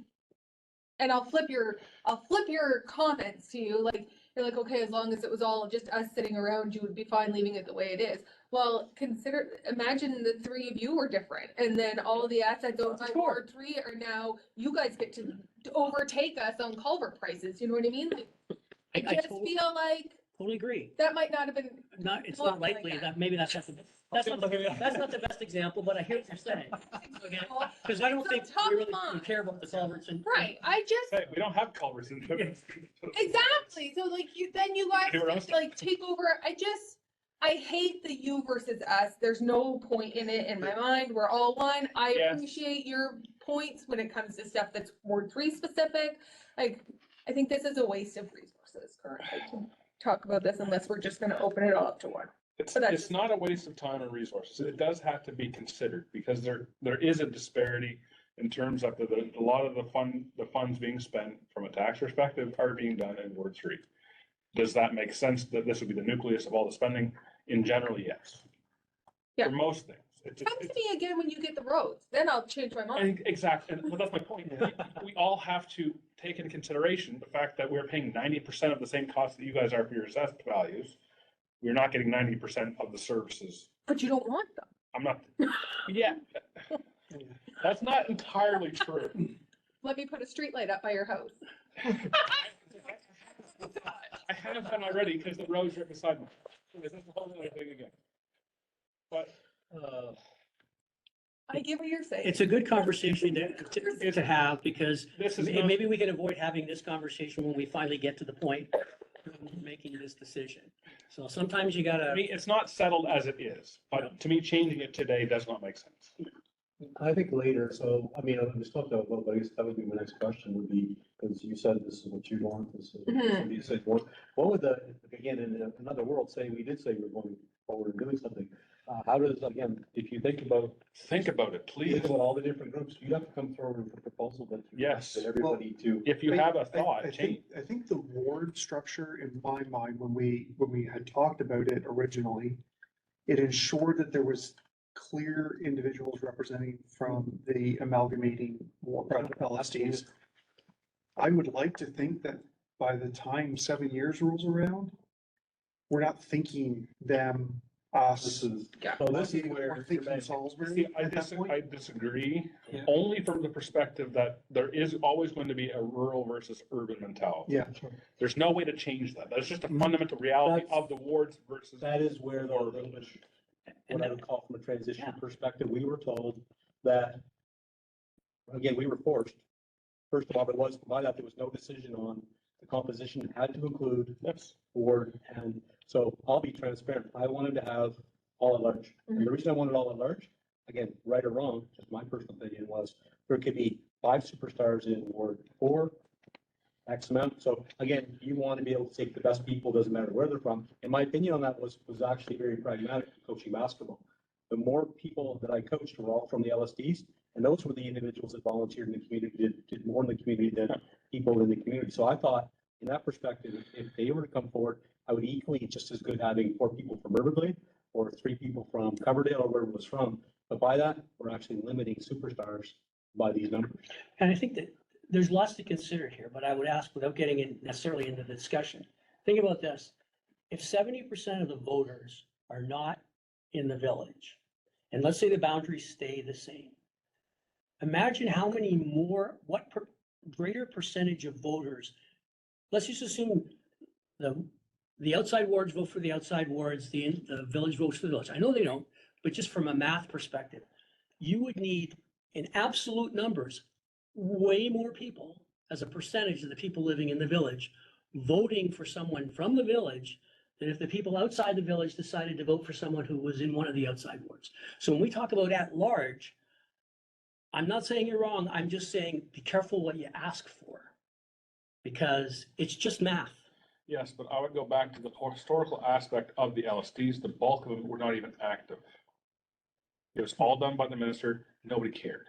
Speaker 2: And I'll flip your comments to you, like, you're like, okay, as long as it was all just us sitting around, you would be fine leaving it the way it is. Well, imagine the three of you were different, and then all of the assets owned by Ward 3 are now, you guys get to overtake us on culvert prices, you know what I mean? Like, I just feel like
Speaker 8: Totally agree.
Speaker 2: that might not have been,
Speaker 8: Not, it's
Speaker 2: Well,
Speaker 8: not
Speaker 2: like
Speaker 8: likely
Speaker 2: that.
Speaker 8: that, maybe that's not the best example, but I hear what you're saying. Because I don't
Speaker 2: So
Speaker 8: think
Speaker 2: top
Speaker 8: we really
Speaker 2: line.
Speaker 8: we care about the culverts and.
Speaker 2: right, I just,
Speaker 10: hey, we don't have culverts in.
Speaker 2: exactly, so like you, then you
Speaker 10: Everyone
Speaker 2: guys
Speaker 10: else-
Speaker 2: like take over, I hate the you versus us, there's no point in it in my mind, we're all one, I
Speaker 10: Yes.
Speaker 2: appreciate your points when it comes to stuff that's Ward 3 specific. Like, I think this is a waste of resources currently to talk about this unless we're just gonna open it all up to one.
Speaker 10: It's,
Speaker 2: But that's
Speaker 10: it's
Speaker 2: just-
Speaker 10: not a waste of time and resources. It does have to be considered because there is a disparity in terms of a lot of the funds being spent from a tax perspective are being done in Ward 3. Does that make sense that this would be the nucleus of all the spending? In general, yes.
Speaker 2: Yeah.
Speaker 10: For most things.
Speaker 2: Come to me again when you get the roads, then I'll change my mind.
Speaker 10: Exactly, well, that's my point. We all have to take into consideration the fact that we're paying 90% of the same cost that you guys are for your assessed values. We're not getting 90% of the services.
Speaker 2: But you don't want them.
Speaker 10: I'm not, yeah. That's not entirely true.
Speaker 2: Let me put a street light up by your house.
Speaker 10: I have done already because the road's right beside me. This is a whole other thing again. But,
Speaker 2: I get what you're saying.
Speaker 8: It's a good conversation to have because
Speaker 10: this is not,
Speaker 8: maybe we can avoid having this conversation when we finally get to the point of making this decision. So sometimes you
Speaker 10: I
Speaker 8: gotta,
Speaker 10: mean, it's not settled as it is, but to me, changing it today does not make sense.
Speaker 1: I think later, so, I mean, I'm just talking about, but I guess that would be my next question would be, because you said this is what you want, this is,
Speaker 2: Mhm.
Speaker 1: somebody said, what would the, again, in another world, say, we did say we're going forward and doing something, how does, again, if you think about,
Speaker 10: Think about it, please.
Speaker 1: think about all the different groups, you have to come forward with a proposal that.
Speaker 10: Yes.
Speaker 1: That everybody to.
Speaker 10: If you have a thought, change.
Speaker 7: I think the ward structure in my mind, when we had talked about it originally, it ensured that there was clear individuals representing from the amalgamating LSDs. I would like to think that by the time 7 years rolls around, we're not thinking them us.
Speaker 10: This is,
Speaker 1: So this is where.
Speaker 7: We're thinking Salisbury
Speaker 10: see,
Speaker 7: at that point.
Speaker 10: I disagree,
Speaker 6: Yeah.
Speaker 10: only from the perspective that there is always going to be a rural versus urban mentality.
Speaker 7: Yeah.
Speaker 10: There's no way to change that. That's just a fundamental reality
Speaker 1: That's-
Speaker 10: of the wards versus.
Speaker 1: That is where the little bit, what I would call from a transition perspective, we were told that, again, we were forced. First of all, there was no decision on the composition. It had to include
Speaker 10: Yes.
Speaker 1: board, and so I'll be transparent. I wanted to have all at large. And the reason I wanted all at large, again, right or wrong, just my personal opinion, was there could be 5 superstars in Ward 4, X amount. So again, you want to be able to take the best people, doesn't matter where they're from. And my opinion on that was actually very pragmatic, coaching basketball. The more people that I coached were all from the LSDs, and those were the individuals that volunteered in the community, did more in the community than people in the community. So I thought, in that perspective, if they were to come forward, I would equally just as good having 4 people from Riverglade or 3 people from Coverdale or wherever it was from. But by that, we're actually limiting superstars by these numbers.
Speaker 8: And I think that there's lots to consider here, but I would ask without getting in necessarily into the discussion. Think about this. If 70% of the voters are not in the village, and let's say the boundaries stay the same, imagine how many more, greater percentage of voters, let's just assume the outside wards vote for the outside wards, the village votes for the village. I know they don't, but just from a math perspective, you would need in absolute numbers, way more people as a percentage of the people living in the village voting for someone from the village than if the people outside the village decided to vote for someone who was in one of the outside wards. So when we talk about at large, I'm not saying you're wrong. I'm just saying be careful what you ask for, because it's just math.
Speaker 10: Yes, but I would go back to the historical aspect of the LSDs. The bulk of them were not even active. It was all done by the minister. Nobody cared.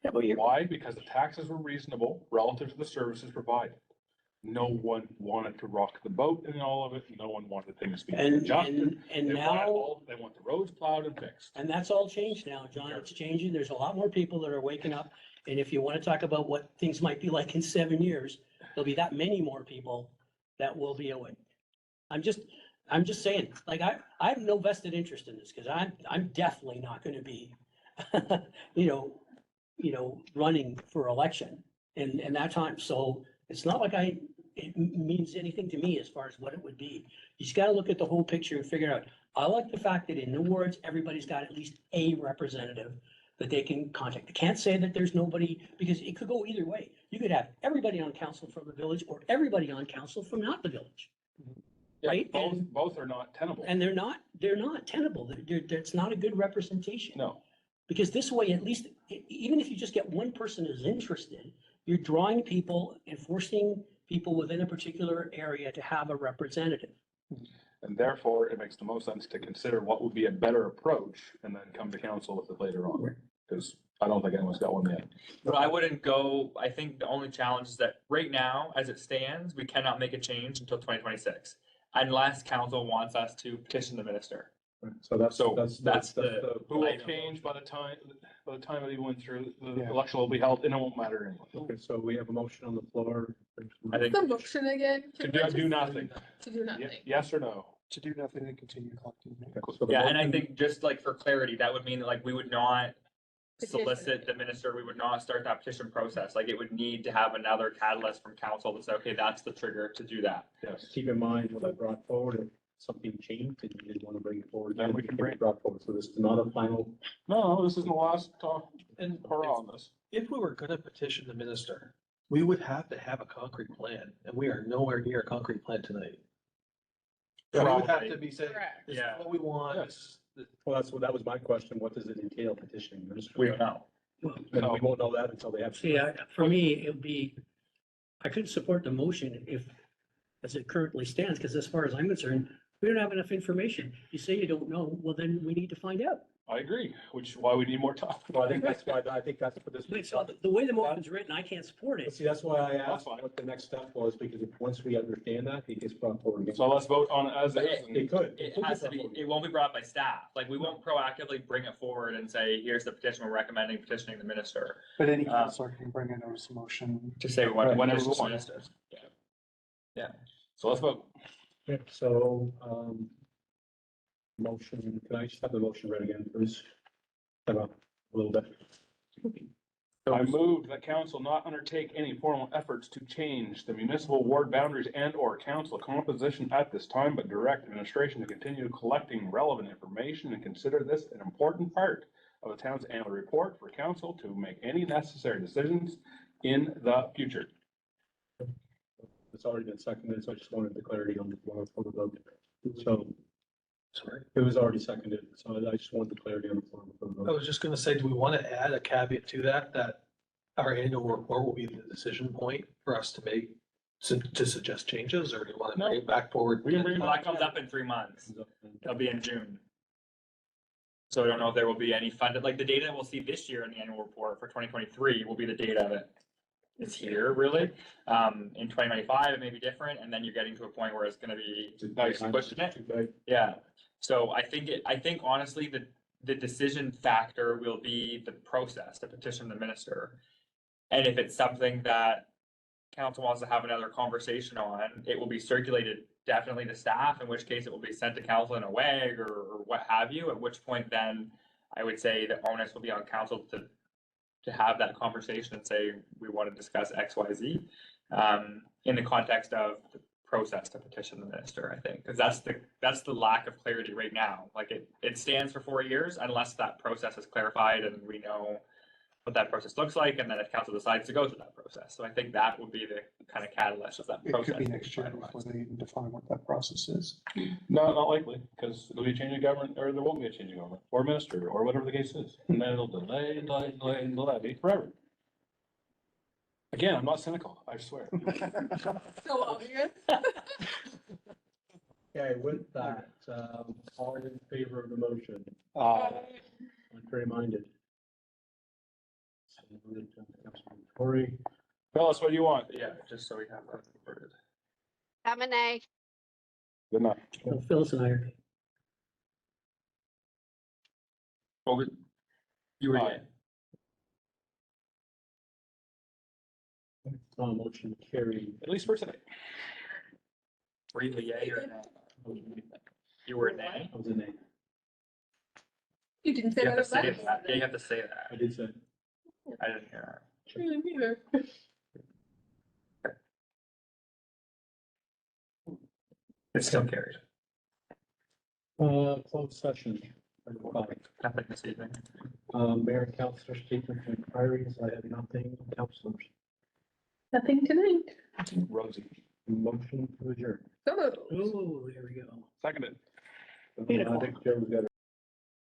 Speaker 8: Yeah, but
Speaker 10: Why? Because the taxes were reasonable relative to the services provided. No one wanted to rock the boat in all of it. No one wanted things to be adjusted.
Speaker 8: And
Speaker 10: They
Speaker 8: now,
Speaker 10: want the roads plowed and fixed.
Speaker 8: and that's all changed now, John. It's changing. There's a lot more people that are waking up. And if you want to talk about what things might be like in 7 years, there'll be that many more people that will be awake. I'm just saying, like, I have no vested interest in this, because I'm definitely not gonna be, running for election in that time. So it's not like it means anything to me as far as what it would be. You just gotta look at the whole picture and figure out. I like the fact that in the wards, everybody's got at least a representative that they can contact. They can't say that there's nobody, because it could go either way. You could have everybody on council from the village or everybody on council from not the village.
Speaker 10: Yeah,
Speaker 8: Right,
Speaker 10: both are not tenable.
Speaker 8: And they're not tenable. It's not a good representation.
Speaker 10: No,
Speaker 8: Because this way, at least, even if you just get one person who's interested, you're drawing people and forcing people within a particular area to have a representative.
Speaker 10: and therefore it makes the most sense to consider what would be a better approach and then come to council with it later on. Because I don't think anyone's got one yet.
Speaker 5: But I wouldn't go, I think the only challenge is that right now, as it stands, we cannot make a change until 2026. Unless council wants us to petition the minister.
Speaker 1: So that's
Speaker 5: the-
Speaker 10: Who will
Speaker 5: Item.
Speaker 10: change by the time it even went through, the
Speaker 7: Yeah.
Speaker 10: election will be held, and it won't matter anyway.
Speaker 1: Okay, so we have a motion on the floor.
Speaker 5: I think.
Speaker 2: The motion again.
Speaker 10: To
Speaker 2: Can
Speaker 10: do,
Speaker 2: we
Speaker 10: do
Speaker 2: just-
Speaker 10: nothing.
Speaker 2: To do nothing.
Speaker 10: Yes or no?
Speaker 7: To do nothing and continue collecting.
Speaker 1: So the
Speaker 5: Yeah, and I
Speaker 1: motion-
Speaker 5: think just like for clarity, that would mean that like we would not
Speaker 2: Petition.
Speaker 5: solicit the minister, we would not start that petition process. Like it would need to have another catalyst from council to say, okay, that's the trigger to do that.
Speaker 10: Yes.
Speaker 1: Keep in mind what I brought forward, if something changed and you didn't want to bring it forward,
Speaker 10: Then
Speaker 1: then
Speaker 10: we
Speaker 1: we
Speaker 10: can
Speaker 1: can
Speaker 10: bring
Speaker 1: bring it brought forward. So this is not a final.
Speaker 10: No, this isn't the last talk,
Speaker 6: And
Speaker 10: hurrah on this.
Speaker 6: if we were gonna petition the minister, we would have to have a concrete plan, and we are nowhere near a concrete plan tonight. We would have
Speaker 5: Probably.
Speaker 6: to be saying,
Speaker 2: Correct.
Speaker 6: this is
Speaker 5: Yeah.
Speaker 6: what we want.
Speaker 10: Yes.
Speaker 1: Well, that was my question. What does it entail petitioning the minister?
Speaker 5: We don't know.
Speaker 1: And we won't know that until they have.
Speaker 8: See, for me, it would be, I couldn't support the motion if, as it currently stands, because as far as I'm concerned, we don't have enough information. You say you don't know, well, then we need to find out.
Speaker 10: I agree, which is why we need more time.
Speaker 1: Well, I think that's why, I think that's what this.
Speaker 8: So the way the motion's written, I can't support
Speaker 1: But
Speaker 8: it.
Speaker 1: see, that's why I
Speaker 10: That's
Speaker 1: asked
Speaker 10: fine.
Speaker 1: what the next step was, because if, once we understand that, it gets brought forward again.
Speaker 10: So let's vote on it as is. and-
Speaker 1: It could.
Speaker 5: It has to be, it won't be brought by staff. Like we won't proactively bring it forward and say, here's the petition we're recommending petitioning the minister.
Speaker 7: But any councillor can bring a notice of motion.
Speaker 5: To say we want to
Speaker 10: Whenever
Speaker 5: petition
Speaker 10: we
Speaker 5: the
Speaker 10: want.
Speaker 5: minister.
Speaker 10: So let's vote.
Speaker 1: Okay, so, Motion, can I just have the motion read again, please? Have a little bit.
Speaker 10: I move that council not undertake any formal efforts to change the municipal ward boundaries and or council composition at this time, but direct administration to continue collecting relevant information and consider this an important part of the town's annual report for council to make any necessary decisions in the future.
Speaker 1: It's already been seconded, so I just wanted the clarity on the floor for the vote. So,
Speaker 6: Sorry.
Speaker 1: it was already seconded, so I just want the clarity on the floor for the
Speaker 6: I
Speaker 1: vote.
Speaker 6: was just gonna say, do we want to add a caveat to that, that our annual report will be the decision point for us to make, to suggest changes, or do you want to bring it back forward?
Speaker 10: We can bring it
Speaker 5: Well, that comes up in 3 months. It'll be in June. So I don't know if there will be any funded, like the data we'll see this year in the annual report for 2023 will be the data that is here really. In 2025, it may be different, and then you're getting to a point where it's gonna be nice pushing it. Yeah, so I think honestly, the decision factor will be the process to petition the minister. And if it's something that council wants to have another conversation on, it will be circulated definitely to staff, in which case it will be sent to council in a WAG or what have you, at which point then I would say the onus will be on council to have that conversation and say, we want to discuss X, Y, Z, in the context of the process to petition the minister, I think, because that's the lack of clarity right now. Like it stands for 4 years unless that process is clarified and we know what that process looks like, and then if council decides to go through that process. So I think that would be the kind of catalyst of that
Speaker 7: It
Speaker 6: Oh,
Speaker 7: could
Speaker 10: process.
Speaker 7: be
Speaker 10: being
Speaker 7: next year
Speaker 10: finalized.
Speaker 7: before they even define what that process is.
Speaker 10: No, not likely, because there'll be a change in government, or there won't be a change in government, or minister, or whatever the case is, and then it'll delay, forever. Again, I'm not cynical, I swear.
Speaker 2: So obvious.
Speaker 1: Okay, with that, all in favor of the motion, contrary minded. Cory,
Speaker 10: Tell us what you want.
Speaker 5: Yeah, just so we have that recorded.
Speaker 9: I'm an A.
Speaker 10: Good enough.
Speaker 8: Well, Phyllis and I are.
Speaker 5: Oh, you were,
Speaker 10: Aye.
Speaker 1: motion carried.
Speaker 10: At least for today.
Speaker 5: were you a yay or a nay? You were a nay?
Speaker 1: I was an A.
Speaker 2: You didn't say
Speaker 5: You have
Speaker 2: that.
Speaker 5: to say
Speaker 2: out loud.
Speaker 5: that. Yeah, you have to say that.
Speaker 1: I did say.
Speaker 5: I didn't hear
Speaker 2: Me neither.
Speaker 5: that. It's still carried.
Speaker 1: Closed session. Item 5.
Speaker 5: Nothing this evening.
Speaker 1: Mayor and councilor statements and inquiries. I have nothing. Councilors,
Speaker 2: Nothing tonight.
Speaker 10: Rosie,
Speaker 1: motion to adjourn.
Speaker 2: So moved.
Speaker 8: Oh, there we go.
Speaker 10: seconded.
Speaker 1: I think Joe's got